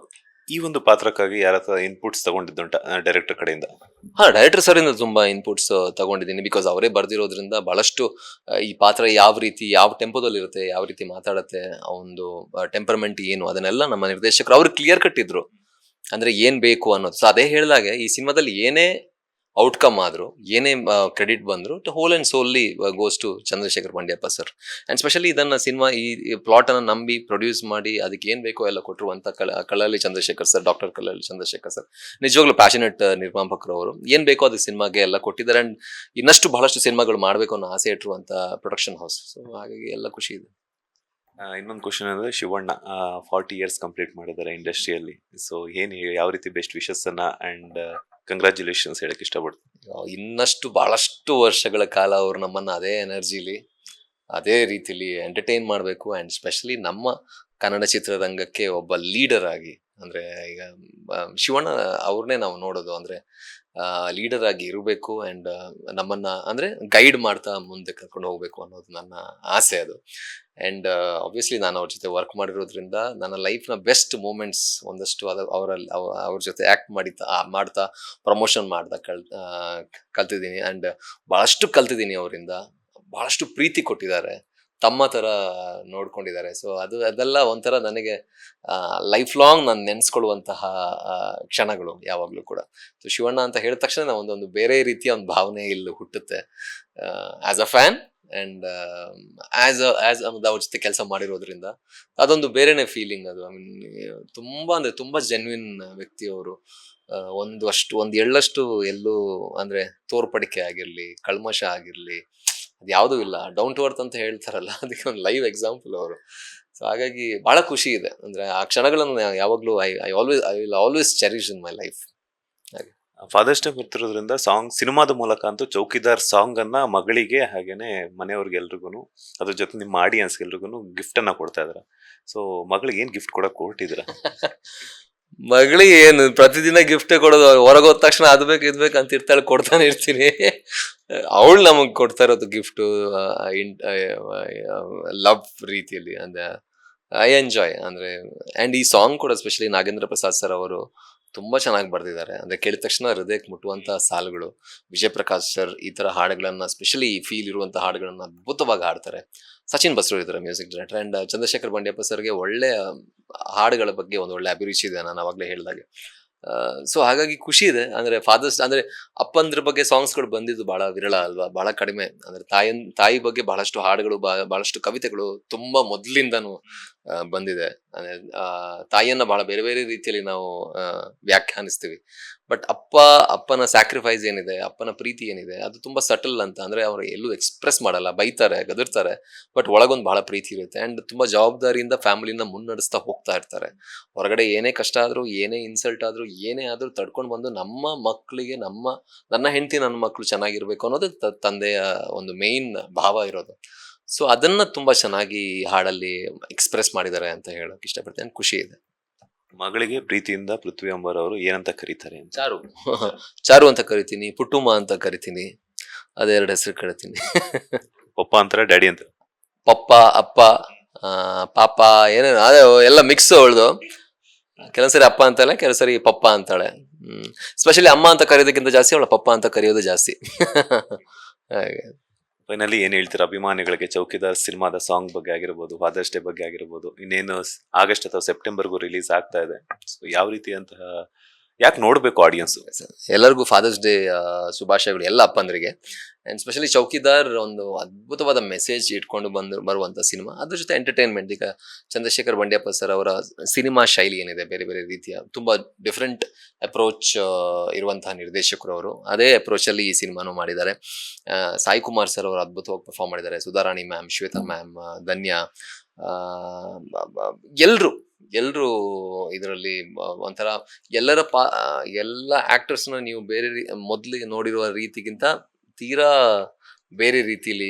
ಈ ಒಂದು ಪಾತ್ರಕ್ಕಾಗಿ ಯಾರ ಹತ್ರ ಇನ್ಪುಟ್ಸ್ ತಗೊಂಡಿದ್ದುಂಟ ಡೈರೆಕ್ಟರ್ ಕಡೆಯಿಂದ? ಡೈರೆಕ್ಟರ್ ಸರ್ ಇಂದ ತುಂಬಾ ಇನ್ಪುಟ್ಸ್ ತಗೊಂಡಿದ್ದೀನಿ. ಬಿಕಾಸ್ ಅವರೇ ಬರ್ದಿರೋದ್ರಿಂದ ಬಹಳಷ್ಟು ಈ ಪಾತ್ರ ಯಾವ ರೀತಿ, ಯಾವ ಟೆಂಪೋದಲ್ಲಿ ಇರುತ್ತೆ, ಯಾವ ರೀತಿ ಮಾತಾಡುತ್ತೆ, ಆ ಒಂದು ಟೆಂಪರ್ಮೆಂಟ್ ಏನು, ಅದನ್ನೆಲ್ಲ ನಮ್ಮ ನಿರ್ದೇಶಕರು ಅವ್ರು ಕ್ಲಿಯರ್ ಕಟ್ ಇದ್ರು. ಅಂದ್ರೆ ಏನ್ ಬೇಕು ಅನ್ನೋದು. ಸೊ ಅದೇ ಹೇಳಿದಾಗೆ ಈ ಸಿನಿಮಾದಲ್ಲಿ ಏನೇ ಔಟ್ಕಮ್ ಆದ್ರು, ಏನೇ ಕ್ರೆಡಿಟ್ ಬಂದ್ರು, whole and solely goes to Chandrashekhar Bandiyappa sir. And specially ಇದನ್ನ ಸಿನಿಮಾ ಈ ಪ್ಲಾಟ್ ಅನ್ನ ನಂಬಿ ಪ್ರೊಡ್ಯೂಸ್ ಮಾಡಿ ಅದಕ್ಕೆ ಏನ್ ಬೇಕೋ ಎಲ್ಲ ಕೊಟ್ಟಿರುವಂತ Kallalli Chandrashekhar sir, doctor Kallalli Chandrashekhar sir ನಿಜವಾಗ್ಲೂ ಪ್ಯಾಷನೆಟ್ ನಿರ್ಮಾಪಕರು ಅವರು. ಏನ್ ಬೇಕೋ ಅದಕ್ಕೆ ಸಿನಿಮಾಗೆ ಎಲ್ಲ ಕೊಟ್ಟಿದ್ದಾರೆ. ಅಂಡ್ ಇನ್ನಷ್ಟು ಬಹಳಷ್ಟು ಸಿನಿಮಾಗಳು ಮಾಡ್ಬೇಕು ಅನ್ನೋ ಆಸೆ ಇಟ್ಟಿರುವಂತ ಪ್ರೊಡಕ್ಷನ್ ಹೌಸ್. ಸೊ ಹಾಗಾಗಿ ಎಲ್ಲ ಖುಷಿ ಇದೆ. ಇನ್ನೊಂದು ಕ್ವಶನ್ ಅಂದ್ರೆ, ಶಿವಣ್ಣ 40 years ಕಂಪ್ಲೀಟ್ ಮಾಡಿದ್ದಾರೆ ಇಂಡಸ್ಟ್ರಿಯಲ್ಲಿ. ಸೊ ಯಾವ ರೀತಿ ಬೆಸ್ಟ್ ವಿಶಸ್ ಅನ್ನ ಅಂಡ್ ಕಂಗ್ರಾಚುಲೇಷನ್ಸ್ ಹೇಳಕ್ ಇಷ್ಟಪಡ್ತೀನಿ? ಇನ್ನಷ್ಟು ಬಹಳಷ್ಟು ವರ್ಷಗಳ ಕಾಲ ಅವ್ರು ನಮ್ಮನ್ನ ಅದೇ ಎನರ್ಜಿಲಿ, ಅದೇ ರೀತಿಲಿ ಎಂಟರ್ಟೈನ್ ಮಾಡಬೇಕು. ಅಂಡ್ ಸ್ಪೆಷಲಿ ನಮ್ಮ ಕನ್ನಡ ಚಿತ್ರರಂಗಕ್ಕೆ ಒಬ್ಬ ಲೀಡರ್ ಆಗಿ, ಅಂದ್ರೆ ಈಗ ಶಿವಣ್ಣ ಅವ್ರನ್ನೇ ನಾವು ನೋಡೋದು, ಅಂದ್ರೆ ಲೀಡರ್ ಆಗಿ ಇರಬೇಕು. ಅಂಡ್ ನಮ್ಮನ್ನ ಅಂದ್ರೆ ಗೈಡ್ ಮಾಡ್ತಾ ಮುಂದೆ ಕರ್ಕೊಂಡು ಹೋಗ್ಬೇಕು ಅನ್ನೋದು ನನ್ನ ಆಸೆ ಅದು. ಅಂಡ್ ಆಬ್ವಿಯಸ್ಲಿ ನಾನು ಅವ್ರ ಜೊತೆ ವರ್ಕ್ ಮಾಡಿರೋದ್ರಿಂದ ನನ್ನ ಲೈಫ್ನ ಬೆಸ್ಟ್ ಮೂಮೆಂಟ್ಸ್ ಒಂದಷ್ಟು ಅವ್ರ ಜೊತೆ ಆಕ್ಟ್ ಮಾಡ್ತಾ ಪ್ರಮೋಷನ್ ಮಾಡ್ತಾ ಕಲ್ತಿದ್ದೀನಿ. ಅಂಡ್ ಬಹಳಷ್ಟು ಕಲ್ತಿದ್ದೀನಿ ಅವರಿಂದ. ಬಹಳಷ್ಟು ಪ್ರೀತಿ ಕೊಟ್ಟಿದ್ದಾರೆ, ತಮ್ಮ ತರ ನೋಡ್ಕೊಂಡಿದ್ದಾರೆ. ಸೊ ಅದೆಲ್ಲ ಒಂಥರ ನನಗೆ ಲೈಫ್ ಲಾಂಗ್ ನಾನು ನೆನ್ಸ್ಕೊಳ್ಳುವಂತಹ ಕ್ಷಣಗಳು ಯಾವಾಗ್ಲೂ ಕೂಡ. ಸೊ ಶಿವಣ್ಣ ಅಂತ ಹೇಳಿದ ತಕ್ಷಣ ಒಂದೊಂದು ಬೇರೆ ರೀತಿಯ ಒಂದು ಭಾವನೆ ಇಲ್ಲಿ ಹುಟ್ಟುತ್ತೆ as a fan. And as ಅವ್ರ ಜೊತೆ ಕೆಲಸ ಮಾಡಿರೋದ್ರಿಂದ ಅದೊಂದು ಬೇರೆನೆ ಫೀಲಿಂಗ್ ಅದು. ಐ ಮೀನ್ ತುಂಬಾ ಜೆನ್ವಿನ್ ವ್ಯಕ್ತಿ ಅವರು. ಒಂದ್ ಎಳ್ಳಷ್ಟು ಎಲ್ಲೂ ಅಂದ್ರೆ ತೋರ್ಪಡಿಕೆ ಆಗಿರ್ಲಿ, ಕಲ್ಮಶ ಆಗಿರ್ಲಿ, ಅದ್ಯಾವುದೂ ಇಲ್ಲ. ಡೌನ್ ಟು ಅರ್ತ್ ಅಂತ ಹೇಳ್ತಾರಲ್ಲ, ಅದಕ್ಕೆ ಒಂದು ಲೈವ್ ಎಕ್ಸಾಂಪಲ್ ಅವರು. ಸೊ ಹಾಗಾಗಿ ಬಹಳ ಖುಷಿ ಇದೆ. ಅಂದ್ರೆ ಆ ಕ್ಷಣಗಳನ್ನು ಯಾವಾಗ್ಲೂ I will always cherish in my life. Father's Day ಬರ್ತಿರೋದ್ರಿಂದ ಸಿನಿಮಾದ ಮೂಲಕ ಅಂತೂ ಚೌಕಿದಾರ್ ಸಾಂಗ್ ಅನ್ನ ಮಗಳಿಗೆ ಹಾಗೇನೆ ಮನೆಯವ್ರಿಗೆ ಎಲ್ರಿಗೂ, ಅದ್ರ ಜೊತೆ ನಿಮ್ಮ ಆಡಿಯನ್ಸ್ ಎಲ್ರಿಗೂ ಗಿಫ್ಟ್ ಅನ್ನ ಕೊಡ್ತಾ ಇದಾರೆ. ಸೊ ಮಗಳಿಗೆ ಏನ್ ಗಿಫ್ಟ್ ಕೊಡಕ್ ಹೊರಟಿದ್ರ? ಮಗಳಿಗೆ ಏನು ಪ್ರತಿದಿನ ಗಿಫ್ಟ್ ಕೊಡೋದು, ಹೊರಗೆ ಹೋದ ತಕ್ಷಣ ಅದ್ ಬೇಕು ಇದ್ ಬೇಕು ಅಂತ ಇರ್ತಾಳೆ, ಕೊಡ್ತಾನೆ ಇರ್ತೀನಿ. ಅವಳು ನಮಗ್ ಕೊಡ್ತಾ ಇರೋದು ಗಿಫ್ಟ್ ಲವ್ ರೀತಿಯಲ್ಲಿ. ಅಂದ್ರೆ ಐ ಎಂಜಾಯ್ ಅಂದ್ರೆ. ಅಂಡ್ ಈ ಸಾಂಗ್ ಕೂಡ ಸ್ಪೆಷಲಿ ನಾಗೇಂದ್ರ ಪ್ರಸಾದ್ ಸರ್ ಅವರು ತುಂಬಾ ಚೆನ್ನಾಗಿ ಬರ್ದಿದ್ದಾರೆ. ಅಂದ್ರೆ ಕೇಳಿದ ತಕ್ಷಣ ಹೃದಯಕ್ಕೆ ಮುಟ್ಟುವಂತ ಸಾಲುಗಳು. ವಿಜಯ್ ಪ್ರಕಾಶ್ ಸರ್ ಈ ತರ ಹಾಡುಗಳನ್ನ, ಸ್ಪೆಷಲಿ ಫೀಲ್ ಇರುವಂತ ಹಾಡುಗಳನ್ನ ಅದ್ಭುತವಾಗಿ ಹಾಡ್ತಾರೆ. ಸಚಿನ್ ಬಸ್ರು ಇದ್ದಾರೆ ಮ್ಯೂಸಿಕ್ ಡೈರೆಕ್ಟರ್. ಅಂಡ್ ಚಂದ್ರಶೇಖರ್ ಬಂಡ್ಯಪ್ಪ ಸರ್ಗೆ ಒಳ್ಳೆ ಹಾಡುಗಳ ಬಗ್ಗೆ ಒಂದು ಒಳ್ಳೆ ಅಭಿರುಚಿ ಇದೆ, ನಾನು ಅವಾಗಲೇ ಹೇಳಿದಾಗೆ. ಸೊ ಹಾಗಾಗಿ ಖುಷಿ ಇದೆ. ಅಂದ್ರೆ ಫಾದರ್ಸ್ ಅಂದ್ರೆ ಅಪ್ಪಂದ್ರ ಬಗ್ಗೆ ಸಾಂಗ್ಸ್ಗಳು ಬಂದಿದ್ದು ಬಹಳ ವಿರಳ ಅಲ್ವಾ, ಬಹಳ ಕಡಿಮೆ. ಅಂದ್ರೆ ತಾಯಿ ಬಗ್ಗೆ ಬಹಳಷ್ಟು ಹಾಡುಗಳು, ಬಹಳಷ್ಟು ಕವಿತೆಗಳು ತುಂಬಾ ಮೊದಲಿಂದನೂ ಬಂದಿದೆ. ಅಂದ್ರೆ ತಾಯಿಯನ್ನ ಬಹಳ ಬೇರೆ ಬೇರೆ ರೀತಿಯಲ್ಲಿ ನಾವು ವ್ಯಾಖ್ಯಾನಿಸ್ತೀವಿ. ಬಟ್ ಅಪ್ಪನ ಸ್ಯಾಕ್ರಿಫೈಸ್ ಏನಿದೆ, ಅಪ್ಪನ ಪ್ರೀತಿ ಏನಿದೆ, ಅದು ತುಂಬಾ ಸಟಲ್ ಅಂತ. ಅಂದ್ರೆ ಅವ್ರು ಎಲ್ಲೂ ಎಕ್ಸ್ಪ್ರೆಸ್ ಮಾಡಲ್ಲ, ಬೈತಾರೆ, ಗದರ್ತಾರೆ, ಬಟ್ ಒಳಗೊಂದು ಬಹಳ ಪ್ರೀತಿ ಇರುತ್ತೆ. ಅಂಡ್ ತುಂಬಾ ಜವಾಬ್ದಾರಿಯಿಂದ ಫ್ಯಾಮಿಲಿನ ಮುನ್ನಡೆಸ್ತಾ ಹೋಗ್ತಾ ಇರ್ತಾರೆ. ಹೊರಗಡೆ ಏನೇ ಕಷ್ಟ ಆದ್ರೂ, ಏನೇ ಇನ್ಸಲ್ಟ್ ಆದ್ರೂ, ಏನೇ ಆದ್ರೂ ತಡ್ಕೊಂಡು ಬಂದು ನಮ್ಮ ಮಕ್ಕಳಿಗೆ, ನನ್ನ ಹೆಂಡತಿ, ನನ್ನ ಮಕ್ಕಳು ಚೆನ್ನಾಗಿರ್ಬೇಕು ಅನ್ನೋದು ತಂದೆಯ ಒಂದು ಮೇನ್ ಭಾವ ಇರೋದು. ಸೊ ಅದನ್ನ ತುಂಬಾ ಚೆನ್ನಾಗಿ ಹಾಡಲ್ಲಿ ಎಕ್ಸ್ಪ್ರೆಸ್ ಮಾಡಿದ್ದಾರೆ ಅಂತ ಹೇಳಕ್ ಇಷ್ಟಪಡ್ತೇನೆ. ಖುಷಿ ಇದೆ. ಮಗಳಿಗೆ ಪ್ರೀತಿಯಿಂದ ಪೃಥ್ವಿ ಅಂಬರ್ ಅವರು ಏನಂತ ಕರೀತಾರೆ? ಚಾರು ಚಾರು ಅಂತ ಕರಿತೀನಿ, ಪುಟ್ಟುಮ್ಮ ಅಂತ ಕರಿತೀನಿ, ಅದೆರಡು ಹೆಸರು ಕರಿತೀನಿ. ಪಪ್ಪ ಅಂತಾರೆ, ಡ್ಯಾಡಿ ಅಂತ? ಪಪ್ಪ, ಅಪ್ಪ, ಪಾಪ, ಏನೇನು ಅದೇ ಎಲ್ಲ ಮಿಕ್ಸ್ ಅವಳ್ದು. ಕೆಲವೊಂದ್ಸರಿ ಅಪ್ಪ ಅಂತಾಳೆ, ಕೆಲವೊಂದ್ಸರಿ ಪಪ್ಪ ಅಂತಾಳೆ. ಸ್ಪೆಷಲಿ ಅಮ್ಮ ಅಂತ ಕರೆಯೋದಕ್ಕಿಂತ ಜಾಸ್ತಿ ಅವಳ ಪಪ್ಪ ಅಂತ ಕರೆಯೋದು ಜಾಸ್ತಿ. ಹಾಗೆ ಫೈನಲಿ ಏನ್ ಹೇಳ್ತೀರಾ ಅಭಿಮಾನಿಗಳಿಗೆ ಚೌಕಿದಾರ್ ಸಿನಿಮಾದ ಸಾಂಗ್ ಬಗ್ಗೆ ಆಗಿರ್ಬೋದು, ಫಾದರ್ಸ್ ಡೇ ಬಗ್ಗೆ ಆಗಿರ್ಬೋದು, ಇನ್ನೇನು ಆಗಸ್ಟ್ ಅಥವಾ ಸೆಪ್ಟೆಂಬರ್ಗೂ ರಿಲೀಸ್ ಆಗ್ತಾ ಇದೆ. ಸೊ ಯಾವ ರೀತಿಯಂತಹ ಯಾಕೆ ನೋಡ್ಬೇಕು ಆಡಿಯನ್ಸ್? ಎಲ್ಲರಿಗೂ ಫಾದರ್ಸ್ ಡೇ ಶುಭಾಶಯಗಳು ಎಲ್ಲ ಅಪ್ಪಂದ್ರಿಗೆ. ಅಂಡ್ ಸ್ಪೆಷಲಿ ಚೌಕಿದಾರ್ ಒಂದು ಅದ್ಭುತವಾದ ಮೆಸೇಜ್ ಇಟ್ಕೊಂಡು ಬರುವಂತ ಸಿನಿಮಾ. ಅದ್ರ ಜೊತೆ ಎಂಟರ್ಟೈನ್ಮೆಂಟ್. ಈಗ ಚಂದ್ರಶೇಖರ್ ಬಂಡ್ಯಪ್ಪ ಸರ್ ಅವರ ಸಿನಿಮಾ ಶೈಲಿ ಏನಿದೆ, ಬೇರೆ ಬೇರೆ ರೀತಿಯ ತುಂಬಾ ಡಿಫ್ರೆಂಟ್ ಅಪ್ರೋಚ್ ಇರುವಂತಹ ನಿರ್ದೇಶಕರು ಅವರು. ಅದೇ ಅಪ್ರೋಚ್ ಅಲ್ಲಿ ಈ ಸಿನಿಮಾನು ಮಾಡಿದ್ದಾರೆ. ಸಾಯಿ ಕುಮಾರ್ ಸರ್ ಅವರು ಅದ್ಭುತವಾಗಿ ಪರ್ಫಾರ್ಮ್ ಮಾಡಿದ್ದಾರೆ. ಸುಧಾರಾಣಿ ಮ್ಯಾಮ್, ಶ್ವೇತಾ ಮ್ಯಾಮ್, ಧನ್ಯ, ಎಲ್ರು ಇದರಲ್ಲಿ ಒಂಥರ ಎಲ್ಲ ಆಕ್ಟರ್ಸ್ನ ನೀವು ಬೇರೆ ಮೊದಲಿಗೆ ನೋಡಿರುವ ರೀತಿಗಿಂತ ತೀರಾ ಬೇರೆ ರೀತಿಲಿ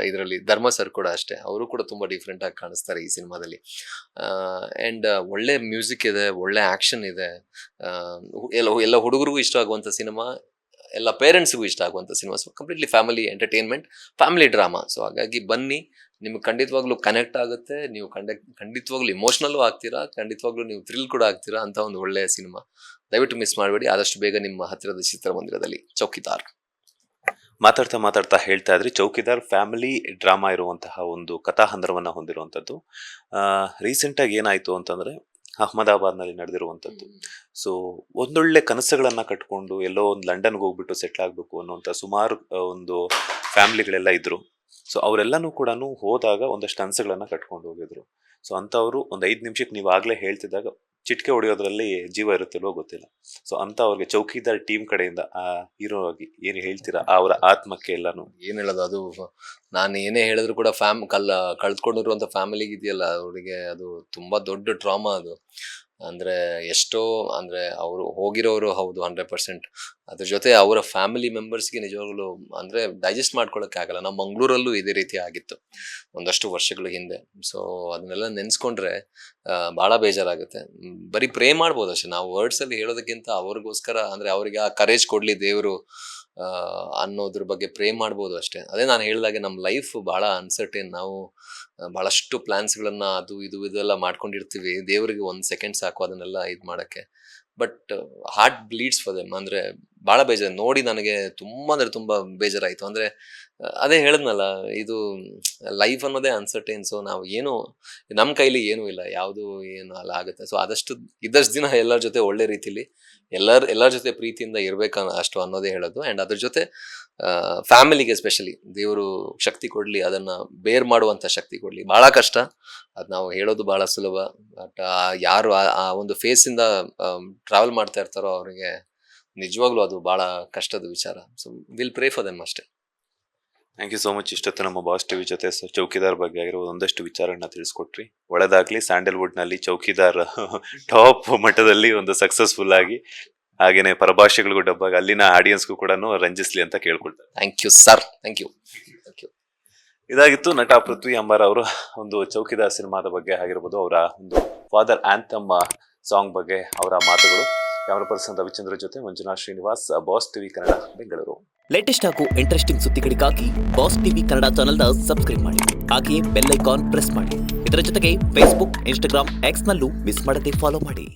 ಇದರಲ್ಲಿ ಧರ್ಮ ಸರ್ ಕೂಡ ಅಷ್ಟೇ, ಅವರು ಕೂಡ ತುಂಬಾ ಡಿಫ್ರೆಂಟ್ ಆಗಿ ಕಾಣಿಸ್ತಾರೆ ಈ ಸಿನಿಮಾದಲ್ಲಿ. ಅಂಡ್ ಒಳ್ಳೆ ಮ್ಯೂಸಿಕ್ ಇದೆ, ಒಳ್ಳೆ ಆಕ್ಷನ್ ಇದೆ. ಎಲ್ಲ ಹುಡುಗರಿಗೂ ಇಷ್ಟ ಆಗುವಂತ ಸಿನಿಮಾ, ಎಲ್ಲ ಪೇರೆಂಟ್ಸ್ಗೂ ಇಷ್ಟ ಆಗುವಂತ cinema. So completely family entertainment, family drama. So ಹಾಗಾಗಿ ಬನ್ನಿ, ನಿಮ್ಗೆ ಖಂಡಿತವಾಗ್ಲೂ ಕನೆಕ್ಟ್ ಆಗುತ್ತೆ. ನೀವು ಖಂಡಿತವಾಗ್ಲೂ ಇಮೋಷನಲ್ಲೂ ಆಗ್ತೀರಾ, ಖಂಡಿತವಾಗ್ಲೂ ನೀವು ಥ್ರಿಲ್ ಕೂಡ ಆಗ್ತೀರಾ ಅಂತ ಒಂದು ಒಳ್ಳೆಯ ಸಿನಿಮಾ. ದಯವಿಟ್ಟು ಮಿಸ್ ಮಾಡಬೇಡಿ. ಆದಷ್ಟು ಬೇಗ ನಿಮ್ಮ ಹತ್ತಿರದ ಚಿತ್ರಮಂದಿರದಲ್ಲಿ ಚೌಕಿದಾರ್. ಮಾತಾಡ್ತಾ ಹೇಳ್ತಾ ಇದ್ರಿ ಚೌಕಿದಾರ್ ಫ್ಯಾಮಿಲಿ ಡ್ರಾಮಾ ಇರುವಂತಹ ಒಂದು ಕಥಾಹಂದರವನ್ನ ಹೊಂದಿರುವಂತದ್ದು. ರೀಸೆಂಟ್ ಆಗಿ ಏನಾಯ್ತು ಅಂತಂದ್ರೆ ಅಹಮದಾಬಾದ್ನಲ್ಲಿ ನಡೆದಿರುವಂತದ್ದು. ಸೊ ಒಂದೊಳ್ಳೆ ಕನಸುಗಳನ್ನ ಕಟ್ಕೊಂಡು ಎಲ್ಲೋ ಒಂದು ಲಂಡನ್ಗೆ ಹೋಗ್ಬಿಟ್ಟು ಸೆಟ್ಲ್ ಆಗ್ಬೇಕು ಅನ್ನುವಂತ ಸುಮಾರು ಒಂದು ಫ್ಯಾಮಿಲಿಗಳೆಲ್ಲ ಇದ್ರು. ಸೊ ಅವರೆಲ್ಲನೂ ಕೂಡ ಹೋದಾಗ ಒಂದಷ್ಟು ಕನಸುಗಳನ್ನ ಕಟ್ಕೊಂಡು ಹೋಗಿದ್ರು. ಸೊ ಅಂತವ್ರು ಒಂದು 5 ನಿಮಿಷಕ್ಕೆ ನೀವು ಆಗ್ಲೇ ಹೇಳ್ತಿದ್ದಾಗ ಚಿಟಿಕೆ ಹೊಡೆಯೋದ್ರಲ್ಲಿ ಜೀವ ಇರುತ್ತಲ್ವೋ ಗೊತ್ತಿಲ್ಲ. ಸೊ ಅಂತ ಅವ್ರಿಗೆ ಚೌಕಿದಾರ್ ಟೀಮ್ ಕಡೆಯಿಂದ ಆ ಹೀರೋ ಆಗಿ ಏನು ಹೇಳ್ತೀರಾ ಅವರ ಆತ್ಮಕ್ಕೆ ಎಲ್ಲಾನು? ಏನ್ ಹೇಳೋದು, ಅದು ನಾನು ಏನೇ ಹೇಳಿದ್ರು ಕೂಡ ಕಳ್ತ್ಕೊಂಡಿರುವಂತ ಫ್ಯಾಮಿಲಿಗೆ ಇದೆಯಲ್ಲ, ಅವರಿಗೆ ಅದು ತುಂಬಾ ದೊಡ್ಡ ಟ್ರಾಮಾ ಅದು. ಅಂದ್ರೆ ಎಷ್ಟೋ ಅಂದ್ರೆ ಅವರು ಹೋಗಿರೋರು ಹೌದು 100%. ಅದ್ರ ಜೊತೆ ಅವರ ಫ್ಯಾಮಿಲಿ ಮೆಂಬರ್ಸ್ಗೆ ನಿಜವಾಗ್ಲೂ ಅಂದ್ರೆ ಡೈಜೆಸ್ಟ್ ಮಾಡ್ಕೊಳಕ್ಕೆ ಆಗಲ್ಲ. ನಮ್ಮ ಮಂಗಳೂರಲ್ಲೂ ಇದೇ ರೀತಿ ಆಗಿತ್ತು ಒಂದಷ್ಟು ವರ್ಷಗಳ ಹಿಂದೆ. ಸೊ ಅದನ್ನೆಲ್ಲ ನೆನ್ಸ್ಕೊಂಡ್ರೆ ಬಹಳ ಬೇಜಾರಾಗುತ್ತೆ. ಬರೀ ಪ್ರೇ ಮಾಡ್ಬೋದು ಅಷ್ಟೇ, ನಾವು ವರ್ಡ್ಸ್ ಅಲ್ಲಿ ಹೇಳೋದಕ್ಕಿಂತ ಅವ್ರಿಗೋಸ್ಕರ ಅಂದ್ರೆ ಅವ್ರಿಗೆ ಆ ಕರೇಜ್ ಕೊಡ್ಲಿ ದೇವರು ಅನ್ನೋದ್ರ ಬಗ್ಗೆ ಪ್ರೇ ಮಾಡ್ಬೋದು ಅಷ್ಟೇ. ಅದೇ ನಾನು ಹೇಳಿದಾಗೆ ನಮ್ಮ ಲೈಫ್ ಬಹಳ ಅನ್ಸರ್ಟೇನ್. ನಾವು ಬಹಳಷ್ಟು ಪ್ಲಾನ್ಸ್ಗಳನ್ನ ಅದು ಇದೆಲ್ಲ ಮಾಡ್ಕೊಂಡಿರ್ತೀವಿ. ದೇವರಿಗೆ 1 ಸೆಕೆಂಡ್ ಸಾಕು ಅದನ್ನೆಲ್ಲ ಇದು ಮಾಡಕ್ಕೆ. But heart bleeds for them. ಅಂದ್ರೆ ಬಹಳ ಬೇಜಾರು ನೋಡಿ, ನನಗೆ ತುಂಬಾ ಅಂದ್ರೆ ತುಂಬಾ ಬೇಜಾರಾಯ್ತು. ಅಂದ್ರೆ ಅದೇ ಹೇಳಿದ್ನಲ್ಲ, ಇದು ಲೈಫ್ ಅನ್ನೋದೇ ಅನ್ಸರ್ಟೈನ್. ಸೊ ನಾವು ಏನು ನಮ್ಮ ಕೈಲಿ ಏನೂ ಇಲ್ಲ, ಯಾವುದು ಏನು ಅಲ್ಲ ಆಗುತ್ತೆ. ಸೊ ಆದಷ್ಟು ಇದ್ದಷ್ಟು ದಿನ ಎಲ್ಲರ ಜೊತೆ ಒಳ್ಳೆ ರೀತಿಲಿ ಎಲ್ಲರ ಜೊತೆ ಪ್ರೀತಿಯಿಂದ ಇರ್ಬೇಕು ಅಷ್ಟು ಅನ್ನೋದೇ ಹೇಳೋದು. ಅಂಡ್ ಅದ್ರ ಜೊತೆ ಫ್ಯಾಮಿಲಿಗೆ ಎಸ್ಪೆಷಲಿ ದೇವರು ಶಕ್ತಿ ಕೊಡ್ಲಿ, ಅದನ್ನ ಬೇರ್ ಮಾಡುವಂತ ಶಕ್ತಿ ಕೊಡ್ಲಿ. ಬಹಳ ಕಷ್ಟ, ಅದ್ ನಾವು ಹೇಳೋದು ಬಹಳ ಸುಲಭ. ಬಟ್ ಯಾರು ಆ ಒಂದು ಫೇಸ್ ಇಂದ ಟ್ರಾವೆಲ್ ಮಾಡ್ತಾ ಇರ್ತಾರೋ ಅವರಿಗೆ ನಿಜವಾಗ್ಲೂ ಅದು ಬಹಳ ಕಷ್ಟದ ವಿಚಾರ. So will pray for them ಅಷ್ಟೇ. Thank you so much. ಇಷ್ಟೊತ್ತು ನಮ್ಮ ಬಾಸ್ ಟಿವಿ ಜೊತೆ ಚೌಕಿದಾರ್ ಬಗ್ಗೆ ಆಗಿರೋದು ಒಂದಷ್ಟು ವಿಚಾರಗಳನ್ನ ತಿಳಿಸ್ಕೊಟ್ರಿ. ಒಳ್ಳೆದಾಗ್ಲಿ. ಸ್ಯಾಂಡಲ್ವುಡ್ ನಲ್ಲಿ ಚೌಕಿದಾರ್ ಟಾಪ್ ಮಟ್ಟದಲ್ಲಿ ಒಂದು ಸಕ್ಸಸ್ಫುಲ್ ಆಗಿ, ಹಾಗೇನೆ ಪರಭಾಷೆಗಳಿಗೂ ಡಬ್ಬಾಗಿ ಅಲ್ಲಿನ ಆಡಿಯನ್ಸ್ಗೂ ಕೂಡ ರಂಜಿಸ್ಲಿ ಅಂತ ಕೇಳ್ಕೊಳ್ತಾರೆ. Thank you sir. Thank you. ಇದಾಗಿತ್ತು ನಟ ಪೃಥ್ವಿ ಅಂಬಾರ್ ಅವರು ಒಂದು ಚೌಕಿದಾರ್ ಸಿನಿಮಾದ ಬಗ್ಗೆ ಆಗಿರ್ಬೋದು, ಅವರ ಒಂದು ಫಾದರ್ ಆಂಥಮ್ ಸಾಂಗ್ ಬಗ್ಗೆ ಅವರ ಮಾತುಗಳು. ಕ್ಯಾಮರಾ ಪರ್ಸನ್ ರವಿಚಂದ್ರ ಜೊತೆ Manjunath Srinivas, boss TV Kannada, Bengaluru. Latest ಹಾಗೂ ಇಂಟ್ರೆಸ್ಟಿಂಗ್ ಸುದ್ದಿಗಳಿಗಾಗಿ ಬಾಸ್ ಟಿವಿ ಕನ್ನಡ ಚಾನೆಲ್ನ ಸಬ್ಸ್ಕ್ರೈಬ್ ಮಾಡಿ. ಹಾಗೆಯೇ ಬೆಲ್ ಐಕಾನ್ ಪ್ರೆಸ್ ಮಾಡಿ. ಇದರ ಜೊತೆಗೆ ಫೇಸ್ಬುಕ್, ಇನ್ಸ್ಟಾಗ್ರಾಮ್, ಎಕ್ಸ್ ನಲ್ಲೂ ಮಿಸ್ ಮಾಡದೆ ಫಾಲೋ ಮಾಡಿ.